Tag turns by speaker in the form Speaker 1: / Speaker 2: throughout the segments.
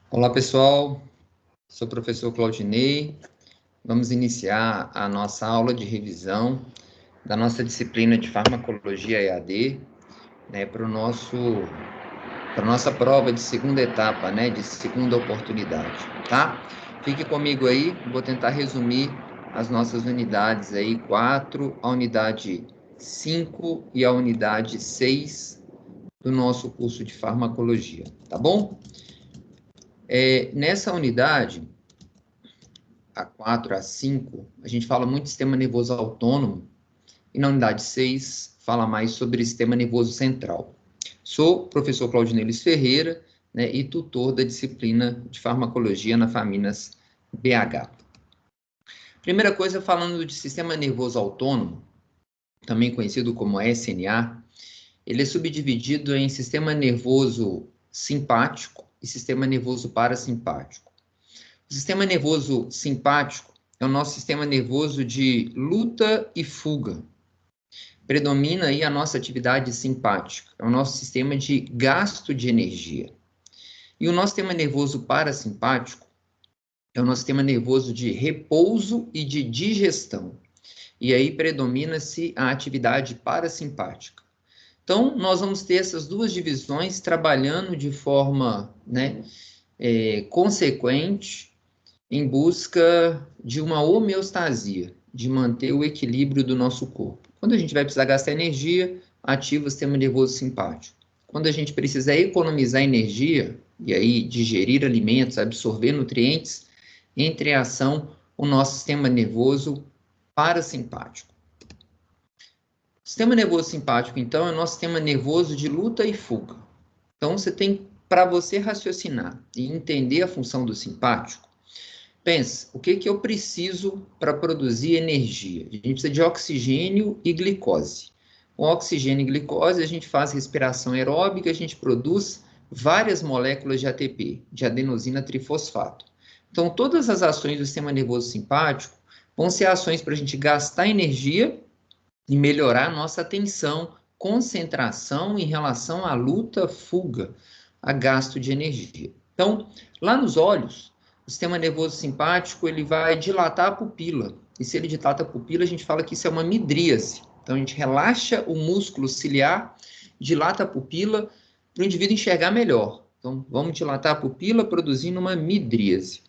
Speaker 1: Olá, pessoal. Sou o professor Claudinei. Vamos iniciar a nossa aula de revisão da nossa disciplina de farmacologia EAD, né, para a nossa prova de segunda etapa, né, de segunda oportunidade, tá? Fique comigo aí, vou tentar resumir as nossas unidades aí, 4, a unidade 5 e a unidade 6 do nosso curso de farmacologia, tá bom? Nessa unidade, a 4, a 5, a gente fala muito de sistema nervoso autônomo, e na unidade 6 fala mais sobre sistema nervoso central. Sou o professor Claudinei Luiz Ferreira, né, e tutor da disciplina de farmacologia na Faminas BH. Primeira coisa, falando de sistema nervoso autônomo, também conhecido como SNA, ele é subdividido em sistema nervoso simpático e sistema nervoso parasimpático. O sistema nervoso simpático é o nosso sistema nervoso de luta e fuga. Predomina aí a nossa atividade simpática, é o nosso sistema de gasto de energia. E o nosso sistema nervoso parasimpático é o nosso sistema nervoso de repouso e de digestão. E aí predomina-se a atividade parasimpática. Então, nós vamos ter essas duas divisões trabalhando de forma, né, consequente, em busca de uma homeostasia, de manter o equilíbrio do nosso corpo. Quando a gente vai precisar gastar energia, ativa o sistema nervoso simpático. Quando a gente precisa economizar energia, e aí digerir alimentos, absorver nutrientes, entra em ação o nosso sistema nervoso parasimpático. O sistema nervoso simpático, então, é o nosso sistema nervoso de luta e fuga. Então, para você raciocinar e entender a função do simpático, pensa, o que eu preciso para produzir energia? A gente precisa de oxigênio e glicose. Com oxigênio e glicose, a gente faz respiração aeróbica, a gente produz várias moléculas de ATP, de adenosina trifosfato. Então, todas as ações do sistema nervoso simpático vão ser ações para a gente gastar energia e melhorar a nossa atenção, concentração em relação à luta, fuga, a gasto de energia. Então, lá nos olhos, o sistema nervoso simpático ele vai dilatar a pupila. E se ele dilata a pupila, a gente fala que isso é uma midríase. Então, a gente relaxa o músculo ciliar, dilata a pupila para o indivíduo enxergar melhor. Então, vamos dilatar a pupila produzindo uma midríase.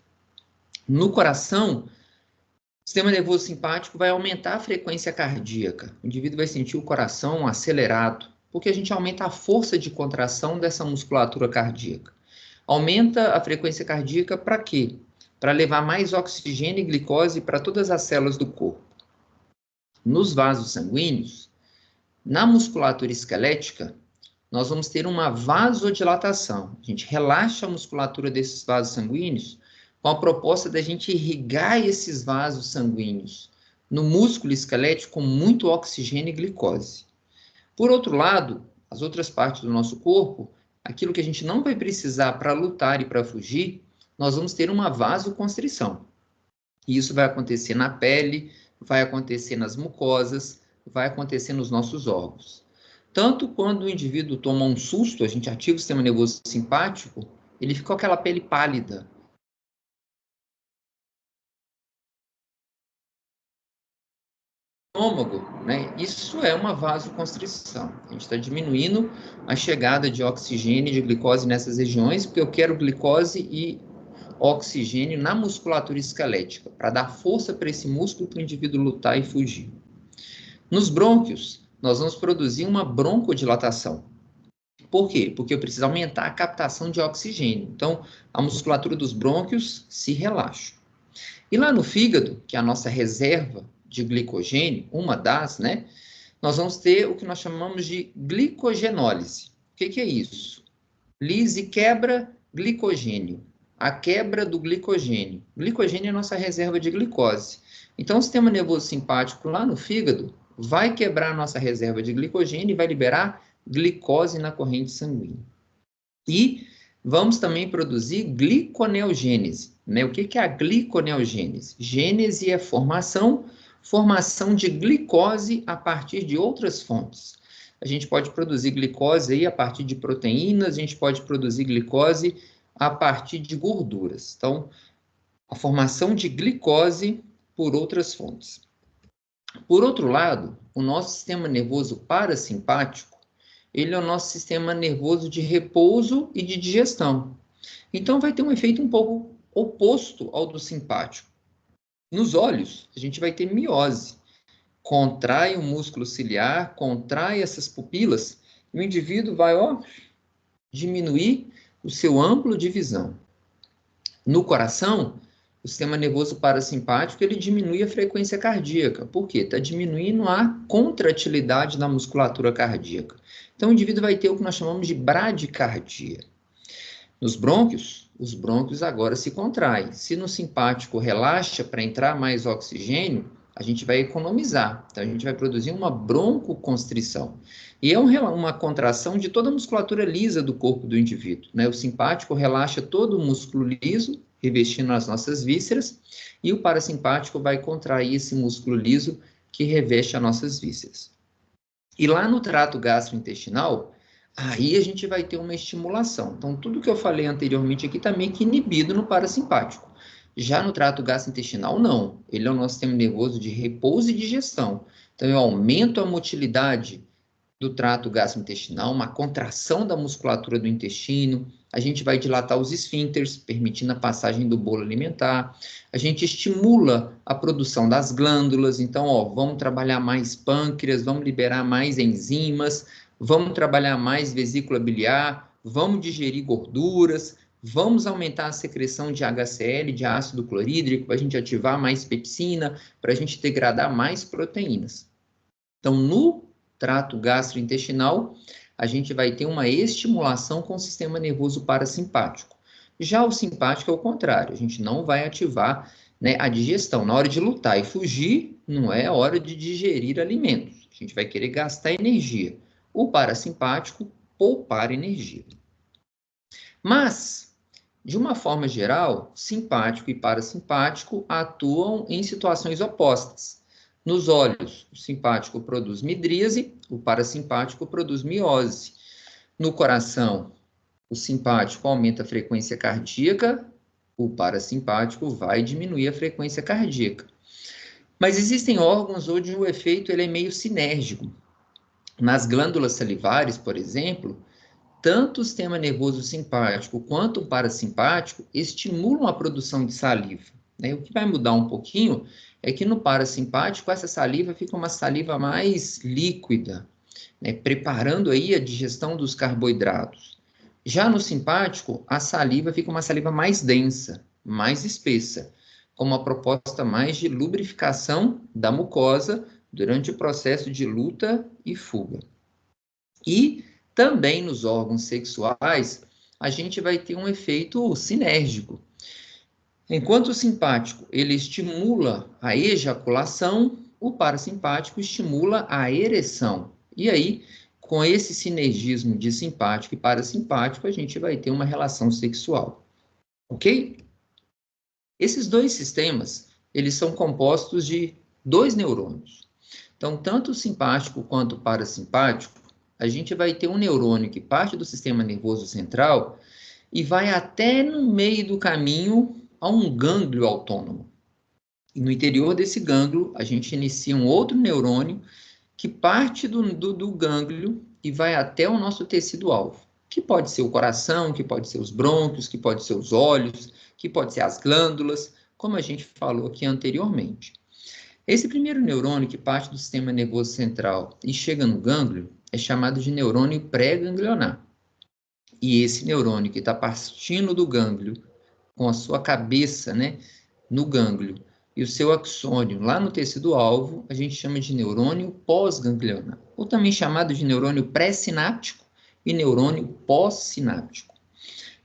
Speaker 1: No coração, o sistema nervoso simpático vai aumentar a frequência cardíaca. O indivíduo vai sentir o coração acelerado, porque a gente aumenta a força de contração dessa musculatura cardíaca. Aumenta a frequência cardíaca para quê? Para levar mais oxigênio e glicose para todas as células do corpo. Nos vasos sanguíneos, na musculatura esquelética, nós vamos ter uma vasodilatação. A gente relaxa a musculatura desses vasos sanguíneos com a proposta da gente irrigar esses vasos sanguíneos no músculo esquelético com muito oxigênio e glicose. Por outro lado, as outras partes do nosso corpo, aquilo que a gente não vai precisar para lutar e para fugir, nós vamos ter uma vasoconstrição. E isso vai acontecer na pele, vai acontecer nas mucosas, vai acontecer nos nossos órgãos. Tanto quando o indivíduo toma um susto, a gente ativa o sistema nervoso simpático, ele fica com aquela pele pálida. Estômago, né? Isso é uma vasoconstrição. A gente está diminuindo a chegada de oxigênio e de glicose nessas regiões, porque eu quero glicose e oxigênio na musculatura esquelética, para dar força para esse músculo para o indivíduo lutar e fugir. Nos brônquios, nós vamos produzir uma broncodilatação. Por quê? Porque eu preciso aumentar a captação de oxigênio. Então, a musculatura dos brônquios se relaxa. E lá no fígado, que é a nossa reserva de glicogênio, uma das, né? Nós vamos ter o que nós chamamos de glicogenólise. O que é isso? Lise quebra glicogênio. A quebra do glicogênio. Glicogênio é a nossa reserva de glicose. Então, o sistema nervoso simpático lá no fígado vai quebrar a nossa reserva de glicogênio e vai liberar glicose na corrente sanguínea. E vamos também produzir gliconeogênese. Né? O que é a gliconeogênese? Gênese é formação de glicose a partir de outras fontes. A gente pode produzir glicose aí a partir de proteínas, a gente pode produzir glicose a partir de gorduras. Então, a formação de glicose por outras fontes. Por outro lado, o nosso sistema nervoso parasimpático, ele é o nosso sistema nervoso de repouso e de digestão. Então, vai ter um efeito um pouco oposto ao do simpático. Nos olhos, a gente vai ter miose. Contrai o músculo ciliar, contrai essas pupilas, e o indivíduo vai, diminuir o seu ângulo de visão. No coração, o sistema nervoso parasimpático, ele diminui a frequência cardíaca. Por quê? Está diminuindo a contratilidade da musculatura cardíaca. Então, o indivíduo vai ter o que nós chamamos de bradicardia. Nos brônquios, os brônquios agora se contraem. Se no simpático relaxa para entrar mais oxigênio, a gente vai economizar. Então, a gente vai produzir uma broncoconstrição. E é uma contração de toda a musculatura lisa do corpo do indivíduo, né? O simpático relaxa todo o músculo liso, revestindo as nossas vísceras, e o parasimpático vai contrair esse músculo liso que reveste as nossas vísceras. E lá no trato gastrointestinal, aí a gente vai ter uma estimulação. Então, tudo que eu falei anteriormente aqui está meio que inibido no parasimpático. Já no trato gastrointestinal, não. Ele é o nosso sistema nervoso de repouso e digestão. Então, eu aumento a motilidade do trato gastrointestinal, uma contração da musculatura do intestino, a gente vai dilatar os esfíncteres, permitindo a passagem do bolo alimentar, a gente estimula a produção das glândulas, então, vamos trabalhar mais pâncreas, vamos liberar mais enzimas, vamos trabalhar mais vesícula biliar, vamos digerir gorduras, vamos aumentar a secreção de HCl, de ácido clorídrico, para a gente ativar mais pepsina, para a gente degradar mais proteínas. Então, no trato gastrointestinal, a gente vai ter uma estimulação com o sistema nervoso parasimpático. Já o simpático é o contrário, a gente não vai ativar, né, a digestão. Na hora de lutar e fugir, não é hora de digerir alimentos. A gente vai querer gastar energia. O parasimpático, poupar energia. Mas, de uma forma geral, simpático e parasimpático atuam em situações opostas. Nos olhos, o simpático produz midríase, o parasimpático produz miose. No coração, o simpático aumenta a frequência cardíaca, o parasimpático vai diminuir a frequência cardíaca. Mas existem órgãos onde o efeito ele é meio sinérgico. Nas glândulas salivares, por exemplo, tanto o sistema nervoso simpático quanto o parasimpático estimulam a produção de saliva. Né? O que vai mudar um pouquinho é que no parasimpático essa saliva fica uma saliva mais líquida, né? Preparando aí a digestão dos carboidratos. Já no simpático, a saliva fica uma saliva mais densa, mais espessa, com uma proposta mais de lubrificação da mucosa durante o processo de luta e fuga. E também nos órgãos sexuais, a gente vai ter um efeito sinérgico. Enquanto o simpático ele estimula a ejaculação, o parasimpático estimula a ereção. E aí, com esse sinergismo de simpático e parasimpático, a gente vai ter uma relação sexual. Ok? Esses dois sistemas, eles são compostos de dois neurônios. Então, tanto o simpático quanto o parasimpático, a gente vai ter um neurônio que parte do sistema nervoso central e vai até no meio do caminho a um gânglio autônomo. E no interior desse gânglio, a gente inicia um outro neurônio que parte do gânglio e vai até o nosso tecido-alvo, que pode ser o coração, que pode ser os brônquios, que pode ser os olhos, que pode ser as glândulas, como a gente falou aqui anteriormente. Esse primeiro neurônio que parte do sistema nervoso central e chega no gânglio é chamado de neurônio pré-ganglionar. E esse neurônio que está partindo do gânglio, com a sua cabeça, né, no gânglio, e o seu axônio lá no tecido-alvo, a gente chama de neurônio pós-ganglionar, ou também chamado de neurônio pré-sináptico e neurônio pós-sináptico.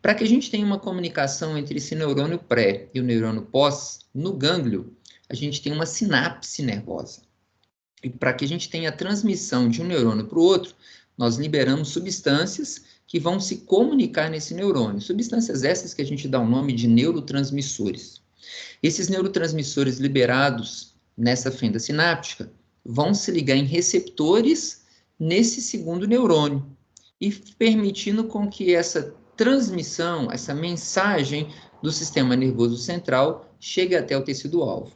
Speaker 1: Para que a gente tenha uma comunicação entre esse neurônio pré e o neurônio pós, no gânglio, a gente tem uma sinapse nervosa. E para que a gente tenha a transmissão de um neurônio para o outro, nós liberamos substâncias que vão se comunicar nesse neurônio. Substâncias essas que a gente dá o nome de neurotransmissores. Esses neurotransmissores liberados nessa fenda sináptica vão se ligar em receptores nesse segundo neurônio e permitindo com que essa transmissão, essa mensagem do sistema nervoso central chegue até o tecido-alvo.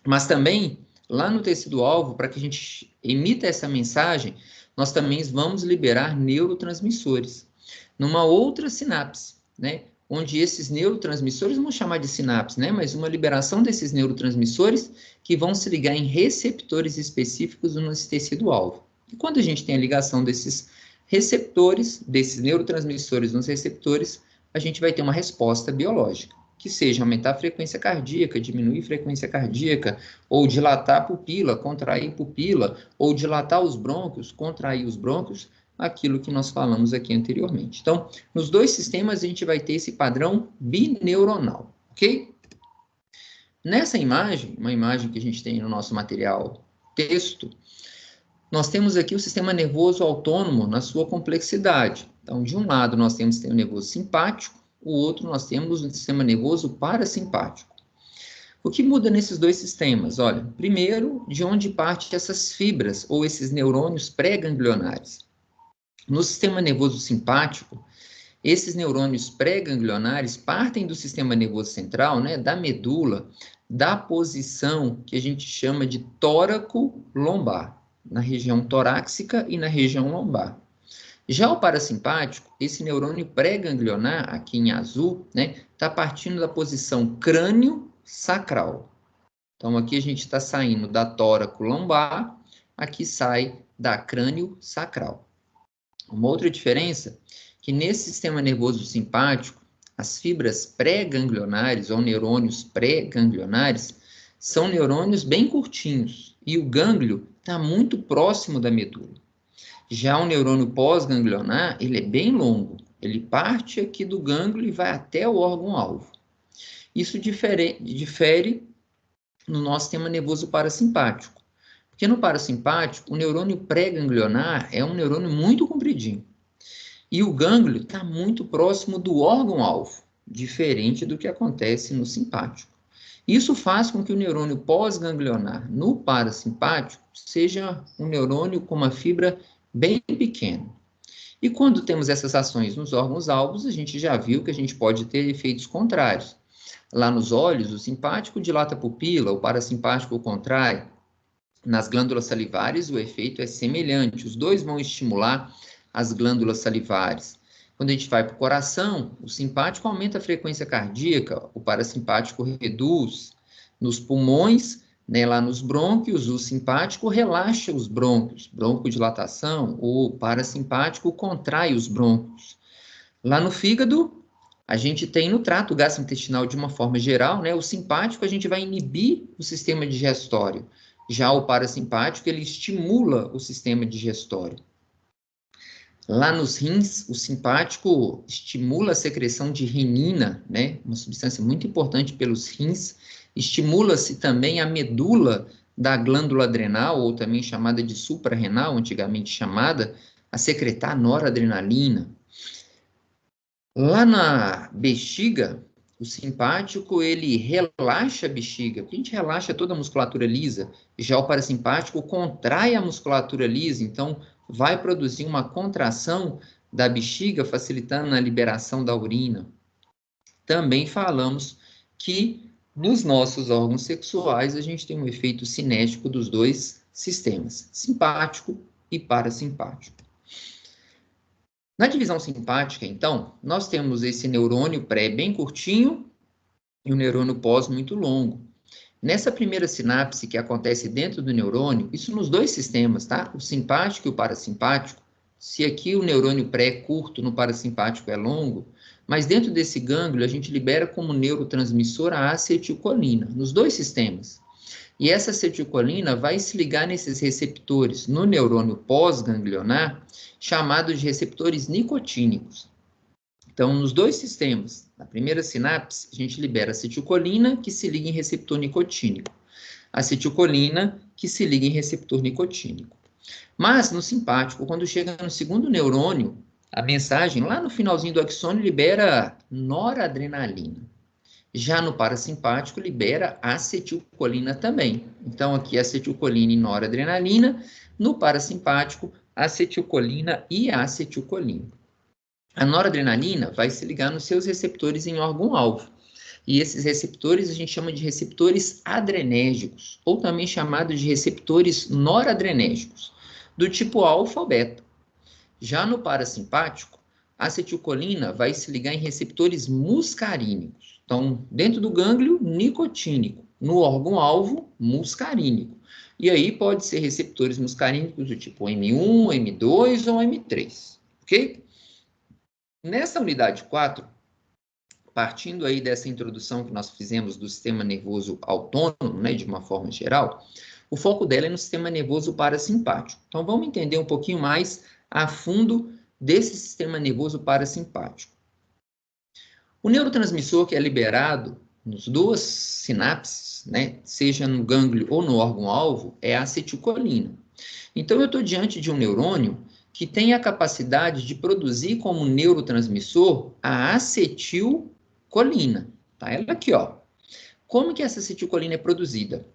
Speaker 1: Mas também, lá no tecido-alvo, para que a gente emita essa mensagem, nós também vamos liberar neurotransmissores numa outra sinapse, né? Onde esses neurotransmissores, vamos chamar de sinapse, né? Mas uma liberação desses neurotransmissores que vão se ligar em receptores específicos no tecido-alvo. E quando a gente tem a ligação desses receptores, desses neurotransmissores nos receptores, a gente vai ter uma resposta biológica, que seja aumentar a frequência cardíaca, diminuir a frequência cardíaca, ou dilatar a pupila, contrair pupila, ou dilatar os brônquios, contrair os brônquios, aquilo que nós falamos aqui anteriormente. Então, nos dois sistemas a gente vai ter esse padrão bineuronal, ok? Nessa imagem, uma imagem que a gente tem no nosso material texto, nós temos aqui o sistema nervoso autônomo na sua complexidade. Então, de um lado nós temos o sistema nervoso simpático, o outro nós temos o sistema nervoso parasimpático. O que muda nesses dois sistemas? Olha, primeiro, de onde partem essas fibras ou esses neurônios pré-ganglionares. No sistema nervoso simpático, esses neurônios pré-ganglionares partem do sistema nervoso central, né, da medula, da posição que a gente chama de tóraco-lombar, na região torácica e na região lombar. Já o parasimpático, esse neurônio pré-ganglionar, aqui em azul, né, está partindo da posição crânio-sacral. Então, aqui a gente está saindo da tóraco-lombar, aqui sai da crânio-sacral. Uma outra diferença, que nesse sistema nervoso simpático, as fibras pré-ganglionares ou neurônios pré-ganglionares são neurônios bem curtinhos e o gânglio está muito próximo da medula. Já o neurônio pós-ganglionar, ele é bem longo, ele parte aqui do gânglio e vai até o órgão-alvo. Isso difere no nosso sistema nervoso parasimpático. Porque no parasimpático, o neurônio pré-ganglionar é um neurônio muito compridinho. E o gânglio está muito próximo do órgão-alvo, diferente do que acontece no simpático. Isso faz com que o neurônio pós-ganglionar no parasimpático seja um neurônio com uma fibra bem pequena. E quando temos essas ações nos órgãos-alvos, a gente já viu que a gente pode ter efeitos contrários. Lá nos olhos, o simpático dilata a pupila, o parasimpático contrai. Nas glândulas salivares, o efeito é semelhante. Os dois vão estimular as glândulas salivares. Quando a gente vai para o coração, o simpático aumenta a frequência cardíaca, o parasimpático reduz. Nos pulmões, né, lá nos brônquios, o simpático relaxa os brônquios, broncodilatação, o parasimpático contrai os brônquios. Lá no fígado, a gente tem no trato gastrointestinal de uma forma geral, né, o simpático a gente vai inibir o sistema digestório. Já o parasimpático, ele estimula o sistema digestório. Lá nos rins, o simpático estimula a secreção de renina, né? Uma substância muito importante pelos rins. Estimula-se também a medula da glândula adrenal, ou também chamada de suprarrenal, antigamente chamada, a secretar noradrenalina. Lá na bexiga, o simpático, ele relaxa a bexiga, porque a gente relaxa toda a musculatura lisa. Já o parasimpático contrai a musculatura lisa, então vai produzir uma contração da bexiga, facilitando a liberação da urina. Também falamos que nos nossos órgãos sexuais a gente tem um efeito cinético dos dois sistemas, simpático e parasimpático. Na divisão simpática, então, nós temos esse neurônio pré bem curtinho e o neurônio pós muito longo. Nessa primeira sinapse que acontece dentro do neurônio, isso nos dois sistemas, tá? O simpático e o parasimpático. Se aqui o neurônio pré é curto, no parasimpático é longo, mas dentro desse gânglio a gente libera como neurotransmissor a acetilcolina, nos dois sistemas. E essa acetilcolina vai se ligar nesses receptores no neurônio pós-ganglionar, chamados de receptores nicotínicos. Então, nos dois sistemas, na primeira sinapse, a gente libera acetilcolina, que se liga em receptor nicotínico. Acetilcolina, que se liga em receptor nicotínico. Mas, no simpático, quando chega no segundo neurônio, a mensagem, lá no finalzinho do axônio, libera noradrenalina. Já no parasimpático, libera acetilcolina também. Então, aqui acetilcolina e noradrenalina. No parasimpático, acetilcolina e acetilcolina. A noradrenalina vai se ligar nos seus receptores em órgão-alvo. E esses receptores a gente chama de receptores adrenérgicos, ou também chamados de receptores noradrenérgicos, do tipo alfa ou beta. Já no parasimpático, a acetilcolina vai se ligar em receptores muscarínicos. Então, dentro do gânglio, nicotínico. No órgão-alvo, muscarínico. E aí pode ser receptores muscarínicos do tipo M1, M2 ou M3. Ok? Nessa unidade 4, partindo aí dessa introdução que nós fizemos do sistema nervoso autônomo, né, de uma forma geral, o foco dela é no sistema nervoso parasimpático. Então, vamos entender um pouquinho mais a fundo desse sistema nervoso parasimpático. O neurotransmissor que é liberado nas duas sinapses, né, seja no gânglio ou no órgão-alvo, é a acetilcolina. Então, eu estou diante de um neurônio que tem a capacidade de produzir como neurotransmissor a acetilcolina. Tá? Ela aqui, ó. Como que essa acetilcolina é produzida?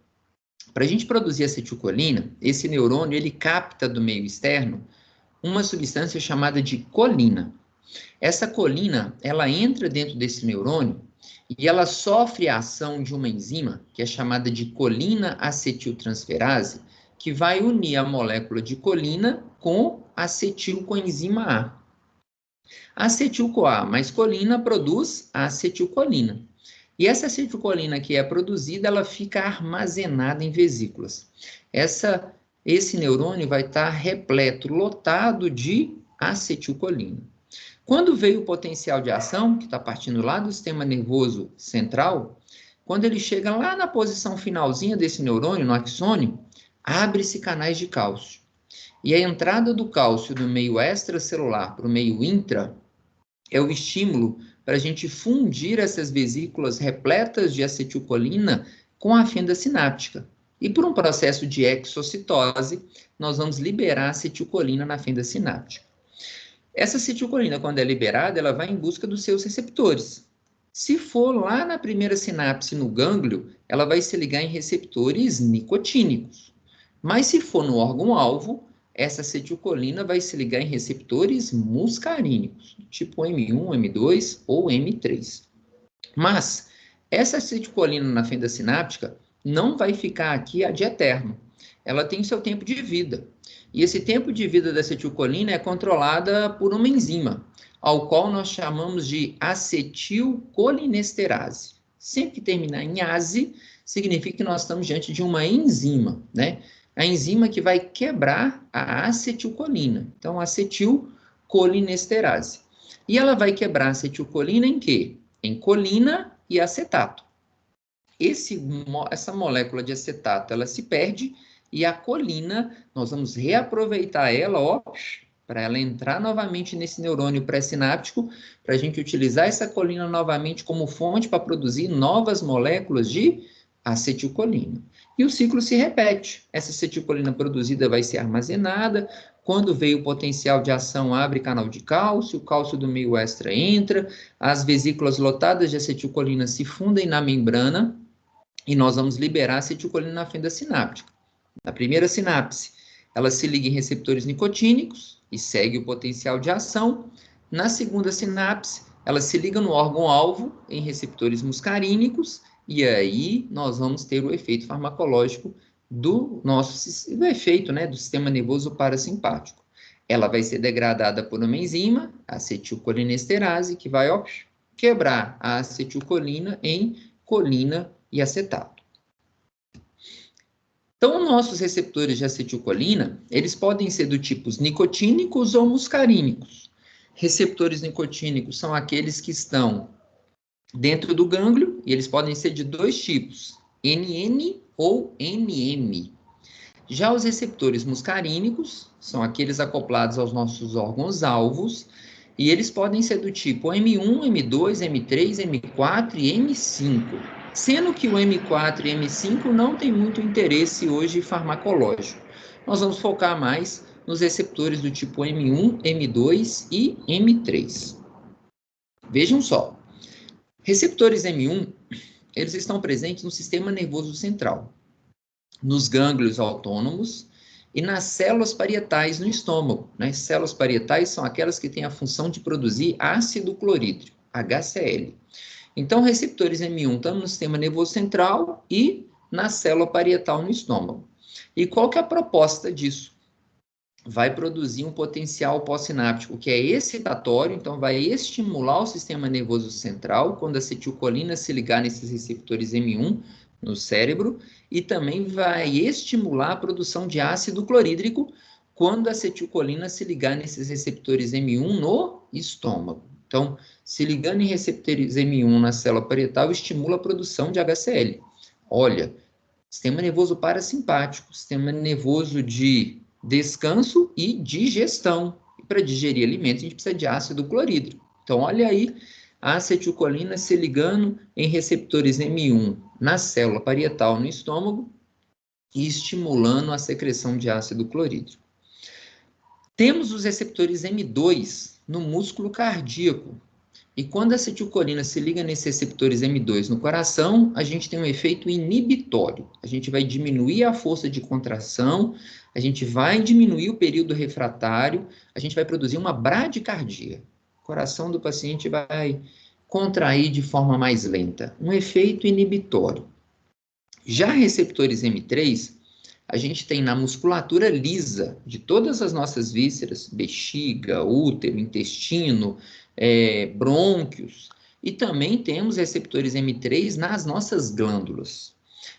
Speaker 1: Para a gente produzir acetilcolina, esse neurônio ele capta do meio externo uma substância chamada de colina. Essa colina, ela entra dentro desse neurônio e ela sofre a ação de uma enzima, que é chamada de colina-acetiltransferase, que vai unir a molécula de colina com acetilcoenzima A. Acetil-CoA mais colina produz a acetilcolina. E essa acetilcolina que é produzida, ela fica armazenada em vesículas. Esse neurônio vai estar repleto, lotado de acetilcolina. Quando veio o potencial de ação, que está partindo lá do sistema nervoso central, quando ele chega lá na posição finalzinha desse neurônio, no axônio, abre-se canais de cálcio. E a entrada do cálcio do meio extracelular para o meio intra é o estímulo para a gente fundir essas vesículas repletas de acetilcolina com a fenda sináptica. E por um processo de exocitose, nós vamos liberar a acetilcolina na fenda sináptica. Essa acetilcolina, quando é liberada, ela vai em busca dos seus receptores. Se for lá na primeira sinapse, no gânglio, ela vai se ligar em receptores nicotínicos. Mas se for no órgão-alvo, essa acetilcolina vai se ligar em receptores muscarínicos, tipo M1, M2 ou M3. Mas essa acetilcolina na fenda sináptica não vai ficar aqui ad eterno. Ela tem seu tempo de vida. E esse tempo de vida da acetilcolina é controlada por uma enzima, ao qual nós chamamos de acetilcolinesterase. Sempre que terminar em ase, significa que nós estamos diante de uma enzima, né? A enzima que vai quebrar a acetilcolina. Então, acetilcolinesterase. E ela vai quebrar a acetilcolina em quê? Em colina e acetato. Essa molécula de acetato, ela se perde e a colina, nós vamos reaproveitar ela, ó, para ela entrar novamente nesse neurônio pré-sináptico, para a gente utilizar essa colina novamente como fonte para produzir novas moléculas de acetilcolina. E o ciclo se repete. Essa acetilcolina produzida vai ser armazenada. Quando veio o potencial de ação, abre canal de cálcio, o cálcio do meio extra entra, as vesículas lotadas de acetilcolina se fundem na membrana e nós vamos liberar a acetilcolina na fenda sináptica. Na primeira sinapse, ela se liga em receptores nicotínicos e segue o potencial de ação. Na segunda sinapse, ela se liga no órgão-alvo em receptores muscarínicos e aí nós vamos ter o efeito farmacológico do efeito, né, do sistema nervoso parasimpático. Ela vai ser degradada por uma enzima, a acetilcolinesterase, que vai quebrar a acetilcolina em colina e acetato. Então, nossos receptores de acetilcolina, eles podem ser do tipo nicotínicos ou muscarínicos. Receptores nicotínicos são aqueles que estão dentro do gânglio, e eles podem ser de dois tipos, NN ou NM. Já os receptores muscarínicos são aqueles acoplados aos nossos órgãos-alvos, e eles podem ser do tipo M1, M2, M3, M4 e M5, sendo que o M4 e M5 não tem muito interesse hoje farmacológico. Nós vamos focar mais nos receptores do tipo M1, M2 e M3. Vejam só, receptores M1, eles estão presentes no sistema nervoso central, nos gânglios autônomos e nas células parietais no estômago. Né? Células parietais são aquelas que têm a função de produzir ácido clorídrico, HCl. Então, receptores M1 estão no sistema nervoso central e na célula parietal no estômago. E qual que é a proposta disso? Vai produzir um potencial pós-sináptico que é excitatório, então vai estimular o sistema nervoso central quando a acetilcolina se ligar nesses receptores M1 no cérebro, e também vai estimular a produção de ácido clorídrico quando a acetilcolina se ligar nesses receptores M1 no estômago. Então, se ligando em receptores M1 na célula parietal, estimula a produção de HCl. Olha, sistema nervoso parasimpático, sistema nervoso de descanso e digestão. E para digerir alimentos, a gente precisa de ácido clorídrico. Então, olha aí, a acetilcolina se ligando em receptores M1 na célula parietal no estômago e estimulando a secreção de ácido clorídrico. Temos os receptores M2 no músculo cardíaco. E quando a acetilcolina se liga nesses receptores M2 no coração, a gente tem um efeito inibitório. A gente vai diminuir a força de contração, a gente vai diminuir o período refratário, a gente vai produzir uma bradicardia. O coração do paciente vai contrair de forma mais lenta. Um efeito inibitório. Já receptores M3, a gente tem na musculatura lisa de todas as nossas vísceras, bexiga, útero, intestino, brônquios, e também temos receptores M3 nas nossas glândulas.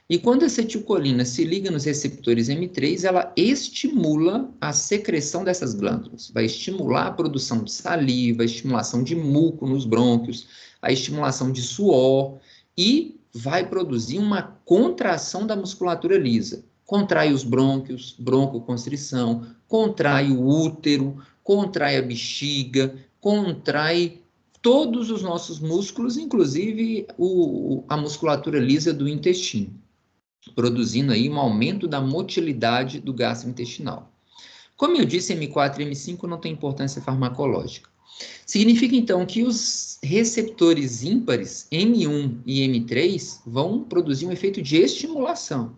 Speaker 1: E quando a acetilcolina se liga nos receptores M3, ela estimula a secreção dessas glândulas, vai estimular a produção de saliva, a estimulação de muco nos brônquios, a estimulação de suor, e vai produzir uma contração da musculatura lisa. Contrai os brônquios, broncoconstrição, contrai o útero, contrai a bexiga, contrai todos os nossos músculos, inclusive a musculatura lisa do intestino, produzindo aí um aumento da motilidade do gastrointestinal. Como eu disse, M4 e M5 não tem importância farmacológica. Significa, então, que os receptores ímpares, M1 e M3, vão produzir um efeito de estimulação.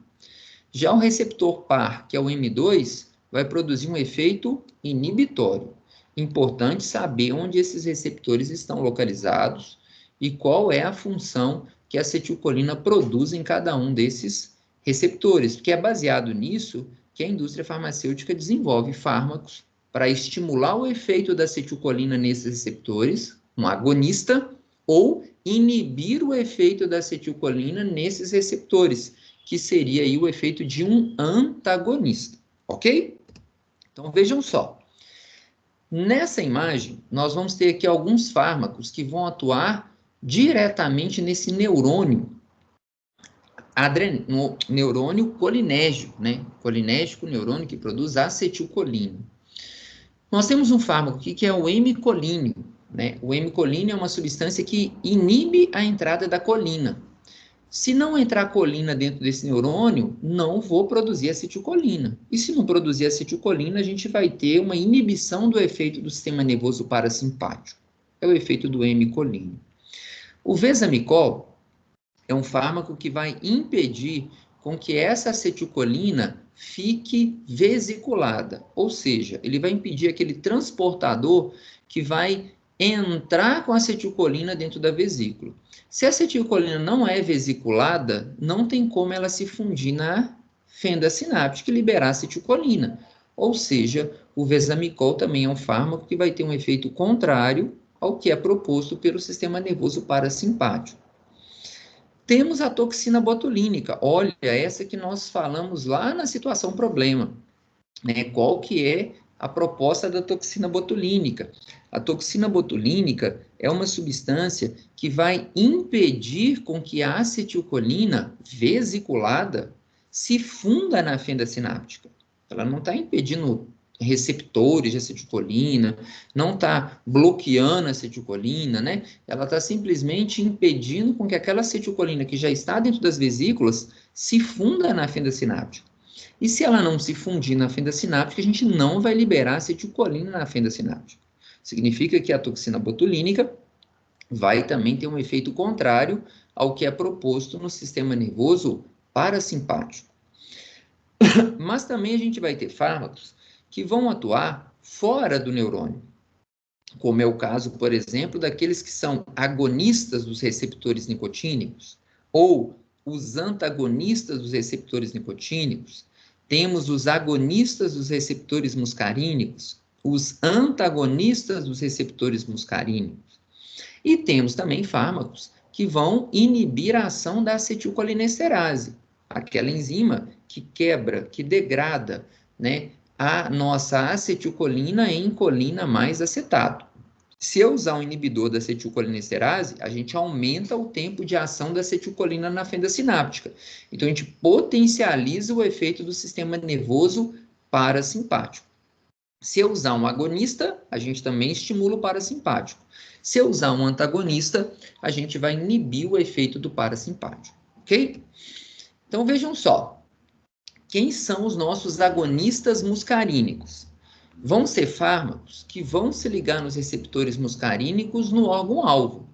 Speaker 1: Já o receptor par, que é o M2, vai produzir um efeito inibitório. Importante saber onde esses receptores estão localizados e qual é a função que a acetilcolina produz em cada um desses receptores, porque é baseado nisso que a indústria farmacêutica desenvolve fármacos para estimular o efeito da acetilcolina nesses receptores, um agonista, ou inibir o efeito da acetilcolina nesses receptores, que seria aí o efeito de um antagonista, ok? Então, vejam só. Nessa imagem, nós vamos ter aqui alguns fármacos que vão atuar diretamente nesse neurônio, neurônio colinérgico, né? Colinérgico, neurônio que produz acetilcolina. Nós temos um fármaco aqui que é o hemicolíneo, né? O hemicolíneo é uma substância que inibe a entrada da colina. Se não entrar colina dentro desse neurônio, não vou produzir acetilcolina. E se não produzir acetilcolina, a gente vai ter uma inibição do efeito do sistema nervoso parasimpático. É o efeito do hemicolíneo. O Vesamicol é um fármaco que vai impedir com que essa acetilcolina fique vesiculada, ou seja, ele vai impedir aquele transportador que vai entrar com a acetilcolina dentro da vesícula. Se a acetilcolina não é vesiculada, não tem como ela se fundir na fenda sináptica e liberar acetilcolina. Ou seja, o Vesamicol também é um fármaco que vai ter um efeito contrário ao que é proposto pelo sistema nervoso parasimpático. Temos a toxina botulínica. Olha, essa que nós falamos lá na situação problema, né? Qual que é a proposta da toxina botulínica? A toxina botulínica é uma substância que vai impedir com que a acetilcolina vesiculada se funda na fenda sináptica. Ela não está impedindo receptores de acetilcolina, não está bloqueando a acetilcolina, né? Ela está simplesmente impedindo com que aquela acetilcolina que já está dentro das vesículas se funda na fenda sináptica. E se ela não se fundir na fenda sináptica, a gente não vai liberar acetilcolina na fenda sináptica. Significa que a toxina botulínica vai também ter um efeito contrário ao que é proposto no sistema nervoso parasimpático. Mas também a gente vai ter fármacos que vão atuar fora do neurônio, como é o caso, por exemplo, daqueles que são agonistas dos receptores nicotínicos, ou os antagonistas dos receptores nicotínicos. Temos os agonistas dos receptores muscarínicos, os antagonistas dos receptores muscarínicos. E temos também fármacos que vão inibir a ação da acetilcolinesterase, aquela enzima que quebra, que degrada, né, a nossa acetilcolina em colina mais acetato. Se eu usar um inibidor da acetilcolinesterase, a gente aumenta o tempo de ação da acetilcolina na fenda sináptica. Então, a gente potencializa o efeito do sistema nervoso parasimpático. Se eu usar um agonista, a gente também estimula o parasimpático. Se eu usar um antagonista, a gente vai inibir o efeito do parasimpático, ok? Então, vejam só. Quem são os nossos agonistas muscarínicos? Vão ser fármacos que vão se ligar nos receptores muscarínicos no órgão-alvo.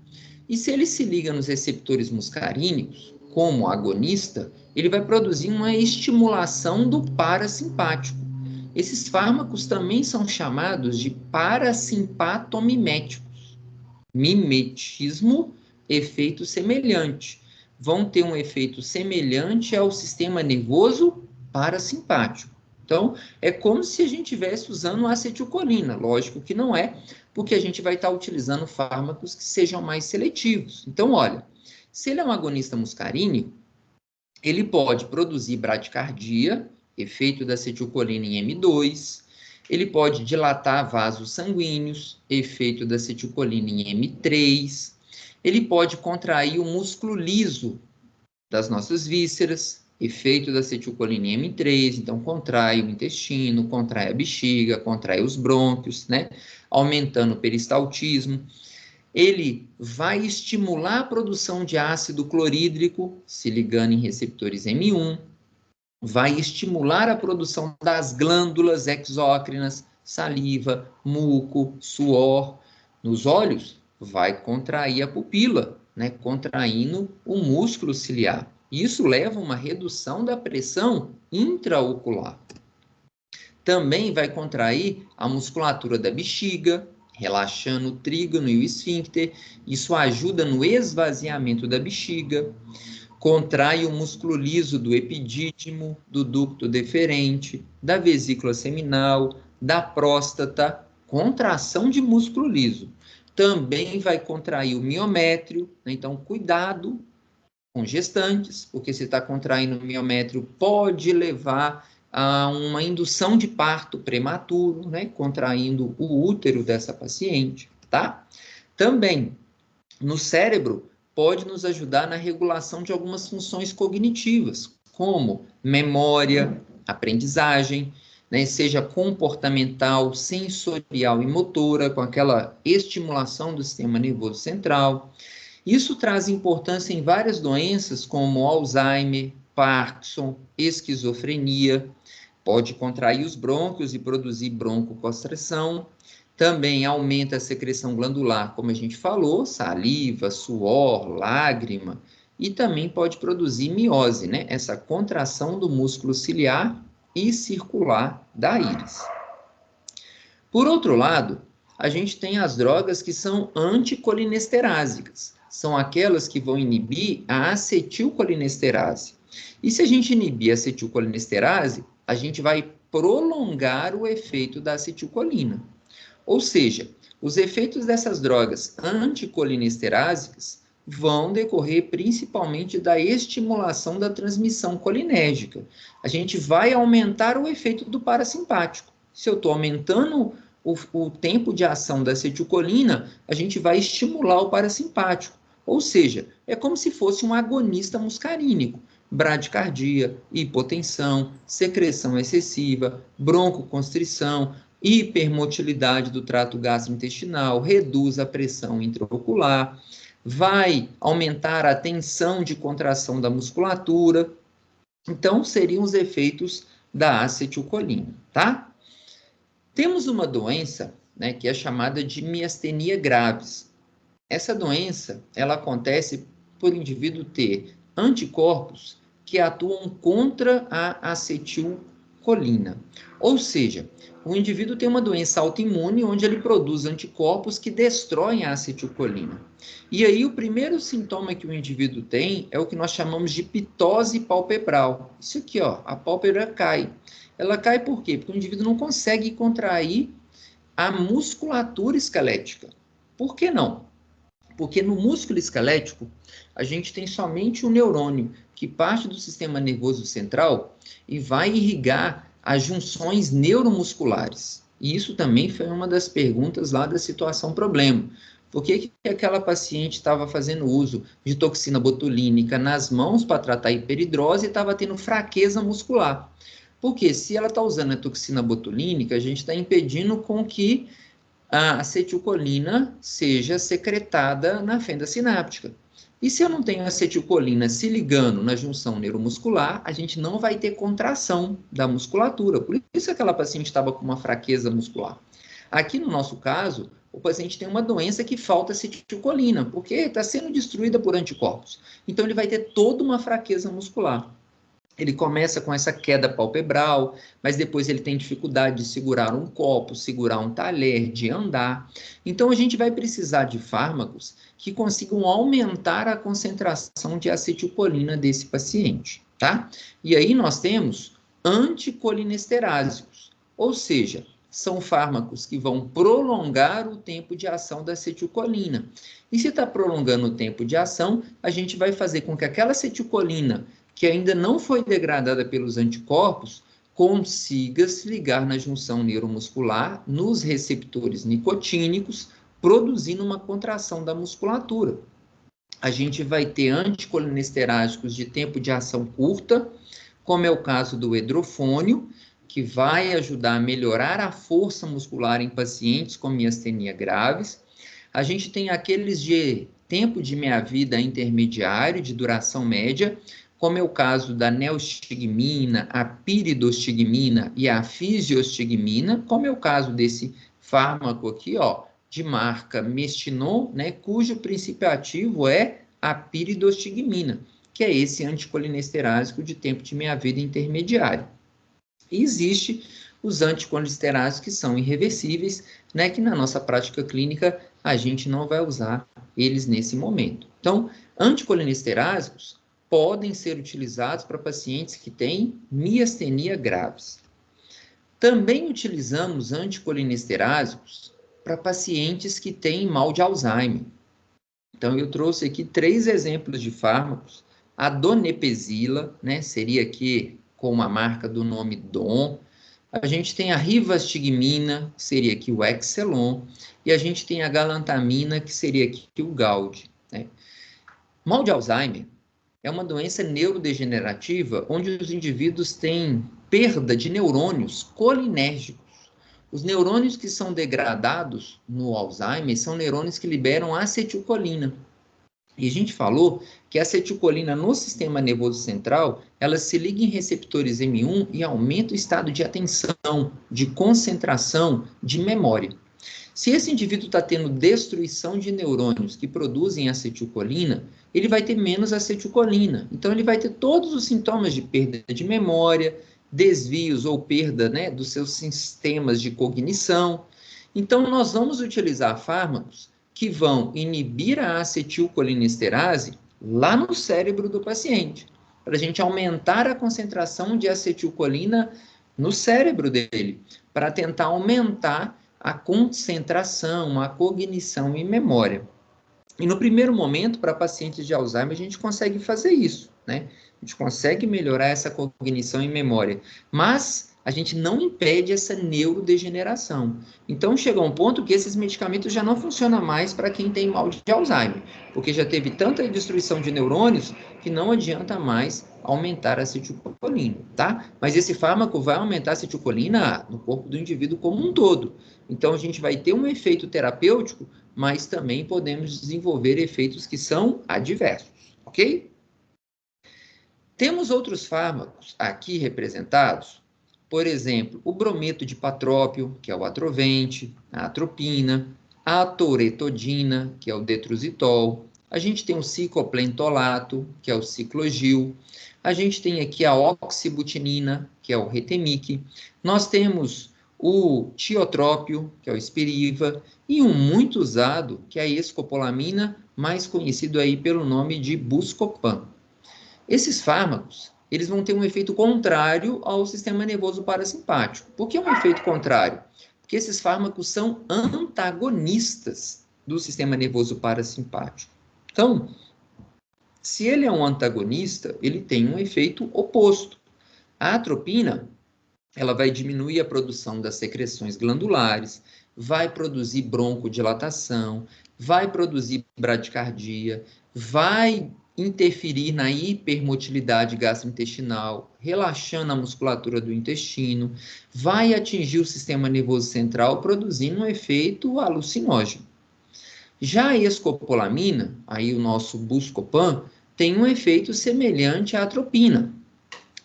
Speaker 1: E se ele se liga nos receptores muscarínicos, como agonista, ele vai produzir uma estimulação do parasimpático. Esses fármacos também são chamados de parasimpatomiméticos. Mimetismo, efeito semelhante. Vão ter um efeito semelhante ao sistema nervoso parasimpático. Então, é como se a gente estivesse usando acetilcolina. Lógico que não é, porque a gente vai estar utilizando fármacos que sejam mais seletivos. Então, olha, se ele é um agonista muscarínico, ele pode produzir bradicardia, efeito da acetilcolina em M2, ele pode dilatar vasos sanguíneos, efeito da acetilcolina em M3, ele pode contrair o músculo liso das nossas vísceras, efeito da acetilcolina em M3, então contrai o intestino, contrai a bexiga, contrai os brônquios, né? Aumentando o peristaltismo. Ele vai estimular a produção de ácido clorídrico, se ligando em receptores M1, vai estimular a produção das glândulas exócrinas, saliva, muco, suor. Nos olhos, vai contrair a pupila, né, contraindo o músculo ciliar. Isso leva a uma redução da pressão intraocular. Também vai contrair a musculatura da bexiga, relaxando o trígono e o esfíncter. Isso ajuda no esvaziamento da bexiga. Contrai o músculo liso do epidídimo, do ducto deferente, da vesícula seminal, da próstata, contração de músculo liso. Também vai contrair o miométrio, né? Então, cuidado com gestantes, porque se está contraindo o miométrio, pode levar a uma indução de parto prematuro, né? Contraindo o útero dessa paciente, tá? Também, no cérebro, pode nos ajudar na regulação de algumas funções cognitivas, como memória, aprendizagem, né, seja comportamental, sensorial e motora, com aquela estimulação do sistema nervoso central. Isso traz importância em várias doenças, como Alzheimer, Parkinson, esquizofrenia. Pode contrair os brônquios e produzir broncoconstrição. Também aumenta a secreção glandular, como a gente falou, saliva, suor, lágrima, e também pode produzir miose, né? Essa contração do músculo ciliar e circular da íris. Por outro lado, a gente tem as drogas que são anticolinesterásicas, são aquelas que vão inibir a acetilcolinesterase. E se a gente inibir a acetilcolinesterase, a gente vai prolongar o efeito da acetilcolina. Ou seja, os efeitos dessas drogas anticolinesterásicas vão decorrer principalmente da estimulação da transmissão colinérgica. A gente vai aumentar o efeito do parasimpático. Se eu estou aumentando o tempo de ação da acetilcolina, a gente vai estimular o parasimpático. Ou seja, é como se fosse um agonista muscarínico. Bradicardia, hipotensão, secreção excessiva, broncoconstrição, hipermotilidade do trato gastrointestinal, reduz a pressão intraocular, vai aumentar a tensão de contração da musculatura. Então, seriam os efeitos da acetilcolina, tá? Temos uma doença, né, que é chamada de miastenia graves. Essa doença, ela acontece por o indivíduo ter anticorpos que atuam contra a acetilcolina. Ou seja, o indivíduo tem uma doença autoimune onde ele produz anticorpos que destroem a acetilcolina. E aí o primeiro sintoma que o indivíduo tem é o que nós chamamos de pitose palpebral. Isso aqui, ó, a pálpebra cai. Ela cai por quê? Porque o indivíduo não consegue contrair a musculatura esquelética. Por que não? Porque no músculo esquelético, a gente tem somente um neurônio que parte do sistema nervoso central e vai irrigar as junções neuromusculares. E isso também foi uma das perguntas lá da situação problema. Por que aquela paciente estava fazendo uso de toxina botulínica nas mãos para tratar a hiperidrose e estava tendo fraqueza muscular? Porque se ela está usando a toxina botulínica, a gente está impedindo com que a acetilcolina seja secretada na fenda sináptica. E se eu não tenho acetilcolina se ligando na junção neuromuscular, a gente não vai ter contração da musculatura. Por isso aquela paciente estava com uma fraqueza muscular. Aqui no nosso caso, o paciente tem uma doença que falta acetilcolina, porque está sendo destruída por anticorpos. Então ele vai ter toda uma fraqueza muscular. Ele começa com essa queda palpebral, mas depois ele tem dificuldade de segurar um copo, segurar um talher, de andar. Então, a gente vai precisar de fármacos que consigam aumentar a concentração de acetilcolina desse paciente, tá? E aí nós temos anticolinesterásicos, ou seja, são fármacos que vão prolongar o tempo de ação da acetilcolina. E se está prolongando o tempo de ação, a gente vai fazer com que aquela acetilcolina que ainda não foi degradada pelos anticorpos, consiga se ligar na junção neuromuscular, nos receptores nicotínicos, produzindo uma contração da musculatura. A gente vai ter anticolinesterásicos de tempo de ação curta, como é o caso do edrofônio, que vai ajudar a melhorar a força muscular em pacientes com miastenia graves. A gente tem aqueles de tempo de meia-vida intermediário, de duração média, como é o caso da neostigmina, a piridostigmina e a fisiostigmina, como é o caso desse fármaco aqui, ó, de marca Mestinon, né, cujo princípio ativo é a piridostigmina, que é esse anticolinesterase de tempo de meia-vida intermediário. E existe os anticolinesterase que são irreversíveis, né, que na nossa prática clínica a gente não vai usar eles nesse momento. Então, anticolinesterásicos podem ser utilizados para pacientes que têm miastenia graves. Também utilizamos anticolinesterásicos para pacientes que têm mal de Alzheimer. Então, eu trouxe aqui 3 exemplos de fármacos. A donepezila, né, seria aqui com a marca do nome DON. A gente tem a rivastigmina, que seria aqui o Excelon. E a gente tem a galantamina, que seria aqui o Gaud, né? Mal de Alzheimer é uma doença neurodegenerativa onde os indivíduos têm perda de neurônios colinérgicos. Os neurônios que são degradados no Alzheimer são neurônios que liberam acetilcolina. E a gente falou que a acetilcolina no sistema nervoso central, ela se liga em receptores M1 e aumenta o estado de atenção, de concentração, de memória. Se esse indivíduo está tendo destruição de neurônios que produzem acetilcolina, ele vai ter menos acetilcolina. Então, ele vai ter todos os sintomas de perda de memória, desvios ou perda, né, dos seus sistemas de cognição. Então, nós vamos utilizar fármacos que vão inibir a acetilcolinesterase lá no cérebro do paciente, para a gente aumentar a concentração de acetilcolina no cérebro dele, para tentar aumentar a concentração, a cognição e memória. E no primeiro momento, para pacientes de Alzheimer, a gente consegue fazer isso, né? A gente consegue melhorar essa cognição e memória, mas a gente não impede essa neurodegeneração. Então, chega um ponto que esses medicamentos já não funcionam mais para quem tem mal de Alzheimer, porque já teve tanta destruição de neurônios que não adianta mais aumentar a acetilcolina, tá? Mas esse fármaco vai aumentar a acetilcolina no corpo do indivíduo como um todo. Então, a gente vai ter um efeito terapêutico, mas também podemos desenvolver efeitos que são adversos, ok? Temos outros fármacos aqui representados, por exemplo, o brometo de patrópio, que é o atrovente, a atropina, a atoretodina, que é o detrusitol, A gente tem o ciclopentoalato, que é o ciclogil. A gente tem aqui a oxibutinina, que é o retemic. Nós temos o tiotrópio, que é o espiriva, e um muito usado, que é a escopolamina, mais conhecido aí pelo nome de Buscopan. Esses fármacos, eles vão ter um efeito contrário ao sistema nervoso parasimpático. Por que um efeito contrário? Porque esses fármacos são antagonistas do sistema nervoso parasimpático. Então, se ele é um antagonista, ele tem um efeito oposto. A atropina, ela vai diminuir a produção das secreções glandulares, vai produzir broncodilatação, vai produzir bradicardia, vai interferir na hipermotilidade gastrointestinal, relaxando a musculatura do intestino, vai atingir o sistema nervoso central, produzindo um efeito alucinógeno. Já a escopolamina, aí o nosso Buscopan, tem um efeito semelhante à atropina.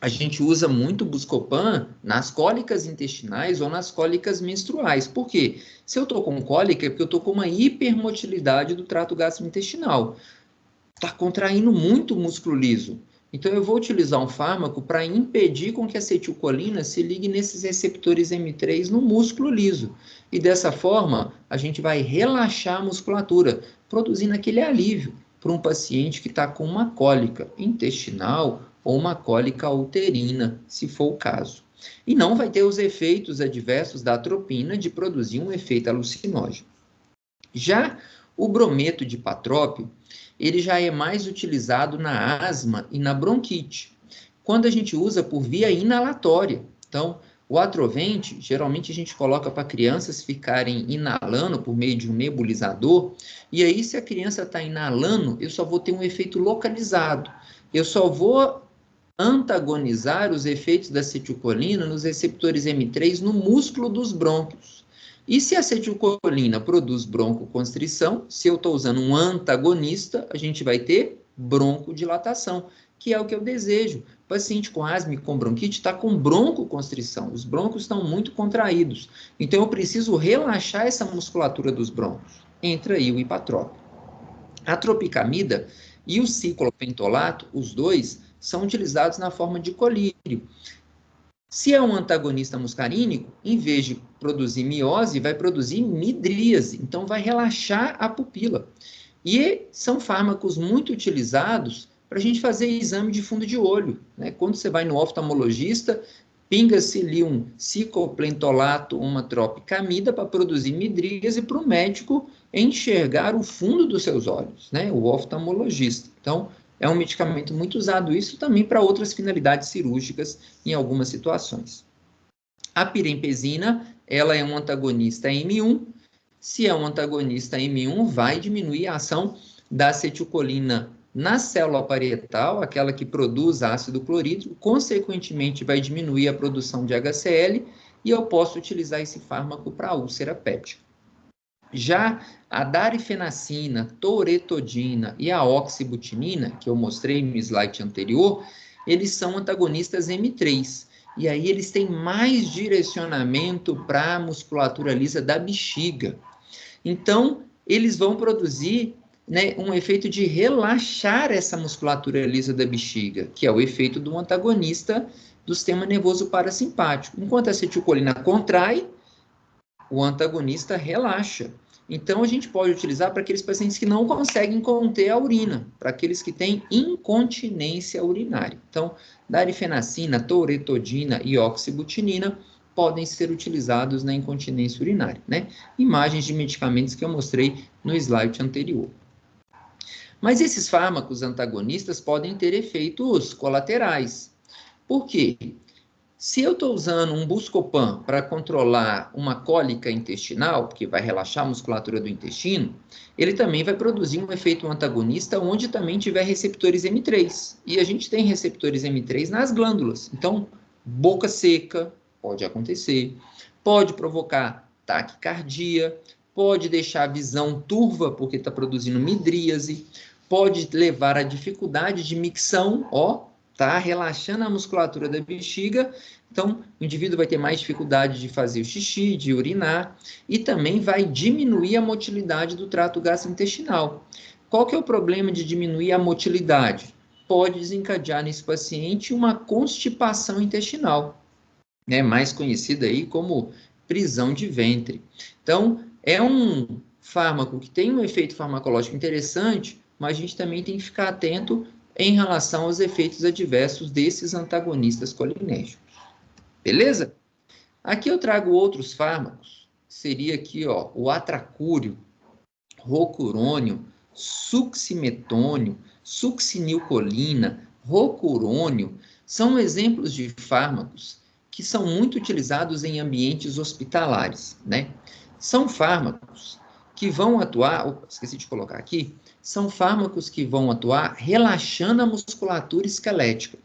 Speaker 1: A gente usa muito Buscopan nas cólicas intestinais ou nas cólicas menstruais. Por quê? Se eu estou com cólica, é porque eu estou com uma hipermotilidade do trato gastrointestinal. Está contraindo muito o músculo liso. Então, eu vou utilizar um fármaco para impedir com que a acetilcolina se ligue nesses receptores M3 no músculo liso. E dessa forma, a gente vai relaxar a musculatura, produzindo aquele alívio para um paciente que está com uma cólica intestinal ou uma cólica uterina, se for o caso. E não vai ter os efeitos adversos da atropina de produzir um efeito alucinógeno. Já o brometo de patrópio, ele já é mais utilizado na asma e na bronquite, quando a gente usa por via inalatória. Então, o Atrovent, geralmente a gente coloca para crianças ficarem inalando por meio de um nebulizador, e aí se a criança está inalando, eu só vou ter um efeito localizado. Eu só vou antagonizar os efeitos da acetilcolina nos receptores M3 no músculo dos brônquios. E se a acetilcolina produz broncoconstrição, se eu estou usando um antagonista, a gente vai ter broncodilatação, que é o que eu desejo. O paciente com asma e com bronquite está com broncoconstrição, os brônquios estão muito contraídos. Então, eu preciso relaxar essa musculatura dos brônquios. Entra aí o ipatrópio. A tropicamida e o ciclopentolato, os dois, são utilizados na forma de colírio. Se é um antagonista muscarínico, em vez de produzir miose, vai produzir midríase, então vai relaxar a pupila. E são fármacos muito utilizados para a gente fazer exame de fundo de olho, né? Quando você vai no oftalmologista, pinga-se ali um ciclopentolato, uma tropicamida para produzir midríase para o médico enxergar o fundo dos seus olhos, né? O oftalmologista. Então, é um medicamento muito usado, isso também para outras finalidades cirúrgicas em algumas situações. A pirempesina, ela é um antagonista M1. Se é um antagonista M1, vai diminuir a ação da acetilcolina na célula parietal, aquela que produz ácido clorídrico, consequentemente vai diminuir a produção de HCl e eu posso utilizar esse fármaco para úlcera péptica. Já a darifenacina, toretodina e a oxibutinina, que eu mostrei no slide anterior, eles são antagonistas M3. E aí eles têm mais direcionamento para a musculatura lisa da bexiga. Então, eles vão produzir, né, um efeito de relaxar essa musculatura lisa da bexiga, que é o efeito do antagonista do sistema nervoso parasimpático. Enquanto a acetilcolina contrai, o antagonista relaxa. Então, a gente pode utilizar para aqueles pacientes que não conseguem conter a urina, para aqueles que têm incontinência urinária. Então, darifenacina, toretodina e oxibutinina podem ser utilizados na incontinência urinária, né? Imagens de medicamentos que eu mostrei no slide anterior. Mas esses fármacos antagonistas podem ter efeitos colaterais. Por quê? Se eu estou usando um Buscopan para controlar uma cólica intestinal, que vai relaxar a musculatura do intestino, ele também vai produzir um efeito antagonista onde também tiver receptores M3. E a gente tem receptores M3 nas glândulas. Então, boca seca pode acontecer, pode provocar taquicardia, pode deixar a visão turva porque está produzindo midríase, pode levar a dificuldade de micção, tá relaxando a musculatura da bexiga, então o indivíduo vai ter mais dificuldade de fazer o xixi, de urinar, e também vai diminuir a motilidade do trato gastrointestinal. Qual que é o problema de diminuir a motilidade? Pode desencadear nesse paciente uma constipação intestinal, né, mais conhecida aí como prisão de ventre. Então, é um fármaco que tem um efeito farmacológico interessante, mas a gente também tem que ficar atento em relação aos efeitos adversos desses antagonistas colinérgicos. Beleza? Aqui eu trago outros fármacos, seria aqui, ó, o atracúrio, rocurônio, succimetônio, succinilcolina, rocurônio, são exemplos de fármacos que são muito utilizados em ambientes hospitalares, né? São fármacos que vão atuar, esqueci de colocar aqui, são fármacos que vão atuar relaxando a musculatura esquelética.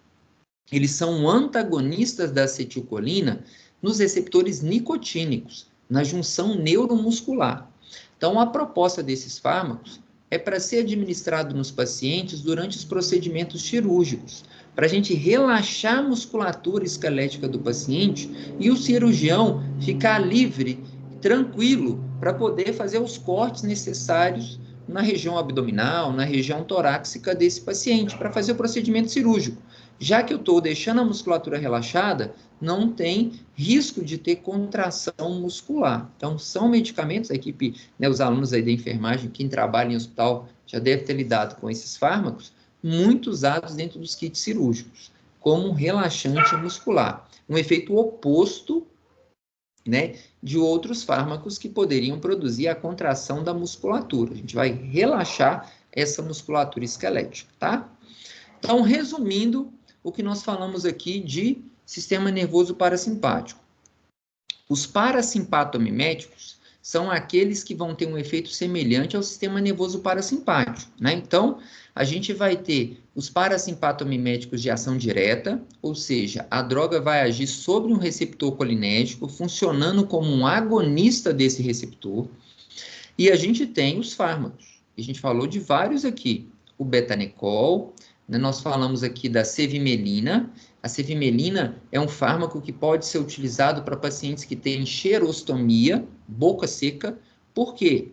Speaker 1: Eles são antagonistas da acetilcolina nos receptores nicotínicos, na junção neuromuscular. Então, a proposta desses fármacos é para ser administrado nos pacientes durante os procedimentos cirúrgicos, para a gente relaxar a musculatura esquelética do paciente e o cirurgião ficar livre, tranquilo, para poder fazer os cortes necessários na região abdominal, na região torácica desse paciente, para fazer o procedimento cirúrgico. Já que eu estou deixando a musculatura relaxada, não tem risco de ter contração muscular. Então, são medicamentos, a equipe, né, os alunos aí da enfermagem, quem trabalha em hospital, já deve ter lidado com esses fármacos, muito usados dentro dos kits cirúrgicos, como um relaxante muscular. Um efeito oposto, né, de outros fármacos que poderiam produzir a contração da musculatura. A gente vai relaxar essa musculatura esquelética, tá? Então, resumindo o que nós falamos aqui de sistema nervoso parasimpático. Os parasimpatomiméticos são aqueles que vão ter um efeito semelhante ao sistema nervoso parasimpático, né? Então, a gente vai ter os parasimpatomiméticos de ação direta, ou seja, a droga vai agir sobre um receptor colinérgico, funcionando como um agonista desse receptor. E a gente tem os fármacos. A gente falou de vários aqui. O betanecol, né? Nós falamos aqui da cevimelina. A cevimelina é um fármaco que pode ser utilizado para pacientes que têm xerostomia, boca seca. Por quê?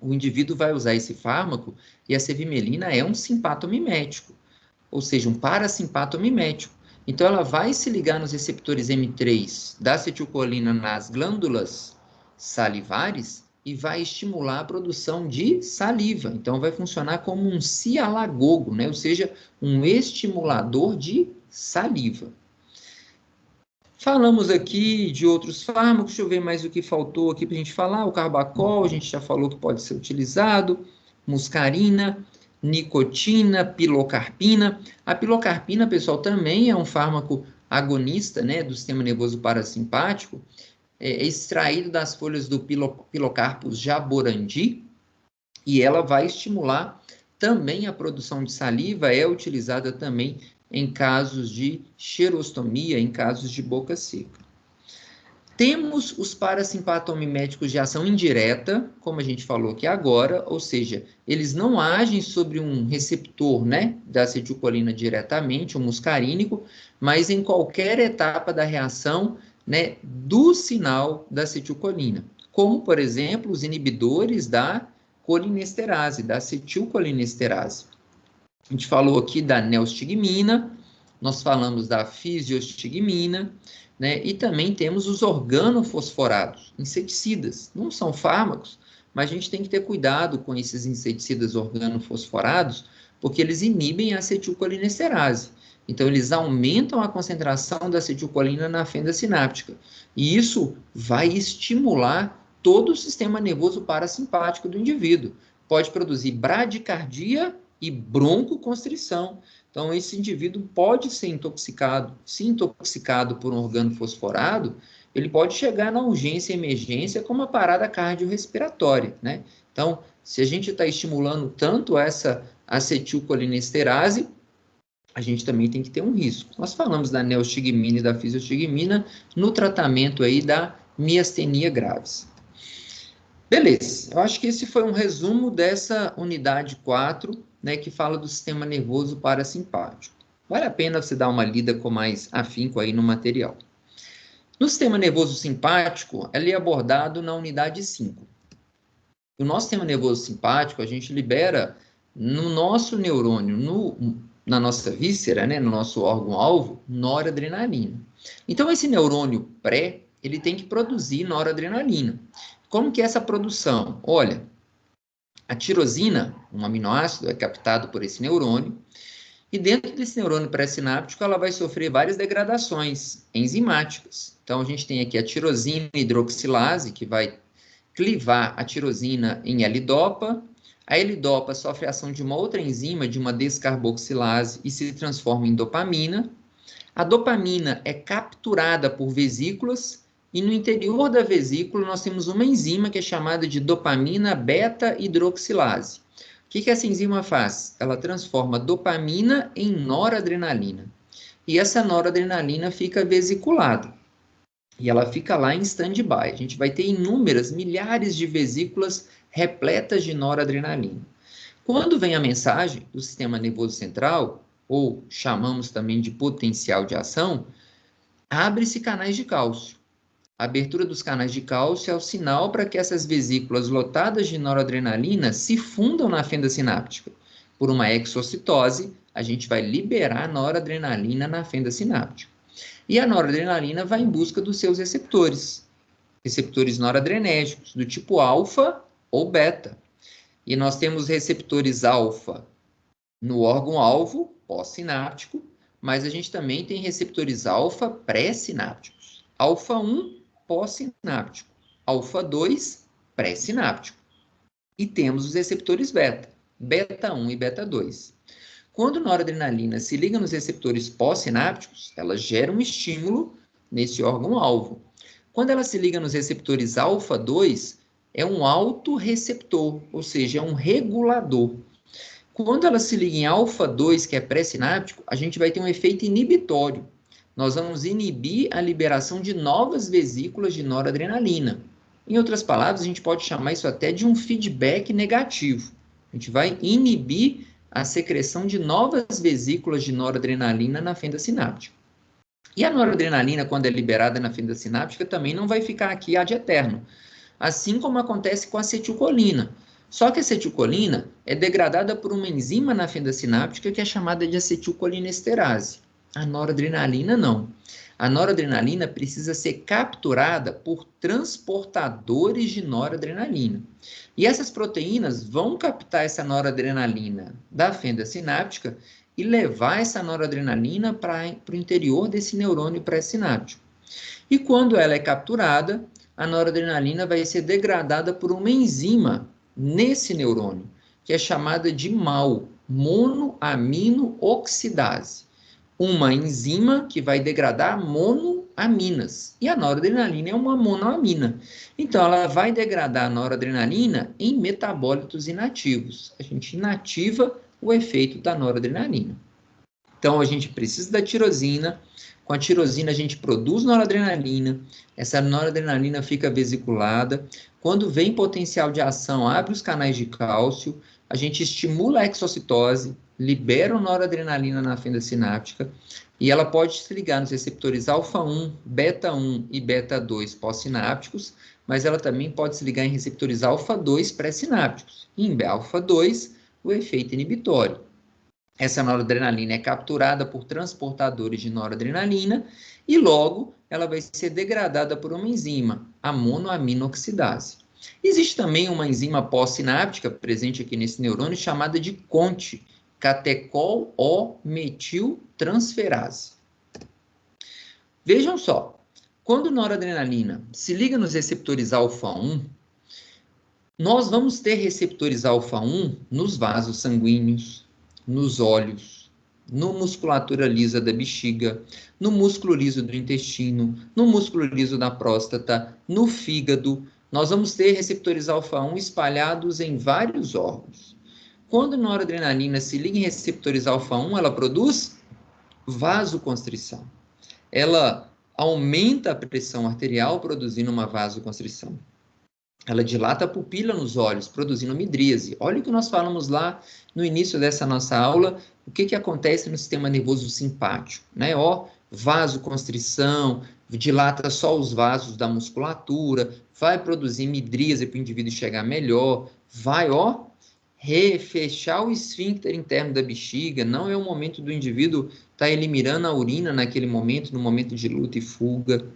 Speaker 1: O indivíduo vai usar esse fármaco e a cevimelina é um simpatomimético, ou seja, um parasimpatomimético. Então, ela vai se ligar nos receptores M3 da acetilcolina nas glândulas salivares e vai estimular a produção de saliva. Então, vai funcionar como um cialagogo, né? Ou seja, um estimulador de saliva. Falamos aqui de outros fármacos, deixa eu ver mais o que faltou aqui para a gente falar. O carbacol, a gente já falou que pode ser utilizado, muscarina, nicotina, pilocarpina. A pilocarpina, pessoal, também é um fármaco agonista, né, do sistema nervoso parasimpático, é extraído das folhas do Pilocarpus jaborandi, e ela vai estimular também a produção de saliva, é utilizada também em casos de xerostomia, em casos de boca seca. Temos os parasimpatomiméticos de ação indireta, como a gente falou aqui agora, ou seja, eles não agem sobre um receptor, né, da acetilcolina diretamente, o muscarínico, mas em qualquer etapa da reação, né, do sinal da acetilcolina, como, por exemplo, os inibidores da colinesterase, da acetilcolinesterase. A gente falou aqui da neostigmina, nós falamos da fisiostigmina, né? E também temos os organofosforados, inseticidas. Não são fármacos, mas a gente tem que ter cuidado com esses inseticidas organofosforados, porque eles inibem a acetilcolinesterase. Então, eles aumentam a concentração da acetilcolina na fenda sináptica. E isso vai estimular todo o sistema nervoso parasimpático do indivíduo. Pode produzir bradicardia e broncoconstrição. Então, esse indivíduo pode ser intoxicado. Se intoxicado por um organo fosforado, ele pode chegar na urgência e emergência com uma parada cardiorrespiratória, né? Então, se a gente está estimulando tanto essa acetilcolinesterase, a gente também tem que ter um risco. Nós falamos da neostigmina e da fisiostigmina no tratamento aí da miastenia graves. Beleza, eu acho que esse foi um resumo dessa unidade 4, né, que fala do sistema nervoso parasimpático. Vale a pena você dar uma lida com mais afinco aí no material. No sistema nervoso simpático, ele é abordado na unidade 5. No nosso sistema nervoso simpático, a gente libera no nosso neurônio, na nossa víscera, né, no nosso órgão-alvo, noradrenalina. Então, esse neurônio pré, ele tem que produzir noradrenalina. Como que é essa produção? Olha, a tirosina, um aminoácido, é captado por esse neurônio, e dentro desse neurônio pré-sináptico, ela vai sofrer várias degradações enzimáticas. Então, a gente tem aqui a tirosina hidroxilase, que vai clivar a tirosina em L-dopa. A L-dopa sofre a ação de uma outra enzima, de uma descarboxilase, e se transforma em dopamina. A dopamina é capturada por vesículas, e no interior da vesícula nós temos uma enzima que é chamada de dopamina beta-hidroxilase. O que essa enzima faz? Ela transforma dopamina em noradrenalina. E essa noradrenalina fica vesiculada. E ela fica lá em stand-by. A gente vai ter inúmeras, milhares de vesículas repletas de noradrenalina. Quando vem a mensagem do sistema nervoso central, ou chamamos também de potencial de ação, abre-se canais de cálcio. A abertura dos canais de cálcio é o sinal para que essas vesículas lotadas de noradrenalina se fundam na fenda sináptica. Por uma exocitose, a gente vai liberar noradrenalina na fenda sináptica. E a noradrenalina vai em busca dos seus receptores noradrenérgicos, do tipo alfa ou beta. E nós temos receptores alfa no órgão-alvo, pós-sináptico, mas a gente também tem receptores alfa pré-sinápticos. Alfa 1, pós-sináptico. Alfa 2, pré-sináptico. E temos os receptores beta, beta 1 e beta 2. Quando a noradrenalina se liga nos receptores pós-sinápticos, ela gera um estímulo nesse órgão-alvo. Quando ela se liga nos receptores alfa 2, é um autorreceptor, ou seja, é um regulador. Quando ela se liga em alfa 2, que é pré-sináptico, a gente vai ter um efeito inibitório. Nós vamos inibir a liberação de novas vesículas de noradrenalina. Em outras palavras, a gente pode chamar isso até de um feedback negativo. A gente vai inibir a secreção de novas vesículas de noradrenalina na fenda sináptica. E a noradrenalina, quando é liberada na fenda sináptica, também não vai ficar aqui ad eterno. Assim como acontece com a acetilcolina. Só que a acetilcolina é degradada por uma enzima na fenda sináptica que é chamada de acetilcolinesterase. A noradrenalina não. A noradrenalina precisa ser capturada por transportadores de noradrenalina. E essas proteínas vão captar essa noradrenalina da fenda sináptica e levar essa noradrenalina para o interior desse neurônio pré-sináptico. E quando ela é capturada, a noradrenalina vai ser degradada por uma enzima nesse neurônio, que é chamada de MAO, monoaminooxidase. Uma enzima que vai degradar monoaminas. E a noradrenalina é uma monoamina. Então, ela vai degradar a noradrenalina em metabólitos inativos. A gente inativa o efeito da noradrenalina. Então, a gente precisa da tirosina. Com a tirosina, a gente produz noradrenalina. Essa noradrenalina fica vesiculada. Quando vem potencial de ação, abre os canais de cálcio. A gente estimula a exocitose, libera a noradrenalina na fenda sináptica. E ela pode se ligar nos receptores alfa 1, beta 1 e beta 2 pós-sinápticos. Mas ela também pode se ligar em receptores alfa 2 pré-sinápticos. E em alfa 2, o efeito inibitório. Essa noradrenalina é capturada por transportadores de noradrenalina e logo ela vai ser degradada por uma enzima, a monoaminoxidase. Existe também uma enzima pós-sináptica presente aqui nesse neurônio chamada de CONT, catecol-O-metiltransferase. Vejam só, quando a noradrenalina se liga nos receptores alfa 1, nós vamos ter receptores alfa 1 nos vasos sanguíneos, nos olhos, na musculatura lisa da bexiga, no músculo liso do intestino, no músculo liso da próstata, no fígado. Nós vamos ter receptores alfa 1 espalhados em vários órgãos. Quando a noradrenalina se liga em receptores alfa 1, ela produz vasoconstrição. Ela aumenta a pressão arterial, produzindo uma vasoconstrição. Ela dilata a pupila nos olhos, produzindo midríase. Olha o que nós falamos lá no início dessa nossa aula, o que acontece no sistema nervoso simpático, né? Ó, vasoconstrição, dilata só os vasos da musculatura, vai produzir midríase para o indivíduo enxergar melhor, vai, ó, fechar o esfíncter interno da bexiga, não é o momento do indivíduo estar eliminando a urina naquele momento, no momento de luta e fuga.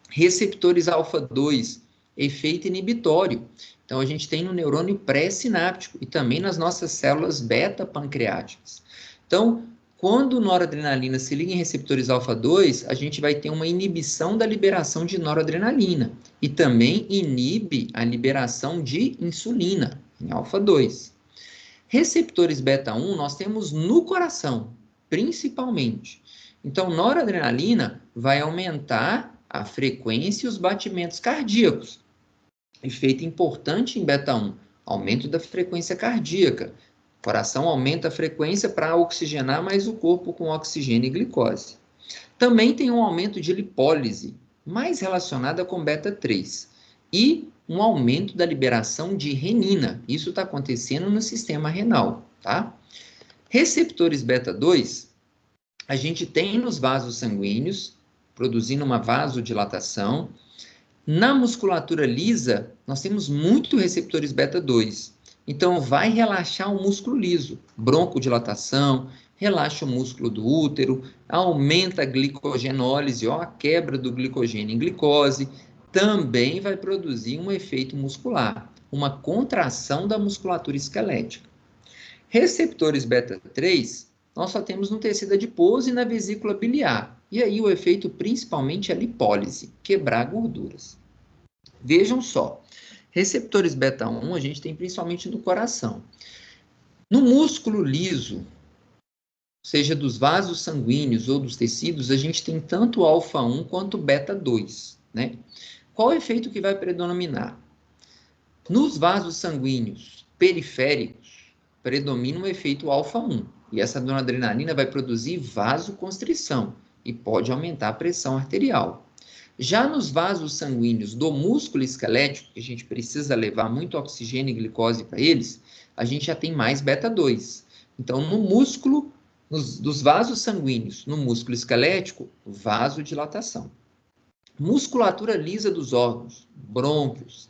Speaker 1: Receptores alfa-2, efeito inibitório. Então, a gente tem no neurônio pré-sináptico e também nas nossas células beta-pancreáticas. Então, quando noradrenalina se liga em receptores alfa-2, a gente vai ter uma inibição da liberação de noradrenalina e também inibe a liberação de insulina em alfa-2. Receptores beta-1 nós temos no coração, principalmente. Então, noradrenalina vai aumentar a frequência e os batimentos cardíacos. Efeito importante em beta-1, aumento da frequência cardíaca. O coração aumenta a frequência para oxigenar mais o corpo com oxigênio e glicose. Também tem um aumento de lipólise, mais relacionada com beta-3. E um aumento da liberação de renina. Isso está acontecendo no sistema renal, tá? Receptores beta-2, a gente tem nos vasos sanguíneos, produzindo uma vasodilatação. Na musculatura lisa, nós temos muito receptores beta-2. Então, vai relaxar o músculo liso, broncodilatação, relaxa o músculo do útero, aumenta a glicogenólise, a quebra do glicogênio em glicose, também vai produzir um efeito muscular, uma contração da musculatura esquelética. Receptores beta-3, nós só temos no tecido adiposo e na vesícula biliar. E aí o efeito principalmente é a lipólise, quebrar gorduras. Vejam só, receptores beta-1 a gente tem principalmente no coração. No músculo liso, seja dos vasos sanguíneos ou dos tecidos, a gente tem tanto alfa-1 quanto beta-2, né? Qual o efeito que vai predominar? Nos vasos sanguíneos periféricos, predomina o efeito alfa-1. E essa noradrenalina vai produzir vasoconstrição e pode aumentar a pressão arterial. Já nos vasos sanguíneos do músculo esquelético, que a gente precisa levar muito oxigênio e glicose para eles, a gente já tem mais beta-2. Então, no músculo, dos vasos sanguíneos, no músculo esquelético, vasodilatação. Musculatura lisa dos órgãos, brônquios,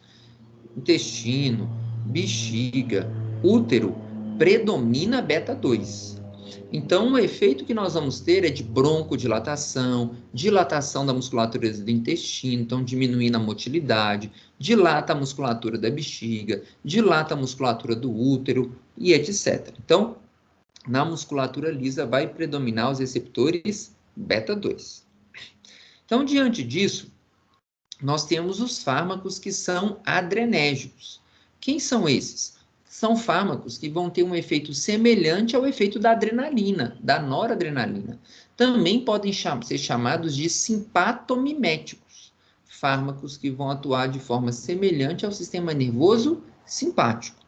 Speaker 1: intestino, bexiga, útero, predomina beta-2. Então, o efeito que nós vamos ter é de broncodilatação, dilatação da musculatura do intestino, então diminuindo a motilidade, dilata a musculatura da bexiga, dilata a musculatura do útero e etc. Então, na musculatura lisa vai predominar os receptores beta-2. Então, diante disso, nós temos os fármacos que são adrenérgicos. Quem são esses? São fármacos que vão ter um efeito semelhante ao efeito da adrenalina, da noradrenalina. Também podem ser chamados de simpatomiméticos, fármacos que vão atuar de forma semelhante ao sistema nervoso simpático.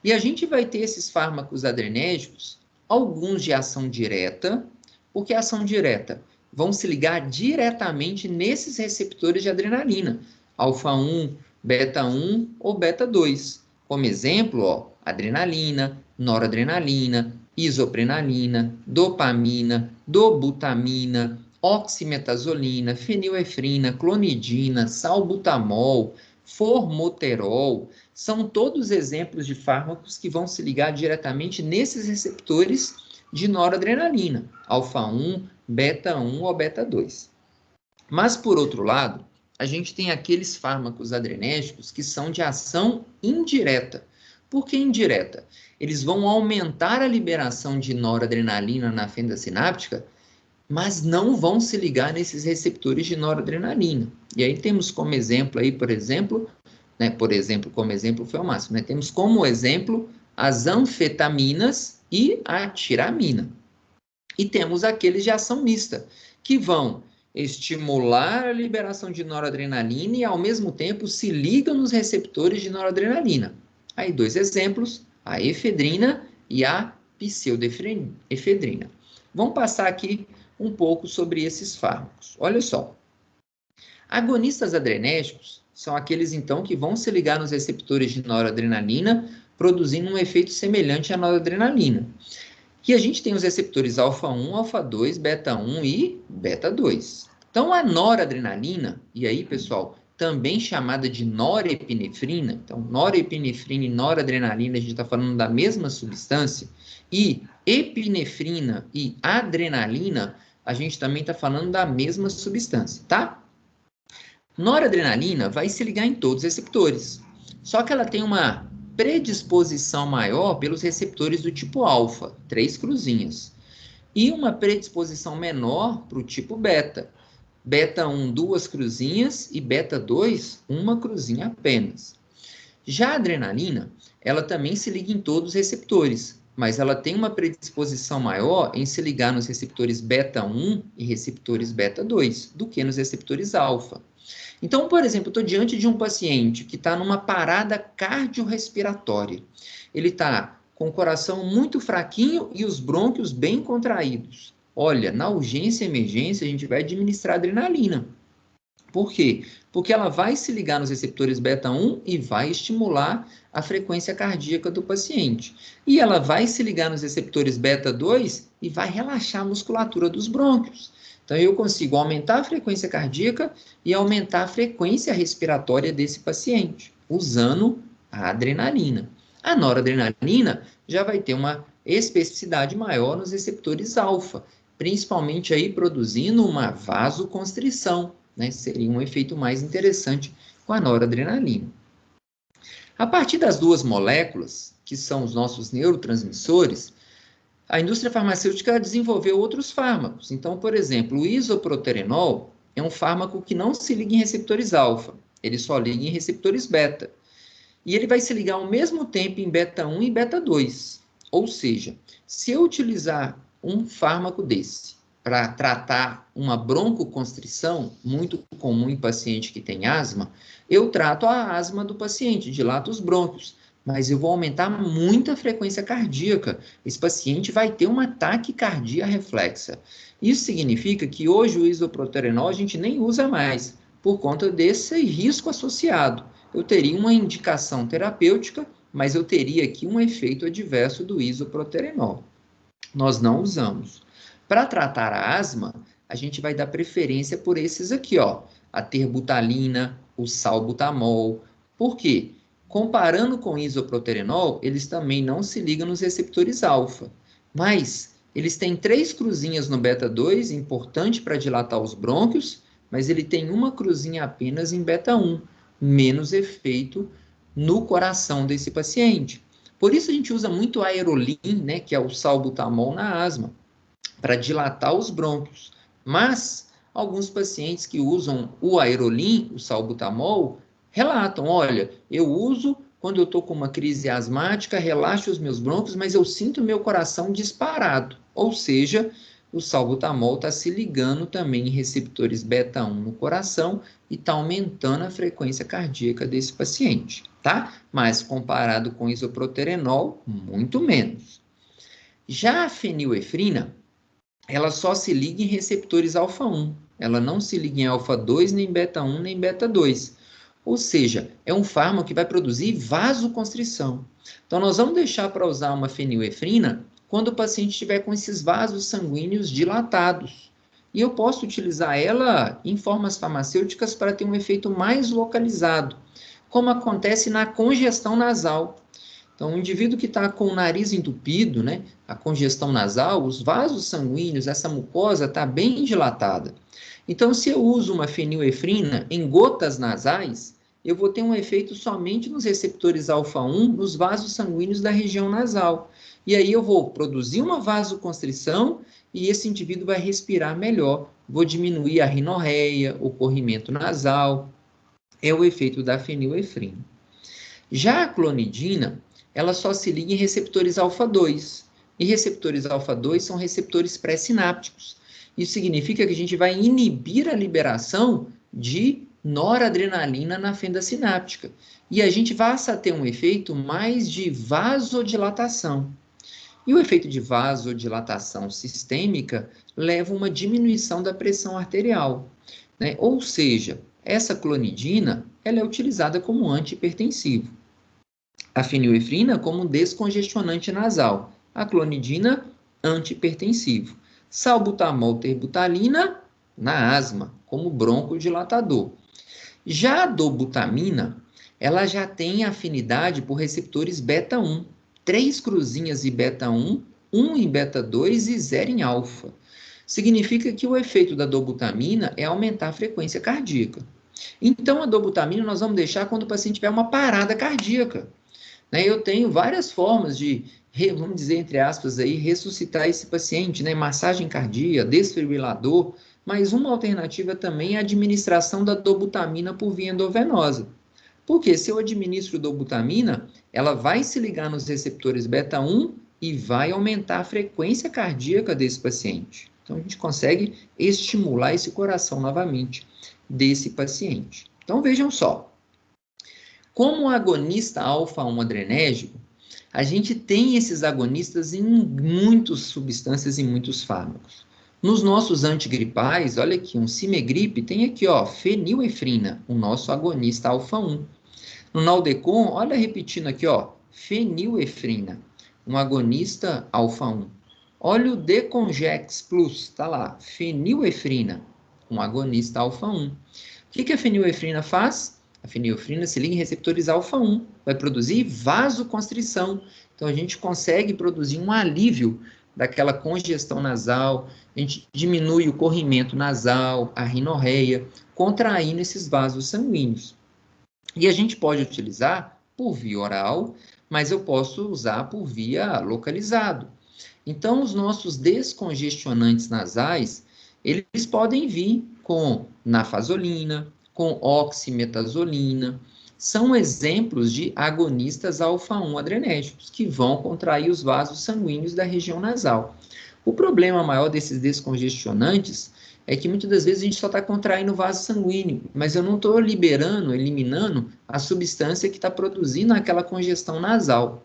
Speaker 1: E a gente vai ter esses fármacos adrenérgicos, alguns de ação direta, porque a ação direta vão se ligar diretamente nesses receptores de adrenalina, alfa-1, beta-1 ou beta-2. Como exemplo, adrenalina, noradrenalina, isoprenalina, dopamina, dobutamina, oximetazolina, fenilefrina, clonidina, salbutamol, formoterol, são todos exemplos de fármacos que vão se ligar diretamente nesses receptores de noradrenalina, alfa-1, beta-1 ou beta-2. Mas, por outro lado, a gente tem aqueles fármacos adrenérgicos que são de ação indireta. Por que indireta? Eles vão aumentar a liberação de noradrenalina na fenda sináptica, mas não vão se ligar nesses receptores de noradrenalina. E aí temos como exemplo aí, por exemplo, como exemplo foi o máximo, temos como exemplo as anfetaminas e a tiramina. E temos aqueles de ação mista, que vão estimular a liberação de noradrenalina e, ao mesmo tempo, se ligam nos receptores de noradrenalina. Aí, dois exemplos, a efedrina e a pseudoefedrina. Vamos passar aqui um pouco sobre esses fármacos. Olha só. Agonistas adrenérgicos são aqueles, então, que vão se ligar nos receptores de noradrenalina, produzindo um efeito semelhante à noradrenalina. E a gente tem os receptores alfa-1, alfa-2, beta-1 e beta-2. Então, a noradrenalina, e aí, pessoal, também chamada de norepinefrina. Então, norepinefrina e noradrenalina, a gente está falando da mesma substância. E epinefrina e adrenalina, a gente também está falando da mesma substância, tá? Noradrenalina vai se ligar em todos os receptores, só que ela tem uma predisposição maior pelos receptores do tipo alfa, 3 cruzinhas, e uma predisposição menor para o tipo beta. Beta 1, 2 cruzinhas, e beta 2, 1 cruzinha apenas. Já a adrenalina, ela também se liga em todos os receptores, mas ela tem uma predisposição maior em se ligar nos receptores beta 1 e receptores beta 2 do que nos receptores alfa. Então, por exemplo, eu estou diante de um paciente que está numa parada cardiorrespiratória. Ele está com o coração muito fraquinho e os brônquios bem contraídos. Olha, na urgência e emergência, a gente vai administrar adrenalina. Por quê? Porque ela vai se ligar nos receptores beta 1 e vai estimular a frequência cardíaca do paciente. E ela vai se ligar nos receptores beta 2 e vai relaxar a musculatura dos brônquios. Então, eu consigo aumentar a frequência cardíaca e aumentar a frequência respiratória desse paciente, usando a adrenalina. A noradrenalina já vai ter uma especificidade maior nos receptores alfa, principalmente aí produzindo uma vasoconstrição, né? Seria um efeito mais interessante com a noradrenalina. A partir das duas moléculas, que são os nossos neurotransmissores, a indústria farmacêutica desenvolveu outros fármacos. Então, por exemplo, o isoproterenol é um fármaco que não se liga em receptores alfa, ele só liga em receptores beta. E ele vai se ligar ao mesmo tempo em beta 1 e beta 2. Ou seja, se eu utilizar um fármaco desse para tratar uma broncoconstrição, muito comum em paciente que tem asma, eu trato a asma do paciente, dilato os brônquios, mas eu vou aumentar muito a frequência cardíaca. Esse paciente vai ter uma taquicardia reflexa. Isso significa que hoje o isoproterenol a gente nem usa mais, por conta desse risco associado. Eu teria uma indicação terapêutica, mas eu teria aqui um efeito adverso do isoproterenol. Nós não usamos. Para tratar a asma, a gente vai dar preferência por esses aqui, ó, a terbutalina, o salbutamol. Por quê? Comparando com o isoproterenol, eles também não se ligam nos receptores alfa, mas eles têm 3 cruzinhas no beta 2, importante para dilatar os brônquios, mas ele tem uma cruzinha apenas em beta 1, menos efeito no coração desse paciente. Por isso a gente usa muito aerolim, né, que é o salbutamol na asma, para dilatar os brônquios. Mas alguns pacientes que usam o aerolim, o salbutamol, relatam, olha, eu uso quando eu estou com uma crise asmática, relaxo os meus brônquios, mas eu sinto meu coração disparado. Ou seja, o salbutamol está se ligando também em receptores beta 1 no coração e está aumentando a frequência cardíaca desse paciente, tá? Mas comparado com isoproterenol, muito menos. Já a fenilefrina, ela só se liga em receptores alfa 1. Ela não se liga em alfa 2, nem beta 1, nem beta 2. Ou seja, é um fármaco que vai produzir vasoconstrição. Então, nós vamos deixar para usar uma fenilefrina quando o paciente estiver com esses vasos sanguíneos dilatados. E eu posso utilizar ela em formas farmacêuticas para ter um efeito mais localizado, como acontece na congestão nasal. Então, o indivíduo que está com o nariz entupido, né, a congestão nasal, os vasos sanguíneos, essa mucosa está bem dilatada. Então, se eu uso uma fenilefrina em gotas nasais, eu vou ter um efeito somente nos receptores alfa 1, nos vasos sanguíneos da região nasal. E aí eu vou produzir uma vasoconstrição e esse indivíduo vai respirar melhor. Vou diminuir a rinorreia, o corrimento nasal. É o efeito da fenilefrina. Já a clonidina, ela só se liga em receptores alfa 2. E receptores alfa 2 são receptores pré-sinápticos. Isso significa que a gente vai inibir a liberação de noradrenalina na fenda sináptica. E a gente vai ter um efeito mais de vasodilatação. E o efeito de vasodilatação sistêmica leva a uma diminuição da pressão arterial, né? Ou seja, essa clonidina ela é utilizada como antihipertensivo. A fenilefrina como descongestionante nasal. A clonidina, antihipertensivo. Salbutamol, terbutalina, na asma, como broncodilatador. Já a dobutamina, ela já tem afinidade por receptores beta 1. 3 cruzinhas em beta 1, 1 em beta 2 e 0 em alfa. Significa que o efeito da dobutamina é aumentar a frequência cardíaca. Então, a dobutamina nós vamos deixar quando o paciente tiver uma parada cardíaca. Eu tenho várias formas de, vamos dizer, entre aspas, aí, ressuscitar esse paciente, massagem cardíaca, desfibrilador, mas uma alternativa também é a administração da dobutamina por via endovenosa. Porque se eu administro dobutamina, ela vai se ligar nos receptores beta 1 e vai aumentar a frequência cardíaca desse paciente. Então, a gente consegue estimular esse coração novamente desse paciente. Então, vejam só. Como agonista alfa-1 adrenérgico, a gente tem esses agonistas em muitas substâncias e muitos fármacos. Nos nossos antigripais, olha aqui, um Cimegrip tem aqui, ó, fenilefrina, o nosso agonista alfa-1. No Naldecon, olha repetindo aqui, ó, fenilefrina, um agonista alfa-1. Olha o Decongex Plus, tá lá, fenilefrina, um agonista alfa-1. O que a fenilefrina faz? A fenilefrina se liga em receptores alfa-1, vai produzir vasoconstrição. Então, a gente consegue produzir um alívio daquela congestão nasal, a gente diminui o corrimento nasal, a rinorreia, contraindo esses vasos sanguíneos. E a gente pode utilizar por via oral, mas eu posso usar por via localizado. Então, os nossos descongestionantes nasais, eles podem vir com nafazolina, com oximetazolina, são exemplos de agonistas alfa-1 adrenérgicos, que vão contrair os vasos sanguíneos da região nasal. O problema maior desses descongestionantes é que muitas das vezes a gente só está contraindo o vaso sanguíneo, mas eu não estou liberando, eliminando a substância que está produzindo aquela congestão nasal.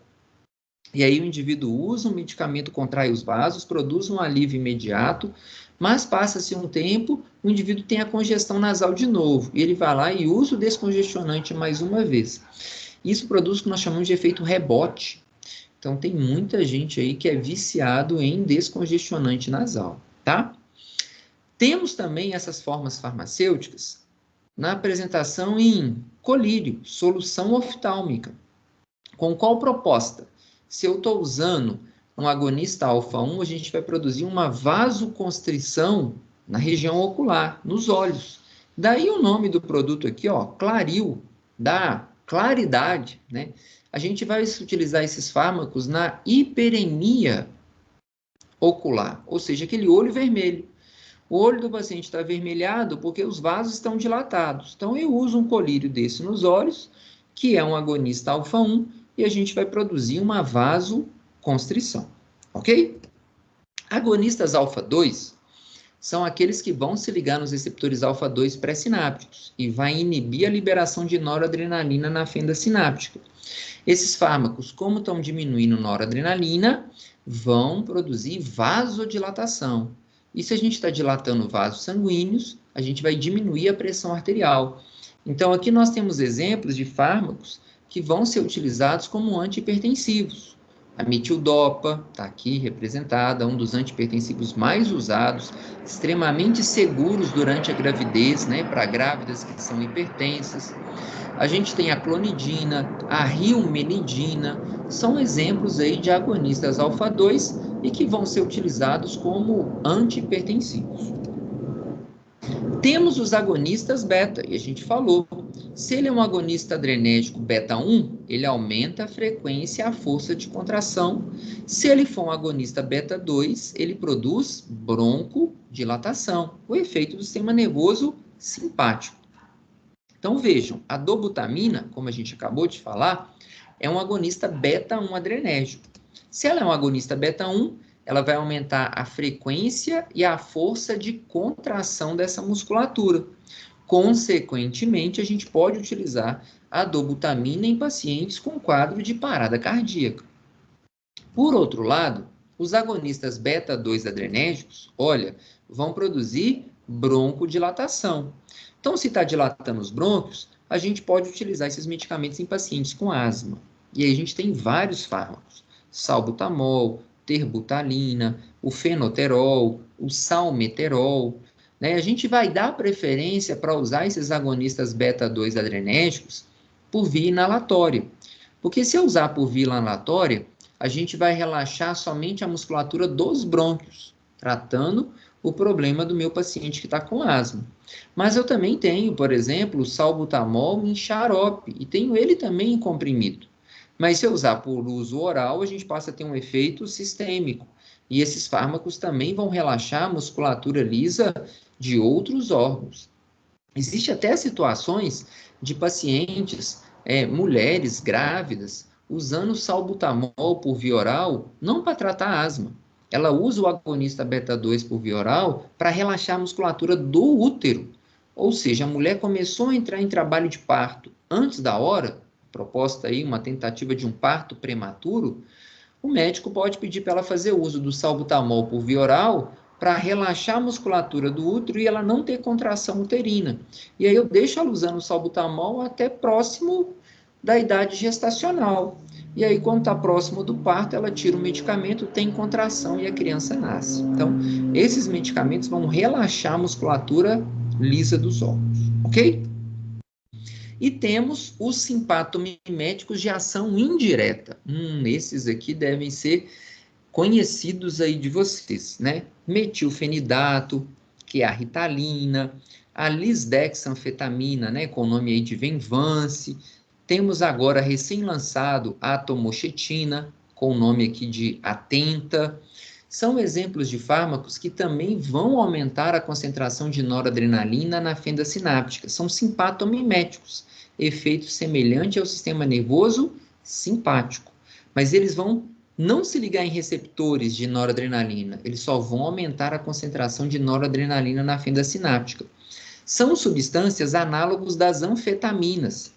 Speaker 1: E aí o indivíduo usa um medicamento, contrai os vasos, produz um alívio imediato, mas passa-se um tempo, o indivíduo tem a congestão nasal de novo, e ele vai lá e usa o descongestionante mais uma vez. Isso produz o que nós chamamos de efeito rebote. Então, tem muita gente aí que é viciado em descongestionante nasal, tá? Temos também essas formas farmacêuticas na apresentação em colírio, solução oftálmica. Com qual proposta? Se eu estou usando um agonista alfa-1, a gente vai produzir uma vasoconstrição na região ocular, nos olhos. Daí o nome do produto aqui, ó, Claril, dá claridade, né? A gente vai utilizar esses fármacos na hiperemia ocular, ou seja, aquele olho vermelho. O olho do paciente está avermelhado porque os vasos estão dilatados. Então, eu uso um colírio desse nos olhos, que é um agonista alfa-1, e a gente vai produzir uma vasoconstrição, ok? Agonistas alfa-2 são aqueles que vão se ligar nos receptores alfa-2 pré-sinápticos e vai inibir a liberação de noradrenalina na fenda sináptica. Esses fármacos, como estão diminuindo noradrenalina, vão produzir vasodilatação. E se a gente está dilatando vasos sanguíneos, a gente vai diminuir a pressão arterial. Então, aqui nós temos exemplos de fármacos que vão ser utilizados como antihipertensivos. A metildopa está aqui representada, um dos antihipertensivos mais usados, extremamente seguros durante a gravidez, para grávidas que são hipertensas. A gente tem a clonidina, a rilmenidina, são exemplos aí de agonistas alfa-2 e que vão ser utilizados como antihipertensivos. Temos os agonistas beta, e a gente falou. Se ele é um agonista adrenérgico beta 1, ele aumenta a frequência e a força de contração. Se ele for um agonista beta 2, ele produz broncodilatação, o efeito do sistema nervoso simpático. Então vejam, a dobutamina, como a gente acabou de falar, é um agonista beta 1 adrenérgico. Se ela é um agonista beta 1, ela vai aumentar a frequência e a força de contração dessa musculatura. Consequentemente, a gente pode utilizar a dobutamina em pacientes com quadro de parada cardíaca. Por outro lado, os agonistas beta 2 adrenérgicos, olha, vão produzir broncodilatação. Então, se está dilatando os brônquios, a gente pode utilizar esses medicamentos em pacientes com asma. E aí a gente tem vários fármacos, salbutamol, terbutalina, o fenoterol, o salmeterol. né? A gente vai dar preferência para usar esses agonistas beta-2 adrenérgicos por via inalatória. Porque se eu usar por via inalatória, a gente vai relaxar somente a musculatura dos brônquios, tratando o problema do meu paciente que está com asma. Mas eu também tenho, por exemplo, o salbutamol em xarope, e tenho ele também em comprimido. Mas se eu usar por uso oral, a gente passa a ter um efeito sistêmico. E esses fármacos também vão relaxar a musculatura lisa de outros órgãos. Existe até situações de pacientes, mulheres grávidas, usando salbutamol por via oral, não para tratar asma. Ela usa o agonista beta-2 por via oral para relaxar a musculatura do útero. Ou seja, a mulher começou a entrar em trabalho de parto antes da hora, proposta aí uma tentativa de um parto prematuro, o médico pode pedir para ela fazer uso do salbutamol por via oral para relaxar a musculatura do útero e ela não ter contração uterina. E aí eu deixo ela usando o salbutamol até próximo da idade gestacional. E aí, quando está próximo do parto, ela tira o medicamento, tem contração e a criança nasce. Então, esses medicamentos vão relaxar a musculatura lisa dos órgãos, ok? E temos os simpatomiméticos de ação indireta. Esses aqui devem ser conhecidos aí de vocês, né? Metilfenidato, que é a ritalina, a lisdexanfetamina, né? Com o nome aí de Venvance. Temos agora recém-lançado a atomoxetina, com o nome aqui de Atenta. São exemplos de fármacos que também vão aumentar a concentração de noradrenalina na fenda sináptica. São simpatomiméticos, efeito semelhante ao sistema nervoso simpático. Mas eles vão não se ligar em receptores de noradrenalina, eles só vão aumentar a concentração de noradrenalina na fenda sináptica. São substâncias análogos das anfetaminas,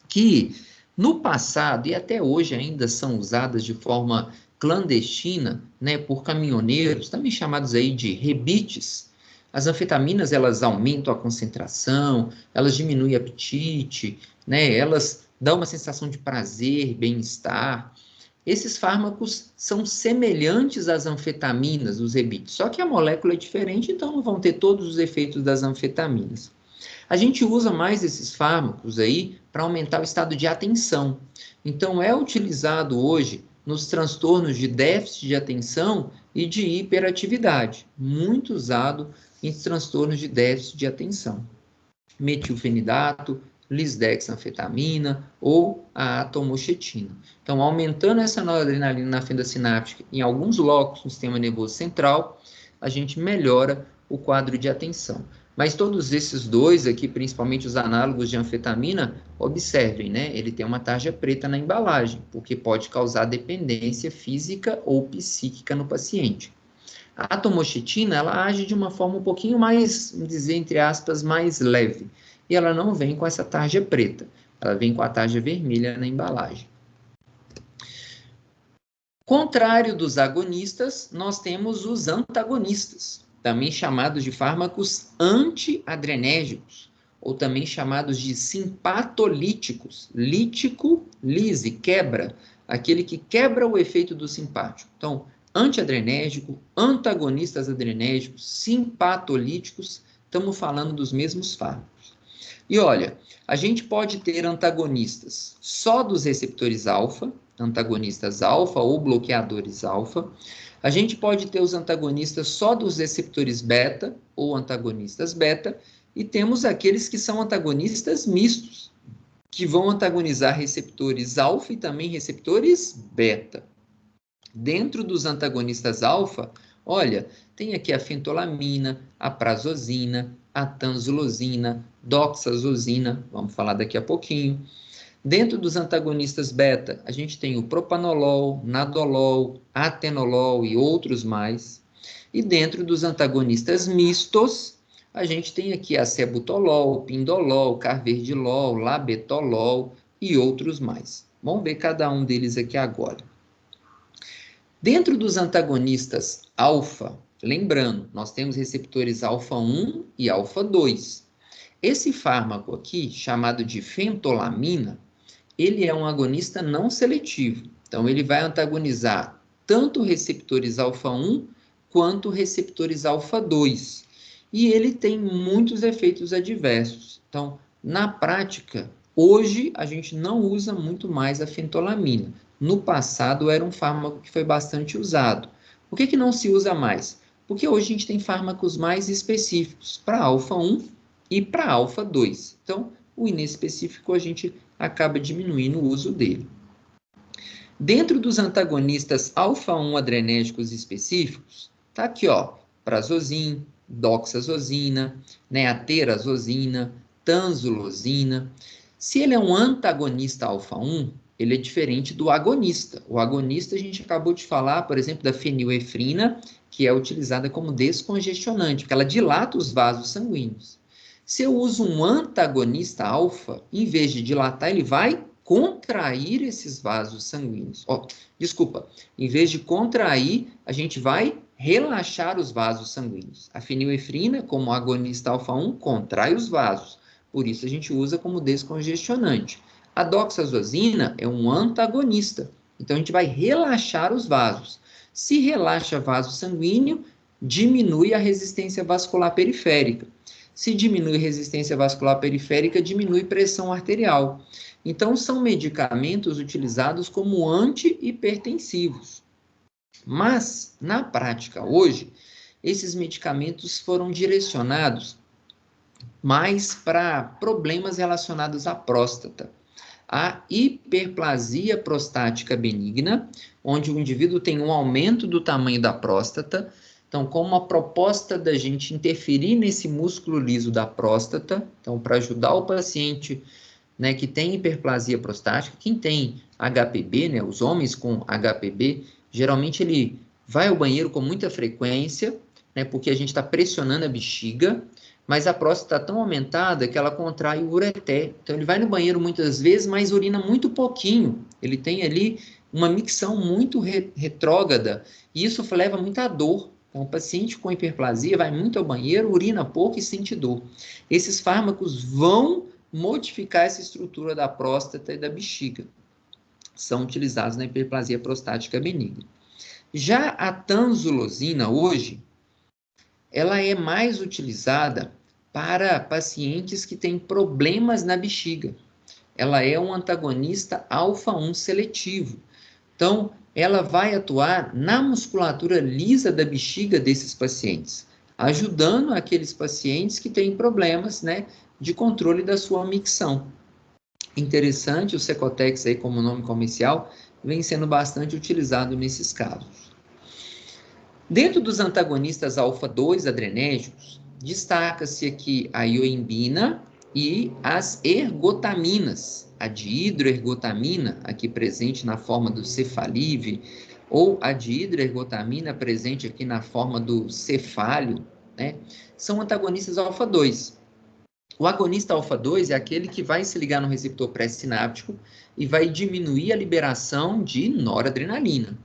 Speaker 1: que no passado e até hoje ainda são usadas de forma clandestina, né, por caminhoneiros, também chamados aí de rebites. As anfetaminas, elas aumentam a concentração, elas diminuem o apetite, né, elas dão uma sensação de prazer, bem-estar. Esses fármacos são semelhantes às anfetaminas, os rebites, só que a molécula é diferente, então não vão ter todos os efeitos das anfetaminas. A gente usa mais esses fármacos aí para aumentar o estado de atenção. Então, é utilizado hoje nos transtornos de déficit de atenção e de hiperatividade, muito usado em transtornos de déficit de atenção. Metilfenidato, lisdexanfetamina ou a atomoxetina. Então, aumentando essa noradrenalina na fenda sináptica em alguns locos no sistema nervoso central, a gente melhora o quadro de atenção. Mas todos esses dois aqui, principalmente os análogos de anfetamina, observem, né? Ele tem uma tarja preta na embalagem, porque pode causar dependência física ou psíquica no paciente. A atomoxetina, ela age de uma forma um pouquinho mais, vamos dizer, entre aspas, mais leve. E ela não vem com essa tarja preta, ela vem com a tarja vermelha na embalagem. Contrário dos agonistas, nós temos os antagonistas, também chamados de fármacos antiadrenérgicos, ou também chamados de simpatolíticos. Lítico, lise, quebra, aquele que quebra o efeito do simpático. Então, antiadrenérgico, antagonistas adrenérgicos, simpatolíticos, estamos falando dos mesmos fármacos. E olha, a gente pode ter antagonistas só dos receptores alfa, antagonistas alfa ou bloqueadores alfa. A gente pode ter os antagonistas só dos receptores beta ou antagonistas beta, e temos aqueles que são antagonistas mistos, que vão antagonizar receptores alfa e também receptores beta. Dentro dos antagonistas alfa, olha, tem aqui a fentolamina, a prazosina, a tanzulosina, doxazosina, vamos falar daqui a pouquinho. Dentro dos antagonistas beta, a gente tem o propanolol, nadolol, atenolol e outros mais. E dentro dos antagonistas mistos, a gente tem aqui a cebutolol, pindolol, carvedilol, labetolol e outros mais. Vamos ver cada um deles aqui agora. Dentro dos antagonistas alfa, lembrando, nós temos receptores alfa 1 e alfa 2. Esse fármaco aqui, chamado de fentolamina, ele é um agonista não seletivo. Então, ele vai antagonizar tanto receptores alfa 1 quanto receptores alfa 2. e ele tem muitos efeitos adversos. Então, na prática, hoje a gente não usa muito mais a fentolamina. No passado era um fármaco que foi bastante usado. Por que não se usa mais? Porque hoje a gente tem fármacos mais específicos para alfa-1 e para alfa-2. Então, o inespecífico a gente acaba diminuindo o uso dele. Dentro dos antagonistas alfa-1 adrenérgicos específicos, tá aqui, ó, prazosina, doxazosina, né, aterazosina, tanzulosina. Se ele é um antagonista alfa-1, ele é diferente do agonista. O agonista a gente acabou de falar, por exemplo, da fenilefrina, que é utilizada como descongestionante, porque ela dilata os vasos sanguíneos. Se eu uso um antagonista alfa, em vez de dilatar, ele vai contrair esses vasos sanguíneos. Desculpa, em vez de contrair, a gente vai relaxar os vasos sanguíneos. A fenilefrina, como agonista alfa-1, contrai os vasos. Por isso a gente usa como descongestionante. A doxazosina é um antagonista. Então a gente vai relaxar os vasos. Se relaxa vaso sanguíneo, diminui a resistência vascular periférica. Se diminui resistência vascular periférica, diminui pressão arterial. Então, são medicamentos utilizados como antihipertensivos. Mas, na prática, hoje, esses medicamentos foram direcionados mais para problemas relacionados à próstata. A hiperplasia prostática benigna, onde o indivíduo tem um aumento do tamanho da próstata. Então, como uma proposta da gente interferir nesse músculo liso da próstata, então, para ajudar o paciente, né, que tem hiperplasia prostática, quem tem HPB, né, os homens com HPB, geralmente ele vai ao banheiro com muita frequência, né, porque a gente está pressionando a bexiga, mas a próstata está tão aumentada que ela contrai o ureter. Então, ele vai no banheiro muitas vezes, mas urina muito pouquinho. Ele tem ali uma micção muito retrógrada, e isso leva muita dor. Então, o paciente com hiperplasia vai muito ao banheiro, urina pouco e sente dor. Esses fármacos vão modificar essa estrutura da próstata e da bexiga. São utilizados na hiperplasia prostática benigna. Já a tanzulosina, hoje, ela é mais utilizada para pacientes que têm problemas na bexiga. Ela é um antagonista alfa-1 seletivo. Então, ela vai atuar na musculatura lisa da bexiga desses pacientes, ajudando aqueles pacientes que têm problemas, né, de controle da sua micção. Interessante, o Cecotex aí como nome comercial vem sendo bastante utilizado nesses casos. Dentro dos antagonistas alfa-2 adrenérgicos, destaca-se aqui a ioimbina e as ergotaminas, a dihidroergotamina, aqui presente na forma do cefalive, ou a dihidroergotamina presente aqui na forma do cefálio, né? São antagonistas alfa-2. O agonista alfa-2 é aquele que vai se ligar no receptor pré-sináptico e vai diminuir a liberação de noradrenalina.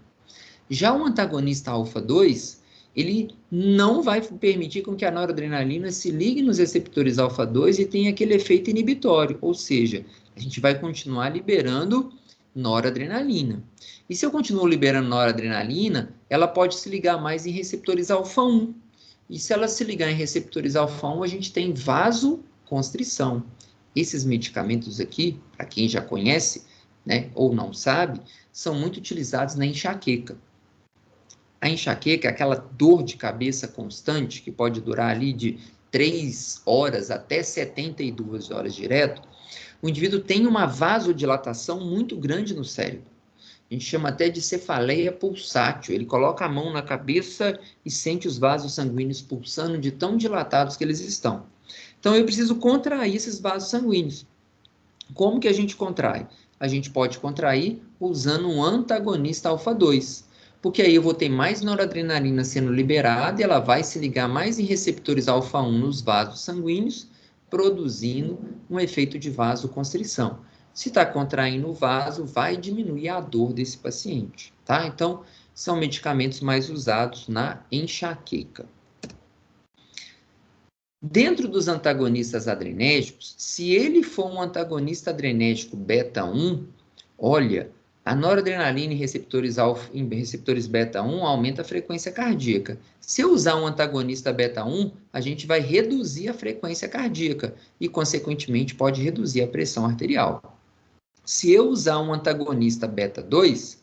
Speaker 1: Já o antagonista alfa-2, ele não vai permitir com que a noradrenalina se ligue nos receptores alfa-2 e tenha aquele efeito inibitório, ou seja, a gente vai continuar liberando noradrenalina. E se eu continuo liberando noradrenalina, ela pode se ligar mais em receptores alfa-1. E se ela se ligar em receptores alfa-1, a gente tem vasoconstrição. Esses medicamentos aqui, para quem já conhece, né, ou não sabe, são muito utilizados na enxaqueca. A enxaqueca é aquela dor de cabeça constante, que pode durar ali de 3 horas até 72 horas direto. O indivíduo tem uma vasodilatação muito grande no cérebro. A gente chama até de cefaleia pulsátil. Ele coloca a mão na cabeça e sente os vasos sanguíneos pulsando de tão dilatados que eles estão. Então, eu preciso contrair esses vasos sanguíneos. Como que a gente contrai? A gente pode contrair usando um antagonista alfa-2, porque aí eu vou ter mais noradrenalina sendo liberada e ela vai se ligar mais em receptores alfa-1 nos vasos sanguíneos, produzindo um efeito de vasoconstrição. Se está contraindo o vaso, vai diminuir a dor desse paciente, tá? Então, são medicamentos mais usados na enxaqueca. Dentro dos antagonistas adrenérgicos, se ele for um antagonista adrenérgico beta-1, olha, A noradrenalina em receptores alfa, em receptores beta 1 aumenta a frequência cardíaca. Se eu usar um antagonista beta 1, a gente vai reduzir a frequência cardíaca e, consequentemente, pode reduzir a pressão arterial. Se eu usar um antagonista beta 2,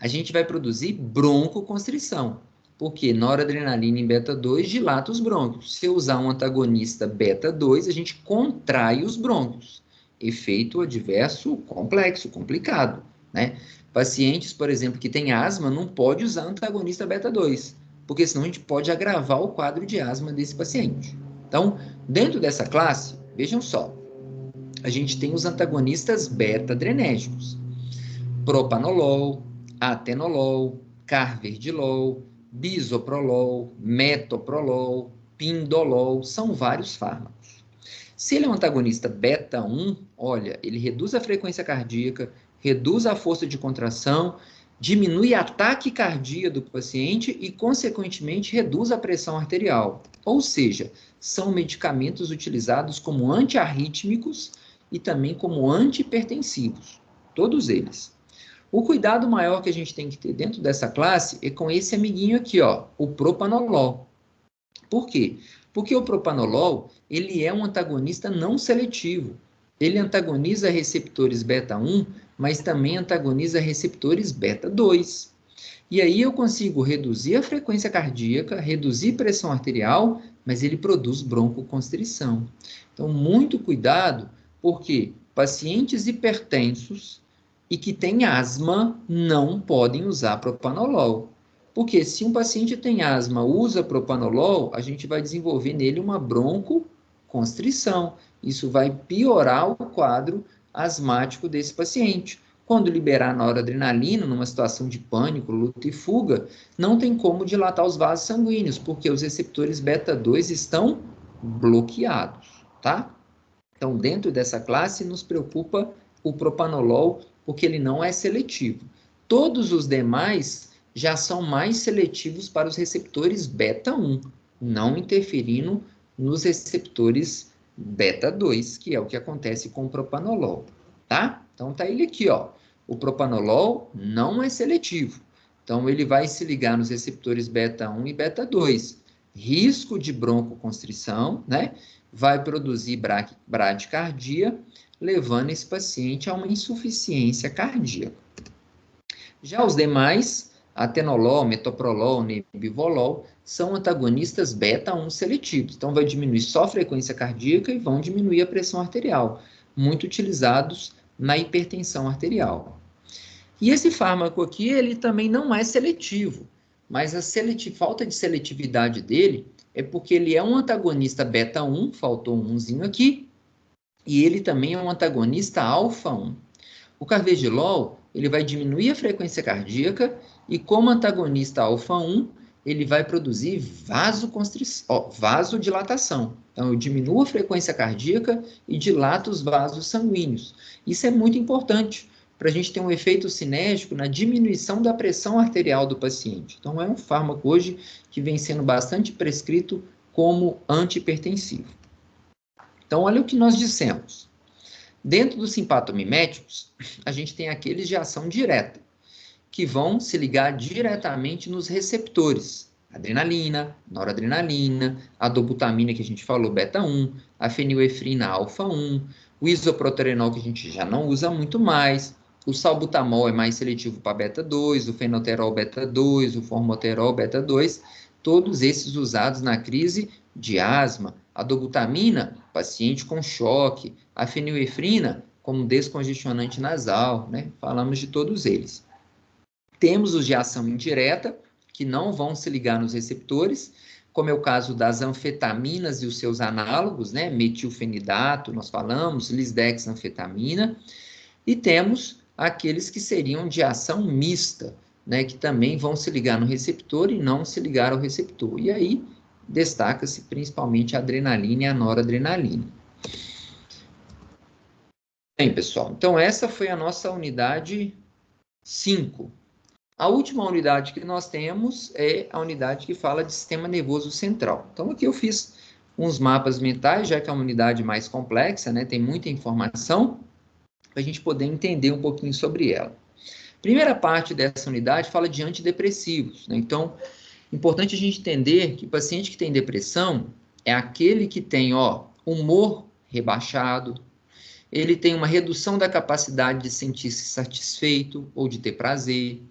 Speaker 1: a gente vai produzir broncoconstrição, porque noradrenalina em beta 2 dilata os brônquios. Se eu usar um antagonista beta 2, a gente contrai os brônquios. Efeito adverso complexo, complicado, né? Pacientes, por exemplo, que têm asma, não pode usar antagonista beta 2, porque senão a gente pode agravar o quadro de asma desse paciente. Então, dentro dessa classe, vejam só, a gente tem os antagonistas beta-adrenérgicos. Propanolol, atenolol, carvedilol, bisoprolol, metoprolol, pindolol, são vários fármacos. Se ele é um antagonista beta 1, olha, ele reduz a frequência cardíaca, reduz a força de contração, diminui a taquicardia do paciente e, consequentemente, reduz a pressão arterial. Ou seja, são medicamentos utilizados como antiarrítmicos e também como antihipertensivos, todos eles. O cuidado maior que a gente tem que ter dentro dessa classe é com esse amiguinho aqui, ó, o propanolol. Por quê? Porque o propanolol, ele é um antagonista não seletivo. Ele antagoniza receptores beta 1, mas também antagoniza receptores beta 2. E aí eu consigo reduzir a frequência cardíaca, reduzir pressão arterial, mas ele produz broncoconstrição. Então, muito cuidado, porque pacientes hipertensos e que têm asma não podem usar propanolol. Porque se um paciente tem asma, usa propanolol, a gente vai desenvolver nele uma broncoconstrição. Isso vai piorar o quadro asmático desse paciente. Quando liberar noradrenalina, numa situação de pânico, luta e fuga, não tem como dilatar os vasos sanguíneos, porque os receptores beta 2 estão bloqueados, tá? Então, dentro dessa classe, nos preocupa o propanolol, porque ele não é seletivo. Todos os demais já são mais seletivos para os receptores beta 1, não interferindo nos receptores beta 2, que é o que acontece com o propanolol, tá? Então, tá ele aqui, ó. O propanolol não é seletivo. Então, ele vai se ligar nos receptores beta 1 e beta 2. Risco de broncoconstrição, né? Vai produzir bradicardia, levando esse paciente a uma insuficiência cardíaca. Já os demais, atenolol, metoprolol, nebivolol, são antagonistas beta 1 seletivos. Então, vai diminuir só a frequência cardíaca e vão diminuir a pressão arterial, muito utilizados na hipertensão arterial. E esse fármaco aqui, ele também não é seletivo, mas a falta de seletividade dele é porque ele é um antagonista beta 1, faltou um 1zinho aqui, e ele também é um antagonista alfa 1. O carvedilol, ele vai diminuir a frequência cardíaca e como antagonista alfa 1, ele vai produzir vasodilatação. Então, eu diminuo a frequência cardíaca e dilato os vasos sanguíneos. Isso é muito importante para a gente ter um efeito sinérgico na diminuição da pressão arterial do paciente. Então, é um fármaco hoje que vem sendo bastante prescrito como antihipertensivo. Então, olha o que nós dissemos. Dentro dos simpatomiméticos, a gente tem aqueles de ação direta, que vão se ligar diretamente nos receptores. Adrenalina, noradrenalina, a dobutamina que a gente falou, beta 1, a fenilefrina alfa 1, o isoproterenol que a gente já não usa muito mais, o salbutamol é mais seletivo para beta 2, o fenoterol beta 2, o formoterol beta 2, todos esses usados na crise de asma. A dobutamina, paciente com choque, a fenilefrina como descongestionante nasal, né? Falamos de todos eles. Temos os de ação indireta, que não vão se ligar nos receptores, como é o caso das anfetaminas e os seus análogos, né? Metilfenidato, nós falamos, lisdexanfetamina, e temos aqueles que seriam de ação mista, né? Que também vão se ligar no receptor e não se ligar ao receptor. E aí, destaca-se principalmente a adrenalina e a noradrenalina. Bem, pessoal, então essa foi a nossa unidade 5. A última unidade que nós temos é a unidade que fala de sistema nervoso central. Então, aqui eu fiz uns mapas mentais, já que é uma unidade mais complexa, né? Tem muita informação, para a gente poder entender um pouquinho sobre ela. Primeira parte dessa unidade fala de antidepressivos, né? Então, importante a gente entender que o paciente que tem depressão é aquele que tem, ó, humor rebaixado, ele tem uma redução da capacidade de sentir-se satisfeito ou de ter prazer.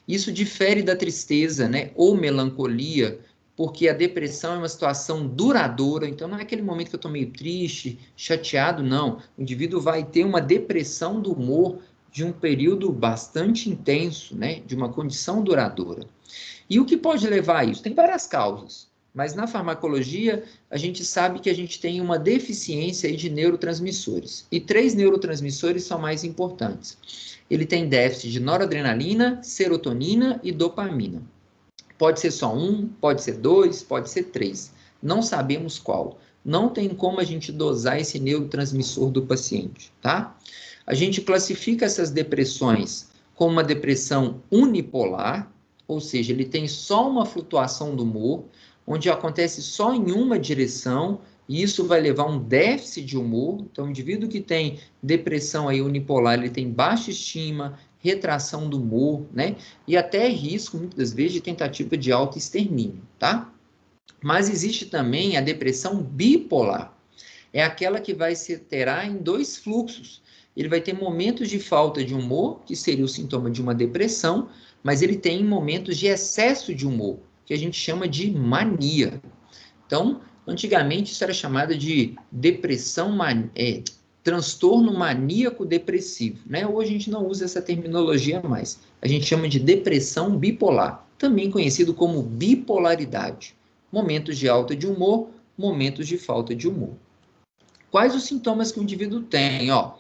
Speaker 1: Isso difere da tristeza, né, ou melancolia, porque a depressão é uma situação duradoura, então não é aquele momento que eu estou meio triste, chateado, não. O indivíduo vai ter uma depressão do humor de um período bastante intenso, né, de uma condição duradoura. E o que pode levar a isso? Tem várias causas, mas na farmacologia a gente sabe que a gente tem uma deficiência aí de neurotransmissores. E 3 neurotransmissores são mais importantes. Ele tem déficit de noradrenalina, serotonina e dopamina. Pode ser só um, pode ser 2, pode ser 3. Não sabemos qual. Não tem como a gente dosar esse neurotransmissor do paciente, tá? A gente classifica essas depressões como uma depressão unipolar, ou seja, ele tem só uma flutuação do humor, onde acontece só em uma direção, e isso vai levar a um déficit de humor. Então, o indivíduo que tem depressão aí unipolar, ele tem baixa estima, retração do humor, né? E até risco, muitas das vezes, de tentativa de autoextermínio, tá? Mas existe também a depressão bipolar. É aquela que vai se alterar em 2 fluxos. Ele vai ter momentos de falta de humor, que seria o sintoma de uma depressão, mas ele tem momentos de excesso de humor, que a gente chama de mania. Então, antigamente isso era chamado de transtorno maníaco depressivo, né? Hoje a gente não usa essa terminologia mais. A gente chama de depressão bipolar, também conhecido como bipolaridade. Momentos de alta de humor, momentos de falta de humor. Quais os sintomas que o indivíduo tem? Ó,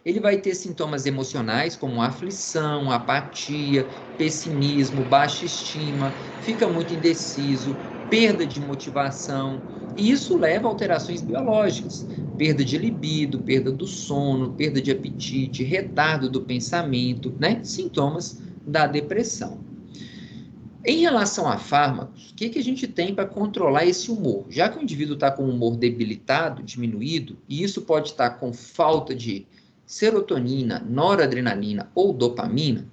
Speaker 1: ele vai ter sintomas emocionais como aflição, apatia, pessimismo, baixa estima, fica muito indeciso, perda de motivação, e isso leva a alterações biológicas, perda de libido, perda do sono, perda de apetite, retardo do pensamento, né? Sintomas da depressão. Em relação a fármacos, o que a gente tem para controlar esse humor? Já que o indivíduo está com o humor debilitado, diminuído, e isso pode estar com falta de serotonina, noradrenalina ou dopamina,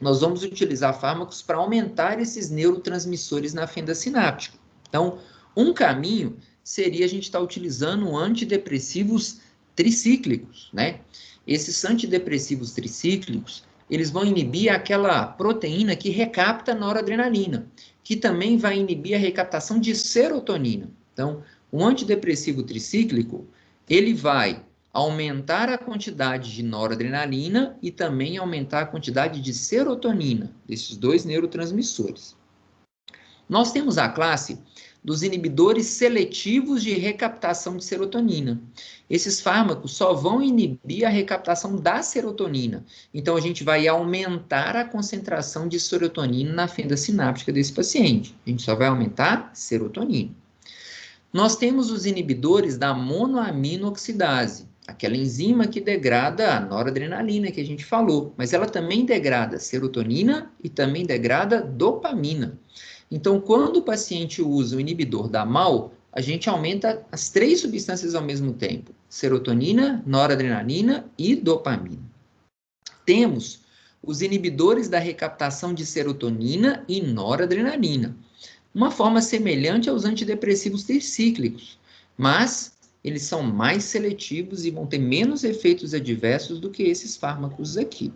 Speaker 1: nós vamos utilizar fármacos para aumentar esses neurotransmissores na fenda sináptica. Então, um caminho seria a gente estar utilizando antidepressivos tricíclicos, né? Esses antidepressivos tricíclicos, eles vão inibir aquela proteína que recapta noradrenalina, que também vai inibir a recaptação de serotonina. Então, o antidepressivo tricíclico, ele vai aumentar a quantidade de noradrenalina e também aumentar a quantidade de serotonina, desses 2 neurotransmissores. Nós temos a classe dos inibidores seletivos de recaptação de serotonina. Esses fármacos só vão inibir a recaptação da serotonina. Então, a gente vai aumentar a concentração de serotonina na fenda sináptica desse paciente. A gente só vai aumentar serotonina. Nós temos os inibidores da monoaminoxidase, aquela enzima que degrada a noradrenalina que a gente falou, mas ela também degrada serotonina e também degrada dopamina. Então, quando o paciente usa o inibidor da MAO, a gente aumenta as 3 substâncias ao mesmo tempo: serotonina, noradrenalina e dopamina. Temos os inibidores da recaptação de serotonina e noradrenalina, uma forma semelhante aos antidepressivos tricíclicos, mas eles são mais seletivos e vão ter menos efeitos adversos do que esses fármacos aqui.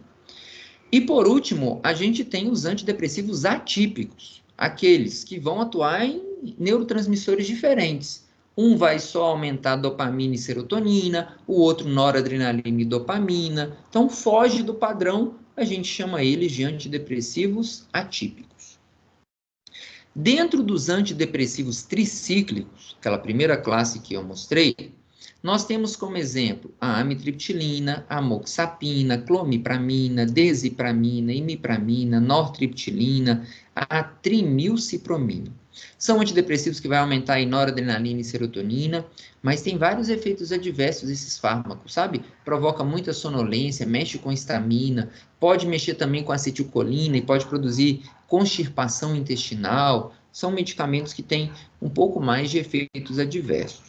Speaker 1: E por último, a gente tem os antidepressivos atípicos, aqueles que vão atuar em neurotransmissores diferentes. Um vai só aumentar dopamina e serotonina, o outro noradrenalina e dopamina. Então, foge do padrão, a gente chama eles de antidepressivos atípicos. Dentro dos antidepressivos tricíclicos, aquela primeira classe que eu mostrei, nós temos como exemplo a amitriptilina, amoxapina, clomipramina, desipramina, imipramina, nortriptilina, a trimilcipromina. São antidepressivos que vão aumentar a noradrenalina e serotonina, mas tem vários efeitos adversos esses fármacos, sabe? Provoca muita sonolência, mexe com histamina, pode mexer também com acetilcolina e pode produzir constipação intestinal. São medicamentos que têm um pouco mais de efeitos adversos.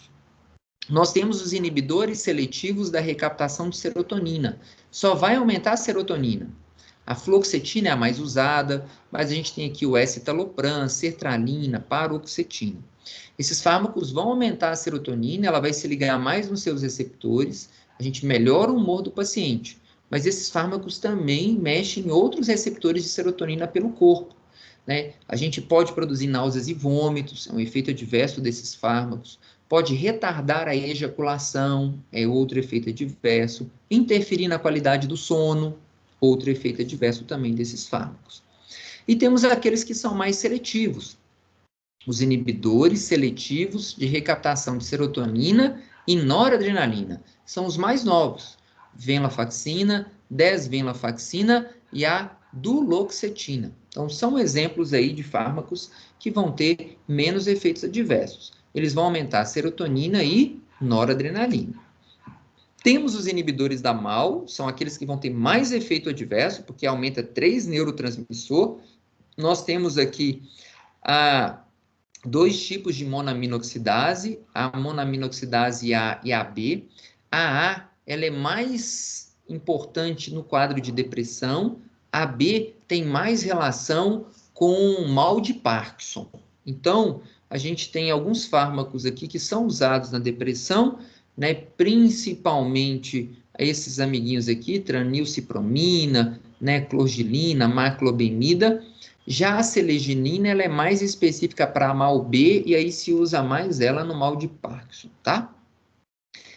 Speaker 1: Nós temos os inibidores seletivos da recaptação de serotonina. Só vai aumentar a serotonina. A fluoxetina é a mais usada, mas a gente tem aqui o escitalopram, sertralina, paroxetina. Esses fármacos vão aumentar a serotonina, ela vai se ligar mais nos seus receptores, a gente melhora o humor do paciente, mas esses fármacos também mexem em outros receptores de serotonina pelo corpo, né? A gente pode produzir náuseas e vômitos, é um efeito adverso desses fármacos, pode retardar a ejaculação, é outro efeito adverso, interferir na qualidade do sono, outro efeito adverso também desses fármacos. E temos aqueles que são mais seletivos, os inibidores seletivos de recaptação de serotonina e noradrenalina. São os mais novos. Venlafaxina, desvenlafaxina e a duloxetina. Então, são exemplos aí de fármacos que vão ter menos efeitos adversos. Eles vão aumentar a serotonina e noradrenalina. Temos os inibidores da MAO, são aqueles que vão ter mais efeito adverso, porque aumenta 3 neurotransmissor. Nós temos aqui dois tipos de monaminoxidase, a monaminoxidase A e a B. A A, ela é mais importante no quadro de depressão, a B tem mais relação com mal de Parkinson. Então, a gente tem alguns fármacos aqui que são usados na depressão, né, principalmente esses amiguinhos aqui, tranilcipromina, né, clorgilina, maclobemida. Já a seleginina, ela é mais específica para mal B, e aí se usa mais ela no mal de Parkinson, tá?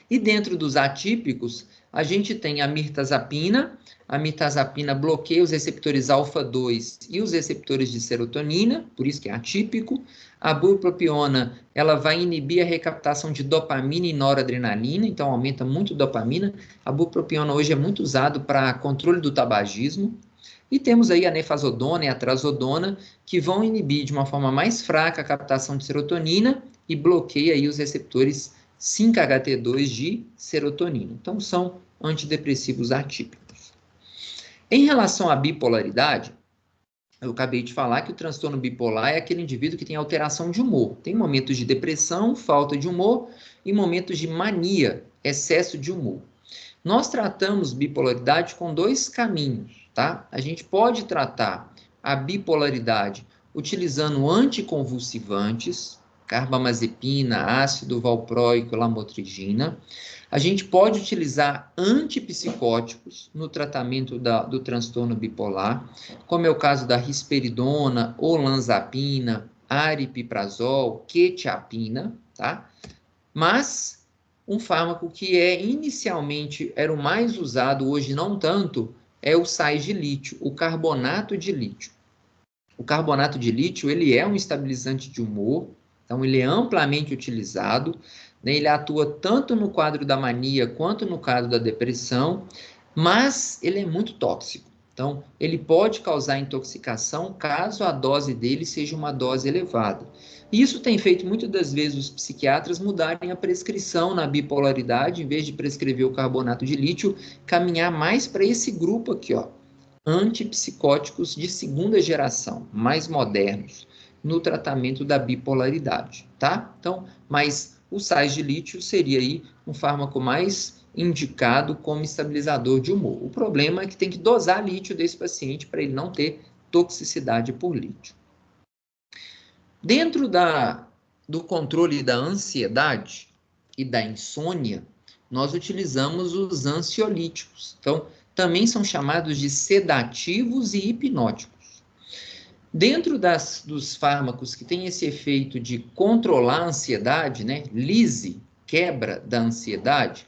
Speaker 1: E dentro dos atípicos, a gente tem a mirtazapina. A mirtazapina bloqueia os receptores alfa-2 e os receptores de serotonina, por isso que é atípico. A bupropiona, ela vai inibir a recaptação de dopamina e noradrenalina, então aumenta muito a dopamina. A bupropiona hoje é muito usado para controle do tabagismo. E temos aí a nefazodona e a trazodona, que vão inibir de uma forma mais fraca a captação de serotonina e bloqueia aí os receptores 5-HT2 de serotonina. Então, são antidepressivos atípicos. Em relação à bipolaridade, eu acabei de falar que o transtorno bipolar é aquele indivíduo que tem alteração de humor. Tem momentos de depressão, falta de humor, e momentos de mania, excesso de humor. Nós tratamos bipolaridade com dois caminhos, tá? A gente pode tratar a bipolaridade utilizando anticonvulsivantes, carbamazepina, ácido valproico, lamotrigina. A gente pode utilizar antipsicóticos no tratamento do transtorno bipolar, como é o caso da risperidona, olanzapina, aripiprazol, quetiapina, tá? Mas um fármaco que inicialmente era o mais usado, hoje não tanto, é o sais de lítio, o carbonato de lítio. O carbonato de lítio, ele é um estabilizante de humor, então ele é amplamente utilizado, né? Ele atua tanto no quadro da mania quanto no quadro da depressão, mas ele é muito tóxico. Então, ele pode causar intoxicação caso a dose dele seja uma dose elevada. E isso tem feito muitas das vezes os psiquiatras mudarem a prescrição na bipolaridade, em vez de prescrever o carbonato de lítio, caminhar mais para esse grupo aqui, ó, antipsicóticos de segunda geração, mais modernos, no tratamento da bipolaridade, tá? Então, mas o sais de lítio seria aí um fármaco mais indicado como estabilizador de humor. O problema é que tem que dosar lítio desse paciente para ele não ter toxicidade por lítio. Dentro do controle da ansiedade e da insônia, nós utilizamos os ansiolíticos. Então, também são chamados de sedativos e hipnóticos. Dentro dos fármacos que têm esse efeito de controlar a ansiedade, né, lise, quebra da ansiedade,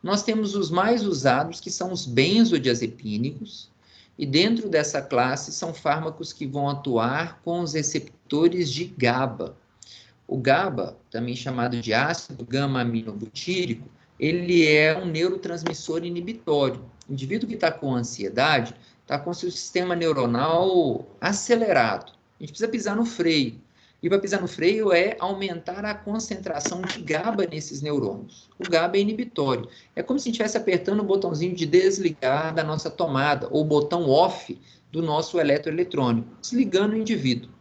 Speaker 1: nós temos os mais usados, que são os benzodiazepínicos, e dentro dessa classe são fármacos que vão atuar com os receptores de GABA. O GABA, também chamado de ácido gama-aminobutírico, ele é um neurotransmissor inibitório. O indivíduo que está com ansiedade está com seu sistema neuronal acelerado. A gente precisa pisar no freio. E para pisar no freio é aumentar a concentração de GABA nesses neurônios. O GABA é inibitório. É como se a gente estivesse apertando o botãozinho de desligar da nossa tomada, ou o botão off do nosso eletroeletrônico, desligando o indivíduo.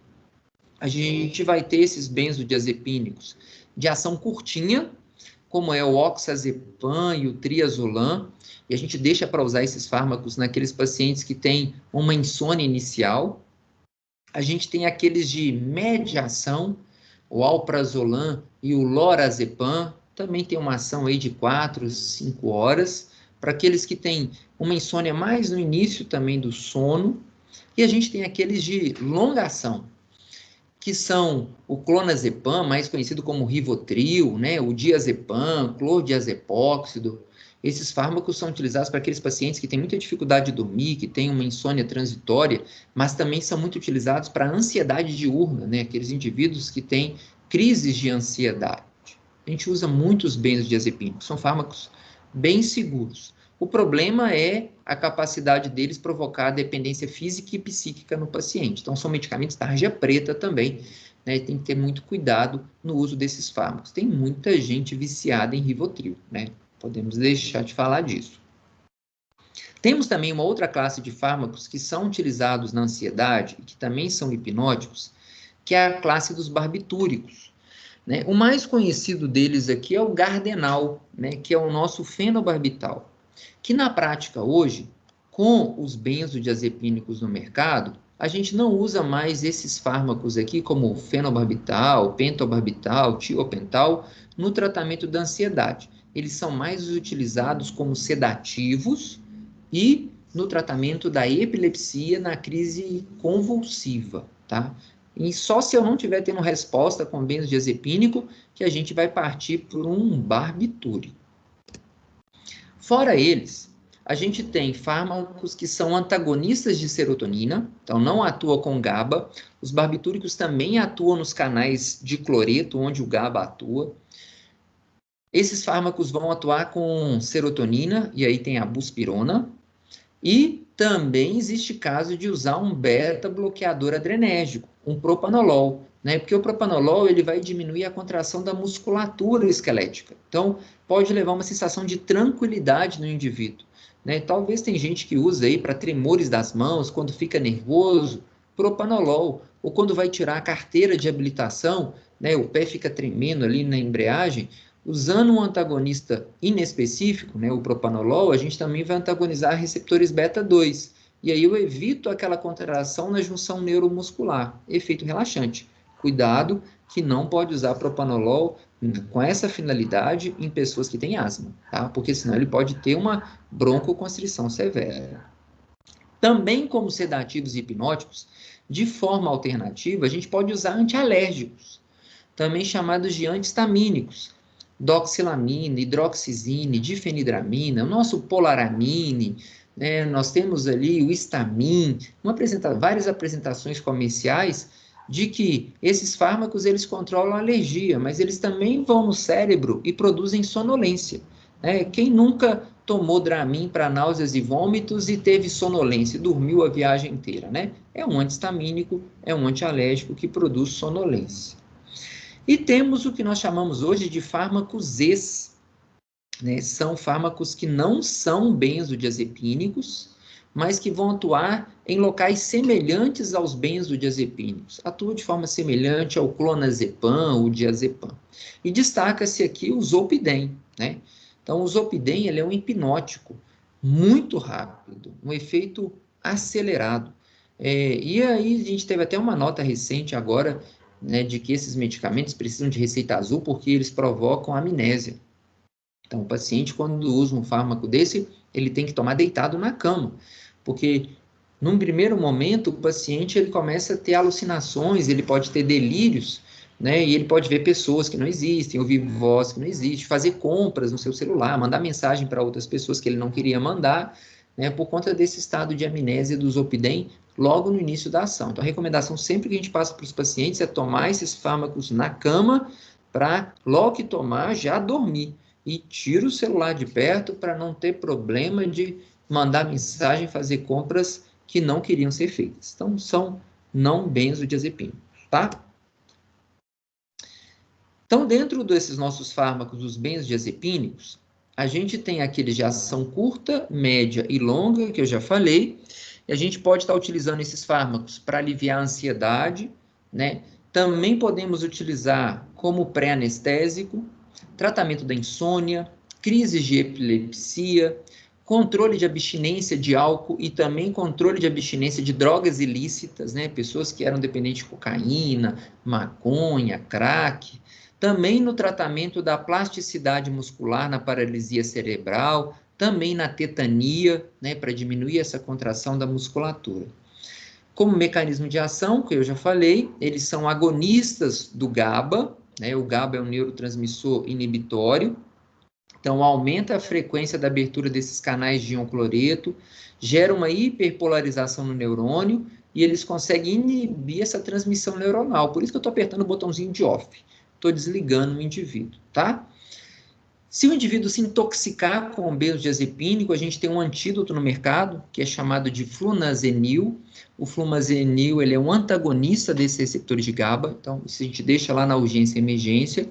Speaker 1: A gente vai ter esses benzodiazepínicos de ação curtinha, como é o oxazepam e o triazolam, e a gente deixa para usar esses fármacos naqueles pacientes que têm uma insônia inicial. A gente tem aqueles de média ação, o alprazolam e o lorazepam, também tem uma ação aí de 4, 5 horas, para aqueles que têm uma insônia mais no início também do sono. E a gente tem aqueles de longa ação, que são o clonazepam, mais conhecido como Rivotril, né? O diazepam, clordiazepóxido. Esses fármacos são utilizados para aqueles pacientes que têm muita dificuldade de dormir, que têm uma insônia transitória, mas também são muito utilizados para ansiedade diurna, né? Aqueles indivíduos que têm crises de ansiedade. A gente usa muitos benzodiazepínicos, são fármacos bem seguros. O problema é a capacidade deles provocar dependência física e psíquica no paciente. Então, são medicamentos tarja preta também, né? Tem que ter muito cuidado no uso desses fármacos. Tem muita gente viciada em Rivotril, né? Podemos deixar de falar disso. Temos também uma outra classe de fármacos que são utilizados na ansiedade e que também são hipnóticos, que é a classe dos barbitúricos, né? O mais conhecido deles aqui é o Gardenal, né? Que é o nosso fenobarbital, que na prática hoje, com os benzodiazepínicos no mercado, a gente não usa mais esses fármacos aqui, como fenobarbital, pentobarbital, tiopental, no tratamento da ansiedade. Eles são mais utilizados como sedativos e no tratamento da epilepsia na crise convulsiva, tá? E só se eu não estiver tendo resposta com benzodiazepínico que a gente vai partir por um barbitúrico. Fora eles, a gente tem fármacos que são antagonistas de serotonina, então não atua com GABA. Os barbitúricos também atuam nos canais de cloreto, onde o GABA atua. Esses fármacos vão atuar com serotonina, e aí tem a buspirona. E também existe caso de usar um beta-bloqueador adrenérgico, um propanolol, né? Porque o propanolol ele vai diminuir a contração da musculatura esquelética. Então, pode levar uma sensação de tranquilidade no indivíduo, né? Talvez tem gente que usa aí para tremores das mãos, quando fica nervoso, propanolol, ou quando vai tirar a carteira de habilitação, né? O pé fica tremendo ali na embreagem. Usando um antagonista inespecífico, né, o propanolol, a gente também vai antagonizar receptores beta-2. E aí eu evito aquela contração na junção neuromuscular, efeito relaxante. Cuidado que não pode usar propanolol com essa finalidade em pessoas que têm asma, tá? Porque senão ele pode ter uma broncoconstrição severa. Também como sedativos e hipnóticos, de forma alternativa, a gente pode usar antialérgicos, também chamados de antihistamínicos, doxilamina, hidroxizina, difenidramina, o nosso polaramine, né? Nós temos ali o Histamin, várias apresentações comerciais de que esses fármacos eles controlam a alergia, mas eles também vão no cérebro e produzem sonolência, né? Quem nunca tomou Dramin para náuseas e vômitos e teve sonolência, dormiu a viagem inteira, né? É um antihistamínico, é um antialérgico que produz sonolência. E temos o que nós chamamos hoje de fármacos ES, né? São fármacos que não são benzodiazepínicos, mas que vão atuar em locais semelhantes aos benzodiazepínicos. Atua de forma semelhante ao clonazepam, o diazepam. E destaca-se aqui o zolpidem, né? Então, o zolpidem ele é um hipnótico muito rápido, um efeito acelerado. E aí a gente teve até uma nota recente agora, né, de que esses medicamentos precisam de receita azul porque eles provocam amnésia. Então, o paciente, quando usa um fármaco desse, ele tem que tomar deitado na cama, porque num primeiro momento o paciente ele começa a ter alucinações, ele pode ter delírios, né, e ele pode ver pessoas que não existem, ouvir voz que não existe, fazer compras no seu celular, mandar mensagem para outras pessoas que ele não queria mandar, né, por conta desse estado de amnésia do zolpidem logo no início da ação. Então, a recomendação sempre que a gente passa para os pacientes é tomar esses fármacos na cama para, logo que tomar, já dormir. E tira o celular de perto para não ter problema de mandar mensagem, fazer compras que não queriam ser feitas. Então, são não benzodiazepínicos, tá? Então, dentro desses nossos fármacos, os benzodiazepínicos, a gente tem aqueles de ação curta, média e longa, que eu já falei, e a gente pode estar utilizando esses fármacos para aliviar a ansiedade, né? Também podemos utilizar como pré-anestésico, tratamento da insônia, crises de epilepsia, controle de abstinência de álcool e também controle de abstinência de drogas ilícitas, né? Pessoas que eram dependentes de cocaína, maconha, crack. Também no tratamento da plasticidade muscular na paralisia cerebral, também na tetania, né? Para diminuir essa contração da musculatura. Como mecanismo de ação, que eu já falei, eles são agonistas do GABA, né? O GABA é um neurotransmissor inibitório. Então, aumenta a frequência da abertura desses canais de íon cloreto, gera uma hiperpolarização no neurônio e eles conseguem inibir essa transmissão neuronal. Por isso que eu estou apertando o botãozinho de off. Estou desligando o indivíduo, tá? Se o indivíduo se intoxicar com benzodiazepínico, a gente tem um antídoto no mercado, que é chamado de flunazenil. O flunazenil, ele é um antagonista desses receptores de GABA, então isso a gente deixa lá na urgência e emergência.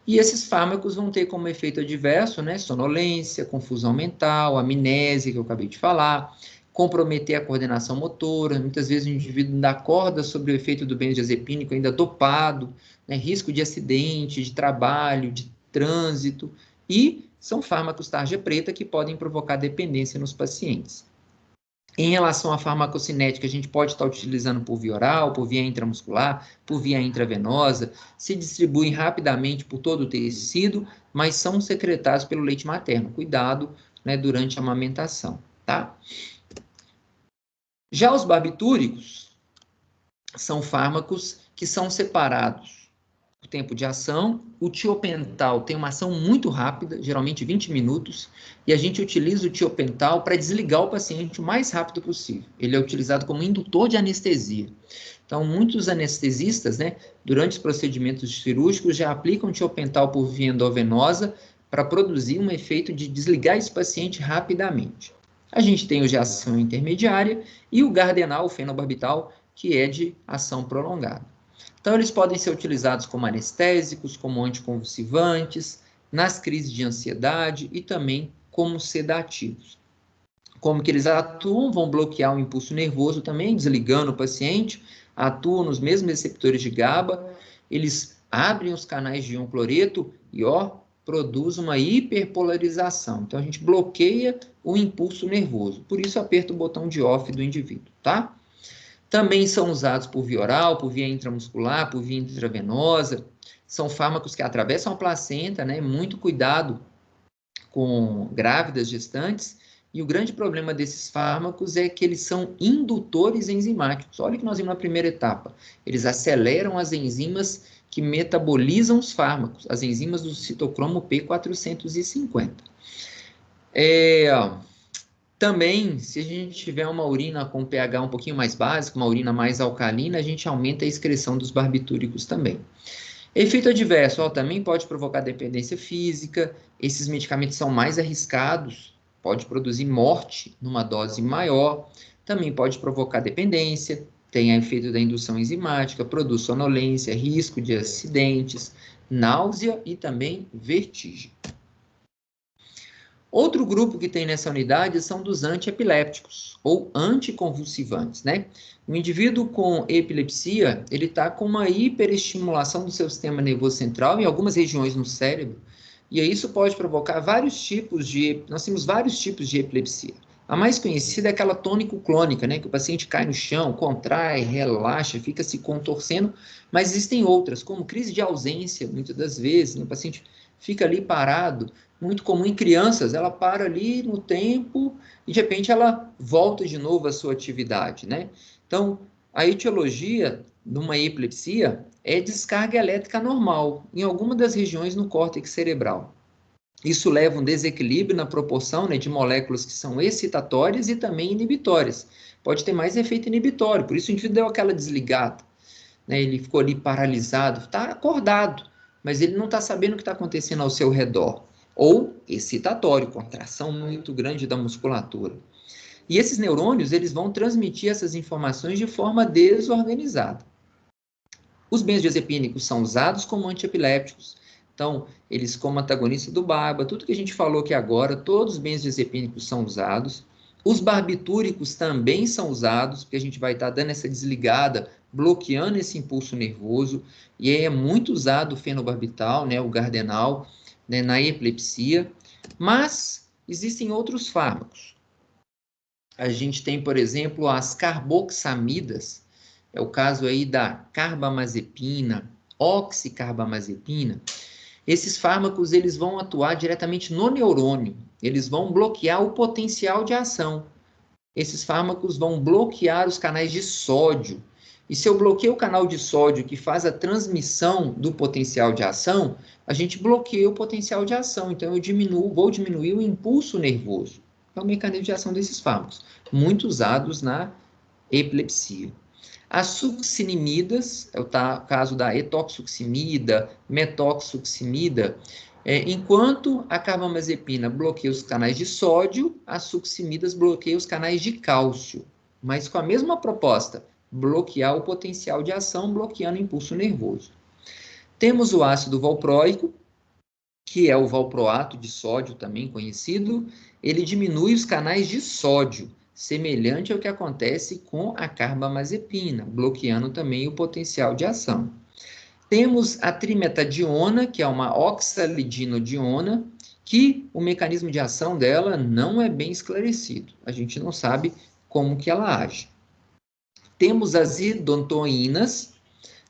Speaker 1: E esses fármacos vão ter como efeito adverso, né, sonolência, confusão mental, amnésia, que eu acabei de falar, comprometer a coordenação motora, muitas vezes o indivíduo ainda acorda sobre o efeito do benzodiazepínico ainda dopado, né, risco de acidente, de trabalho, de trânsito, e são fármacos tarja preta que podem provocar dependência nos pacientes. Em relação à farmacocinética, a gente pode estar utilizando por via oral, por via intramuscular, por via intravenosa, se distribuem rapidamente por todo o tecido, mas são secretados pelo leite materno. Cuidado, né, durante a amamentação, tá? Já os barbitúricos são fármacos que são separados por tempo de ação. O tiopental tem uma ação muito rápida, geralmente 20 minutos, e a gente utiliza o tiopental para desligar o paciente o mais rápido possível. Ele é utilizado como indutor de anestesia. Então, muitos anestesistas, né, durante os procedimentos cirúrgicos, já aplicam tiopental por via endovenosa para produzir um efeito de desligar esse paciente rapidamente. A gente tem o de ação intermediária e o gardenal, o fenobarbital, que é de ação prolongada. Então, eles podem ser utilizados como anestésicos, como anticonvulsivantes, nas crises de ansiedade e também como sedativos. Como que eles atuam? Vão bloquear o impulso nervoso também, desligando o paciente, atuam nos mesmos receptores de GABA, eles abrem os canais de íon cloreto e, produz uma hiperpolarização. Então, a gente bloqueia o impulso nervoso. Por isso, aperta o botão de off do indivíduo, tá? Também são usados por via oral, por via intramuscular, por via intravenosa. São fármacos que atravessam a placenta, né? Muito cuidado com grávidas, gestantes. E o grande problema desses fármacos é que eles são indutores enzimáticos. Olha o que nós vimos na primeira etapa. Eles aceleram as enzimas que metabolizam os fármacos, as enzimas do citocromo P450. Também, se a gente tiver uma urina com pH um pouquinho mais básico, uma urina mais alcalina, a gente aumenta a excreção dos barbitúricos também. Efeito adverso, também pode provocar dependência física, esses medicamentos são mais arriscados, pode produzir morte numa dose maior, também pode provocar dependência, tem efeito da indução enzimática, produz sonolência, risco de acidentes, náusea e também vertigem. Outro grupo que tem nessa unidade são dos antiepilépticos, ou anticonvulsivantes, né? O indivíduo com epilepsia, ele está com uma hiperestimulação do seu sistema nervoso central em algumas regiões no cérebro, e isso pode provocar nós temos vários tipos de epilepsia. A mais conhecida é aquela tônico-clônica, né? Que o paciente cai no chão, contrai, relaxa, fica se contorcendo, mas existem outras, como crise de ausência, muitas das vezes, né? O paciente fica ali parado, muito comum em crianças, ela para ali no tempo e de repente ela volta de novo à sua atividade, né? Então, a etiologia de uma epilepsia é descarga elétrica normal em alguma das regiões no córtex cerebral. Isso leva a um desequilíbrio na proporção, né, de moléculas que são excitatórias e também inibitórias. Pode ter mais efeito inibitório, por isso o indivíduo deu aquela desligada, né? Ele ficou ali paralisado, está acordado, mas ele não está sabendo o que está acontecendo ao seu redor. Ou excitatório, contração muito grande da musculatura. E esses neurônios, eles vão transmitir essas informações de forma desorganizada. Os benzodiazepínicos são usados como antiepilépticos. Então, eles como antagonista do GABA, tudo que a gente falou aqui agora, todos os benzodiazepínicos são usados. Os barbitúricos também são usados, porque a gente vai estar dando essa desligada, bloqueando esse impulso nervoso, e aí é muito usado o fenobarbital, né, o Gardenal, né, na epilepsia, mas existem outros fármacos. A gente tem, por exemplo, as carboxamidas, é o caso aí da carbamazepina, oxicarbamazepina. Esses fármacos, eles vão atuar diretamente no neurônio, eles vão bloquear o potencial de ação. Esses fármacos vão bloquear os canais de sódio. E se eu bloqueio o canal de sódio que faz a transmissão do potencial de ação, a gente bloqueia o potencial de ação. Então, vou diminuir o impulso nervoso. É o mecanismo de ação desses fármacos, muito usados na epilepsia. As succinimidas, é o caso da etoxsuccinida, metoxsuccinida, enquanto a carbamazepina bloqueia os canais de sódio, as succinidas bloqueiam os canais de cálcio, mas com a mesma proposta, bloquear o potencial de ação, bloqueando o impulso nervoso. Temos o ácido valproico, que é o valproato de sódio, também conhecido, ele diminui os canais de sódio, semelhante ao que acontece com a carbamazepina, bloqueando também o potencial de ação. Temos a trimetadiona, que é uma oxalidinodiona, que o mecanismo de ação dela não é bem esclarecido. A gente não sabe como que ela age. Temos as idontoínas,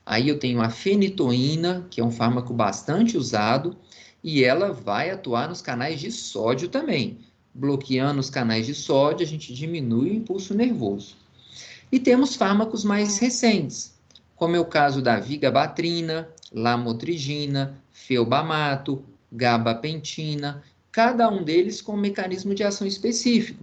Speaker 1: aí eu tenho a fenitoína, que é um fármaco bastante usado, e ela vai atuar nos canais de sódio também. Bloqueando os canais de sódio, a gente diminui o impulso nervoso. E temos fármacos mais recentes, como é o caso da vigabatrina, lamotrigina, felbamato, gabapentina, cada um deles com um mecanismo de ação específico.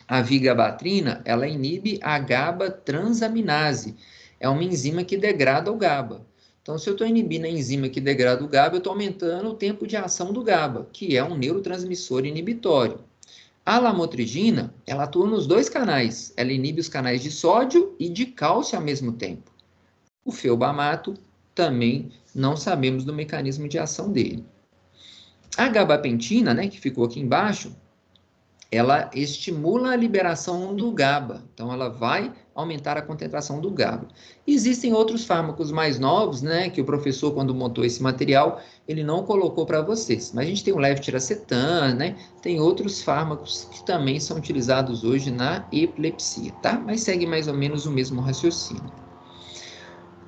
Speaker 1: A vigabatrina, ela inibe a GABA transaminase, é uma enzima que degrada o GABA. Então, se eu estou inibindo a enzima que degrada o GABA, eu estou aumentando o tempo de ação do GABA, que é um neurotransmissor inibitório. A lamotrigina, ela atua nos dois canais. Ela inibe os canais de sódio e de cálcio ao mesmo tempo. O felbamato, também não sabemos do mecanismo de ação dele. A gabapentina, né, que ficou aqui embaixo, ela estimula a liberação do GABA. Então, ela vai aumentar a concentração do GABA. Existem outros fármacos mais novos, né, que o professor, quando montou esse material, ele não colocou para vocês. Mas a gente tem o levetiracetam, né, tem outros fármacos que também são utilizados hoje na epilepsia, tá? Mas segue mais ou menos o mesmo raciocínio.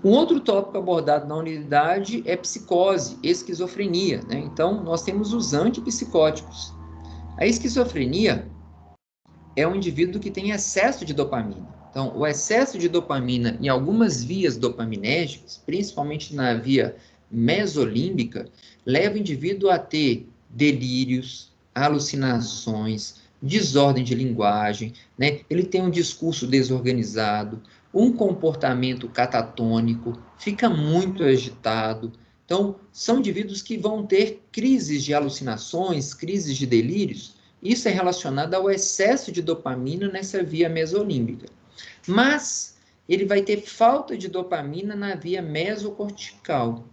Speaker 1: Um outro tópico abordado na unidade é psicose, esquizofrenia, né? Então, nós temos os antipsicóticos. A esquizofrenia é um indivíduo que tem excesso de dopamina. Então, o excesso de dopamina em algumas vias dopaminérgicas, principalmente na via mesolímbica, leva o indivíduo a ter delírios, alucinações, desordem de linguagem, né? Ele tem um discurso desorganizado, um comportamento catatônico, fica muito agitado. Então, são indivíduos que vão ter crises de alucinações, crises de delírios. Isso é relacionado ao excesso de dopamina nessa via mesolímbica. Mas ele vai ter falta de dopamina na via mesocortical.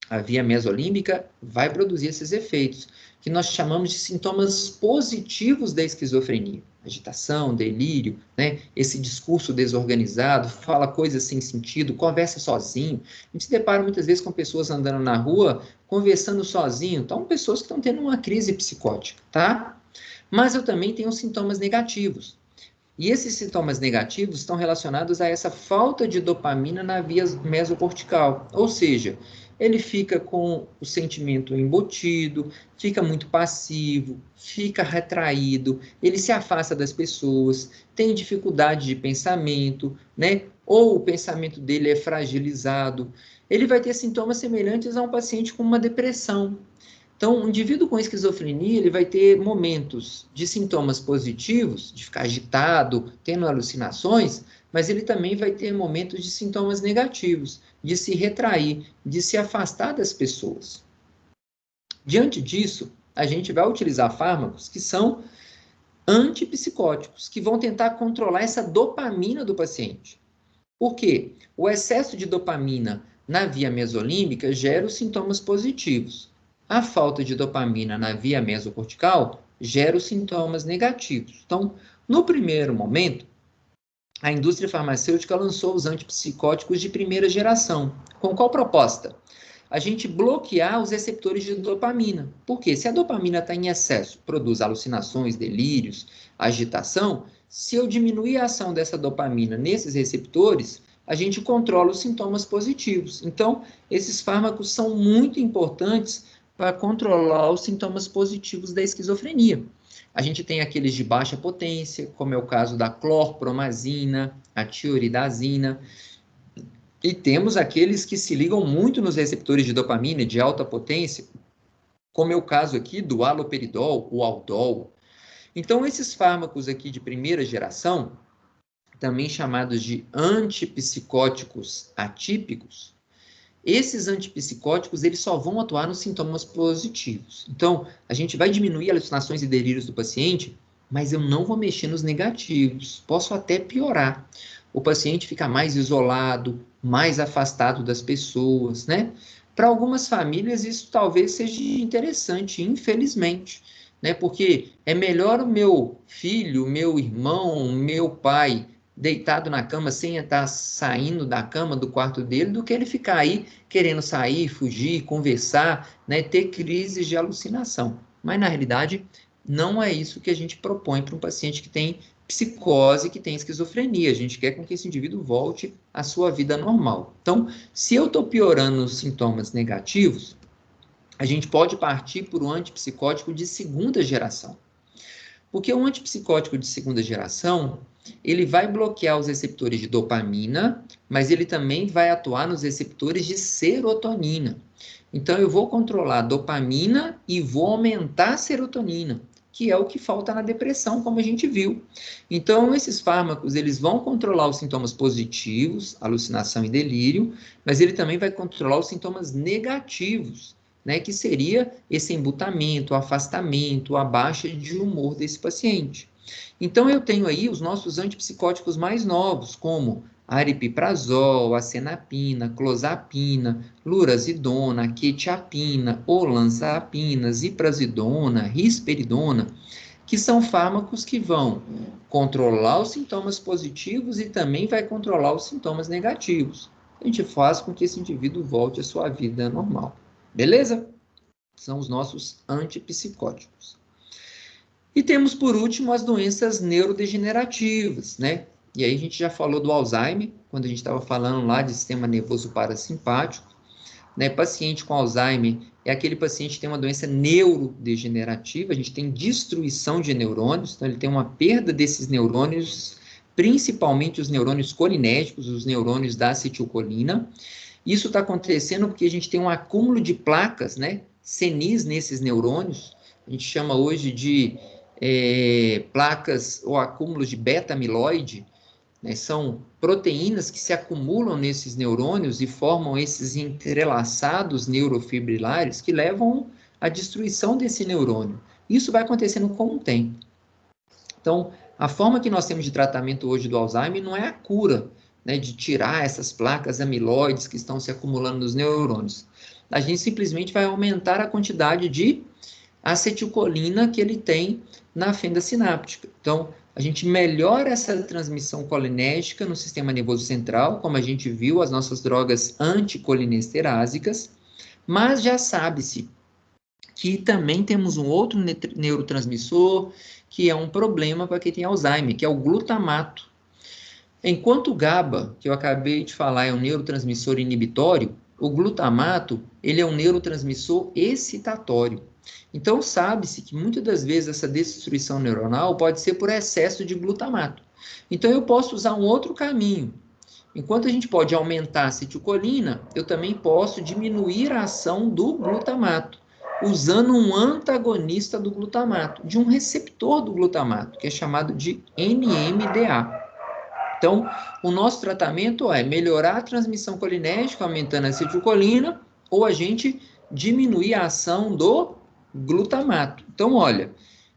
Speaker 1: A via mesolímbica vai produzir esses efeitos, que nós chamamos de sintomas positivos da esquizofrenia. Agitação, delírio, né? Esse discurso desorganizado, fala coisas sem sentido, conversa sozinho. A gente se depara muitas vezes com pessoas andando na rua, conversando sozinho. Então, pessoas que estão tendo uma crise psicótica, tá? Mas eu também tenho sintomas negativos. E esses sintomas negativos estão relacionados a essa falta de dopamina na via mesocortical. Ou seja, ele fica com o sentimento embutido, fica muito passivo, fica retraído, ele se afasta das pessoas, tem dificuldade de pensamento, né? Ou o pensamento dele é fragilizado. Ele vai ter sintomas semelhantes a um paciente com uma depressão. Então, um indivíduo com esquizofrenia, ele vai ter momentos de sintomas positivos, de ficar agitado, tendo alucinações, mas ele também vai ter momentos de sintomas negativos, de se retrair, de se afastar das pessoas. Diante disso, a gente vai utilizar fármacos que são antipsicóticos, que vão tentar controlar essa dopamina do paciente. Por quê? O excesso de dopamina na via mesolímbica gera os sintomas positivos. A falta de dopamina na via mesocortical gera os sintomas negativos. Então, no primeiro momento, a indústria farmacêutica lançou os antipsicóticos de primeira geração. Com qual proposta? A gente bloquear os receptores de dopamina. Por quê? Se a dopamina está em excesso, produz alucinações, delírios, agitação, se eu diminuir a ação dessa dopamina nesses receptores, a gente controla os sintomas positivos. Então, esses fármacos são muito importantes para controlar os sintomas positivos da esquizofrenia. A gente tem aqueles de baixa potência, como é o caso da clorpromazina, a tioridazina, e temos aqueles que se ligam muito nos receptores de dopamina de alta potência, como é o caso aqui do haloperidol, o Aldol. Então, esses fármacos aqui de primeira geração, também chamados de antipsicóticos atípicos, esses antipsicóticos, eles só vão atuar nos sintomas positivos. Então, a gente vai diminuir alucinações e delírios do paciente, mas eu não vou mexer nos negativos. Posso até piorar. O paciente fica mais isolado, mais afastado das pessoas, né? Para algumas famílias, isso talvez seja interessante, infelizmente, né? Porque é melhor o meu filho, meu irmão, meu pai deitado na cama sem estar saindo da cama, do quarto dele, do que ele ficar aí querendo sair, fugir, conversar, né, ter crises de alucinação. Mas, na realidade, não é isso que a gente propõe para um paciente que tem psicose, que tem esquizofrenia. A gente quer com que esse indivíduo volte à sua vida normal. Então, se eu estou piorando os sintomas negativos, a gente pode partir por um antipsicótico de segunda geração. Porque o antipsicótico de segunda geração, ele vai bloquear os receptores de dopamina, mas ele também vai atuar nos receptores de serotonina. Então, eu vou controlar a dopamina e vou aumentar a serotonina, que é o que falta na depressão, como a gente viu. Então, esses fármacos, eles vão controlar os sintomas positivos, alucinação e delírio, mas ele também vai controlar os sintomas negativos, né, que seria esse embutamento, o afastamento, a baixa de humor desse paciente. Então, eu tenho aí os nossos antipsicóticos mais novos, como aripiprazol, acenapina, clozapina, lurazidona, quetiapina, olanzapina, ziprasidona, risperidona, que são fármacos que vão controlar os sintomas positivos e também vai controlar os sintomas negativos. A gente faz com que esse indivíduo volte à sua vida normal. Beleza? São os nossos antipsicóticos. E temos, por último, as doenças neurodegenerativas, né? E aí a gente já falou do Alzheimer, quando a gente estava falando lá de sistema nervoso parasimpático, né? Paciente com Alzheimer é aquele paciente que tem uma doença neurodegenerativa, a gente tem destruição de neurônios, então ele tem uma perda desses neurônios, principalmente os neurônios colinérgicos, os neurônios da acetilcolina. Isso está acontecendo porque a gente tem um acúmulo de placas, né, senis nesses neurônios. A gente chama hoje de placas ou acúmulos de beta-amiloide, né, são proteínas que se acumulam nesses neurônios e formam esses entrelaçados neurofibrilares que levam à destruição desse neurônio. Isso vai acontecendo com o tempo. Então, a forma que nós temos de tratamento hoje do Alzheimer não é a cura, né, de tirar essas placas amiloides que estão se acumulando nos neurônios. A gente simplesmente vai aumentar a quantidade de acetilcolina que ele tem na fenda sináptica. Então, a gente melhora essa transmissão colinérgica no sistema nervoso central, como a gente viu, as nossas drogas anticolinesterásicas, mas já sabe-se que também temos um outro neurotransmissor que é um problema para quem tem Alzheimer, que é o glutamato. Enquanto o GABA, que eu acabei de falar, é um neurotransmissor inibitório, o glutamato, ele é um neurotransmissor excitatório. Então, sabe-se que muitas das vezes essa destruição neuronal pode ser por excesso de glutamato. Então, eu posso usar um outro caminho. Enquanto a gente pode aumentar a acetilcolina, eu também posso diminuir a ação do glutamato, usando um antagonista do glutamato, de um receptor do glutamato, que é chamado de NMDA. Então, o nosso tratamento é melhorar a transmissão colinérgica, aumentando a acetilcolina, ou a gente diminuir a ação do glutamato. Então, olha,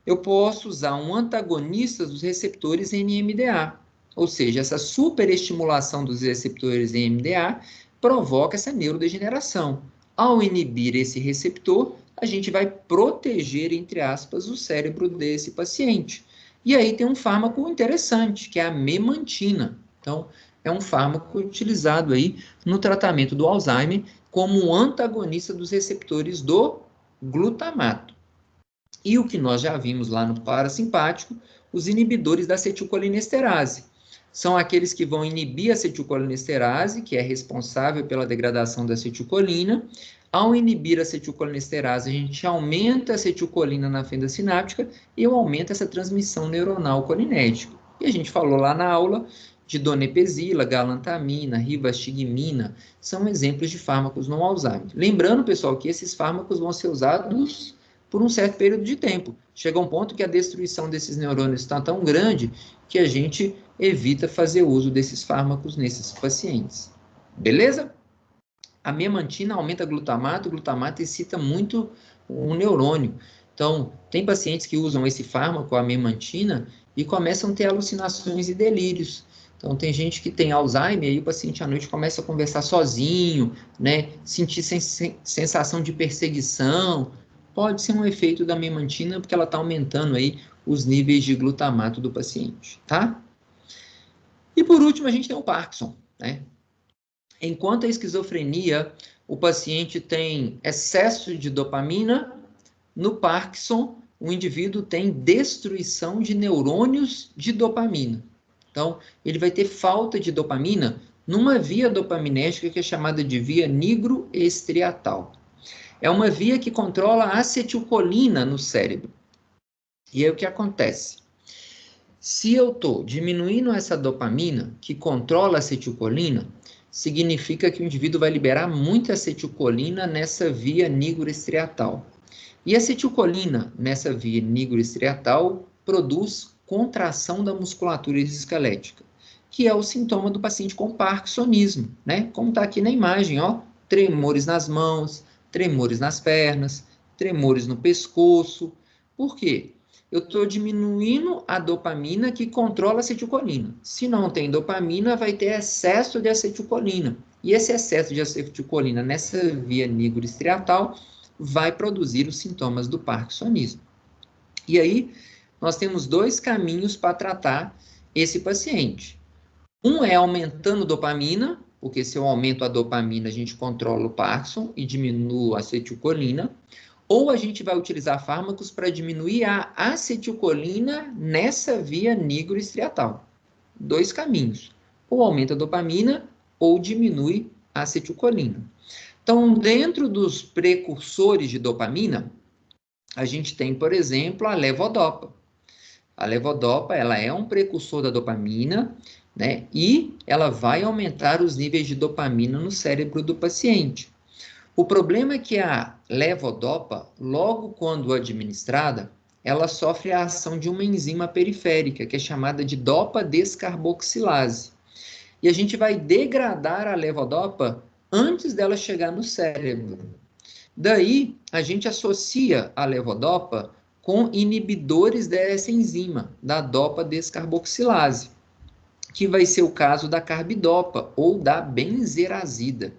Speaker 1: eu posso usar um antagonista dos receptores NMDA, ou seja, essa superestimulação dos receptores NMDA provoca essa neurodegeneração. Ao inibir esse receptor, a gente vai proteger, entre aspas, o cérebro desse paciente. E aí tem um fármaco interessante, que é a memantina. Então, é um fármaco utilizado aí no tratamento do Alzheimer como um antagonista dos receptores do glutamato. E o que nós já vimos lá no parasimpático, os inibidores da acetilcolinesterase. São aqueles que vão inibir a acetilcolinesterase, que é responsável pela degradação da acetilcolina. Ao inibir a acetilcolinesterase, a gente aumenta a acetilcolina na fenda sináptica e aumenta essa transmissão neuronal colinética. E a gente falou lá na aula de donepezila, galantamina, rivastigmina, são exemplos de fármacos no Alzheimer. Lembrando, pessoal, que esses fármacos vão ser usados por um certo período de tempo. Chega um ponto que a destruição desses neurônios está tão grande que a gente evita fazer uso desses fármacos nesses pacientes. Beleza? A memantina aumenta glutamato, o glutamato excita muito o neurônio. Então, tem pacientes que usam esse fármaco, a memantina, e começam a ter alucinações e delírios. Então, tem gente que tem Alzheimer e o paciente à noite começa a conversar sozinho, né? Sentir sensação de perseguição. Pode ser um efeito da memantina, porque ela está aumentando aí os níveis de glutamato do paciente, tá? E por último, a gente tem o Parkinson, né? Enquanto a esquizofrenia, o paciente tem excesso de dopamina, no Parkinson, o indivíduo tem destruição de neurônios de dopamina. Então, ele vai ter falta de dopamina numa via dopaminérgica que é chamada de via nigroestriatal. É uma via que controla a acetilcolina no cérebro. E aí o que acontece? Se eu estou diminuindo essa dopamina, que controla a acetilcolina, significa que o indivíduo vai liberar muita acetilcolina nessa via nigroestriatal. E a acetilcolina nessa via nigroestriatal produz contração da musculatura esquelética, que é o sintoma do paciente com parkinsonismo, né? Como está aqui na imagem, ó, tremores nas mãos, tremores nas pernas, tremores no pescoço. Por quê? Eu estou diminuindo a dopamina que controla a acetilcolina. Se não tem dopamina, vai ter excesso de acetilcolina. E esse excesso de acetilcolina nessa via nigroestriatal vai produzir os sintomas do parkinsonismo. E aí, nós temos dois caminhos para tratar esse paciente. Um é aumentando dopamina, porque se eu aumento a dopamina, a gente controla o Parkinson e diminui a acetilcolina. Ou a gente vai utilizar fármacos para diminuir a acetilcolina nessa via nigroestriatal. Dois caminhos. Ou aumenta a dopamina, ou diminui a acetilcolina. Então, dentro dos precursores de dopamina, a gente tem, por exemplo, a levodopa. A levodopa, ela é um precursor da dopamina, né? E ela vai aumentar os níveis de dopamina no cérebro do paciente. O problema é que a levodopa, logo quando administrada, ela sofre a ação de uma enzima periférica, que é chamada de dopa-descarboxilase. E a gente vai degradar a levodopa antes dela chegar no cérebro. Daí, a gente associa a levodopa com inibidores dessa enzima, da dopa-descarboxilase, que vai ser o caso da carbidopa ou da benzerazida.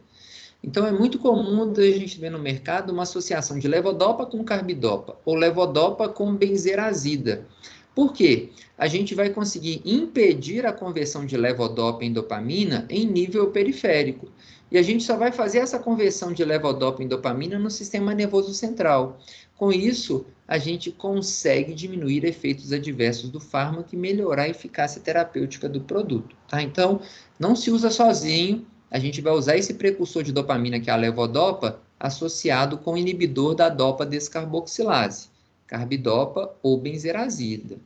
Speaker 1: Então, é muito comum a gente ver no mercado uma associação de levodopa com carbidopa ou levodopa com benzerazida. Por quê? A gente vai conseguir impedir a conversão de levodopa em dopamina em nível periférico. E a gente só vai fazer essa conversão de levodopa em dopamina no sistema nervoso central. Com isso, a gente consegue diminuir efeitos adversos do fármaco e melhorar a eficácia terapêutica do produto. Tá? Então, não se usa sozinho. A gente vai usar esse precursor de dopamina, que é a levodopa, associado com o inibidor da dopa-descarboxilase, carbidopa ou benzerazida.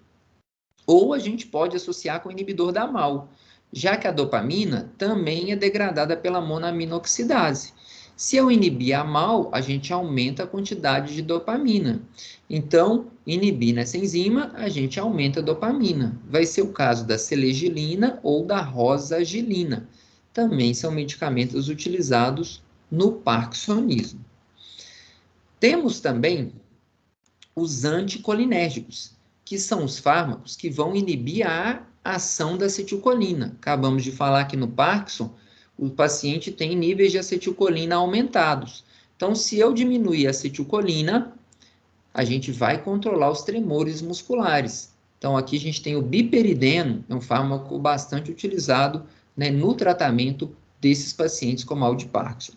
Speaker 1: Ou a gente pode associar com o inibidor da MAO, já que a dopamina também é degradada pela monoaminoxidase. Se eu inibir a MAO, a gente aumenta a quantidade de dopamina. Então, inibindo essa enzima, a gente aumenta a dopamina. Vai ser o caso da selegilina ou da rosagilina. Também são medicamentos utilizados no parkinsonismo. Temos também os anticolinérgicos, que são os fármacos que vão inibir a ação da acetilcolina. Acabamos de falar que no Parkinson, o paciente tem níveis de acetilcolina aumentados. Então, se eu diminuir a acetilcolina, a gente vai controlar os tremores musculares. Então, aqui a gente tem o biperideno, é um fármaco bastante utilizado, né, no tratamento desses pacientes com mal de Parkinson.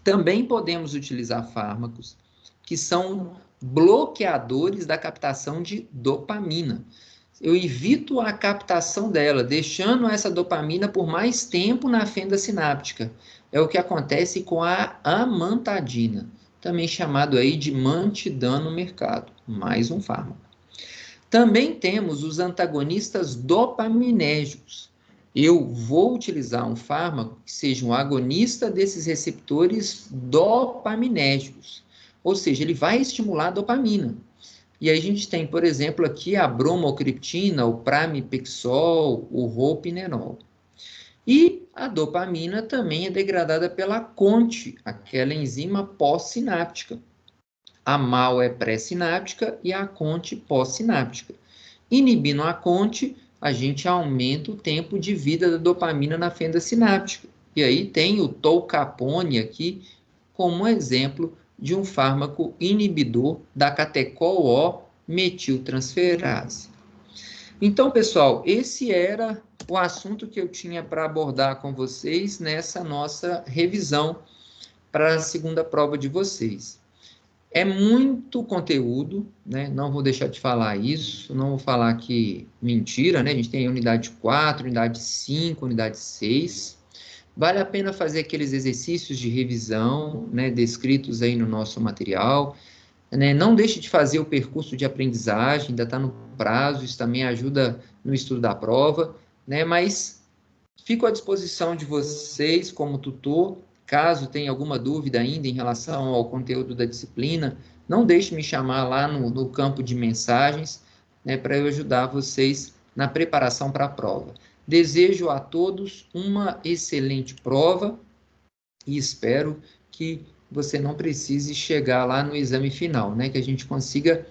Speaker 1: Também podemos utilizar fármacos que são bloqueadores da captação de dopamina. Eu evito a captação dela, deixando essa dopamina por mais tempo na fenda sináptica. É o que acontece com a amantadina, também chamado aí de Mantidan no mercado, mais um fármaco. Também temos os antagonistas dopaminérgicos. Eu vou utilizar um fármaco que seja um agonista desses receptores dopaminérgicos, ou seja, ele vai estimular a dopamina. E aí a gente tem, por exemplo, aqui a bromocriptina, o pramipexol, o ropinerol. E a dopamina também é degradada pela CONT, aquela enzima pós-sináptica. A MAO é pré-sináptica e a CONT pós-sináptica. Inibindo a CONT, a gente aumenta o tempo de vida da dopamina na fenda sináptica. E aí tem o tolcapone aqui como exemplo de um fármaco inibidor da catecol-O metiltransferase. Então, pessoal, esse era o assunto que eu tinha para abordar com vocês nessa nossa revisão para a segunda prova de vocês. É muito conteúdo, né? Não vou deixar de falar isso, não vou falar que mentira, né? A gente tem unidade 4, unidade 5, unidade 6. Vale a pena fazer aqueles exercícios de revisão, né, descritos aí no nosso material, né? Não deixe de fazer o percurso de aprendizagem, ainda está no prazo, isso também ajuda no estudo da prova, né? Mas fico à disposição de vocês como tutor, caso tenha alguma dúvida ainda em relação ao conteúdo da disciplina, não deixe de me chamar lá no campo de mensagens, né, para eu ajudar vocês na preparação para a prova. Desejo a todos uma excelente prova e espero que você não precise chegar lá no exame final, né, que a gente consiga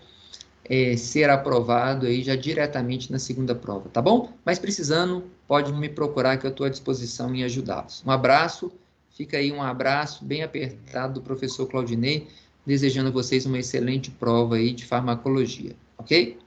Speaker 1: ser aprovado aí já diretamente na segunda prova, tá bom? Mas precisando, pode me procurar que eu estou à disposição em ajudá-los. Um abraço, fica aí um abraço bem apertado do professor Claudinei, desejando a vocês uma excelente prova aí de farmacologia, ok?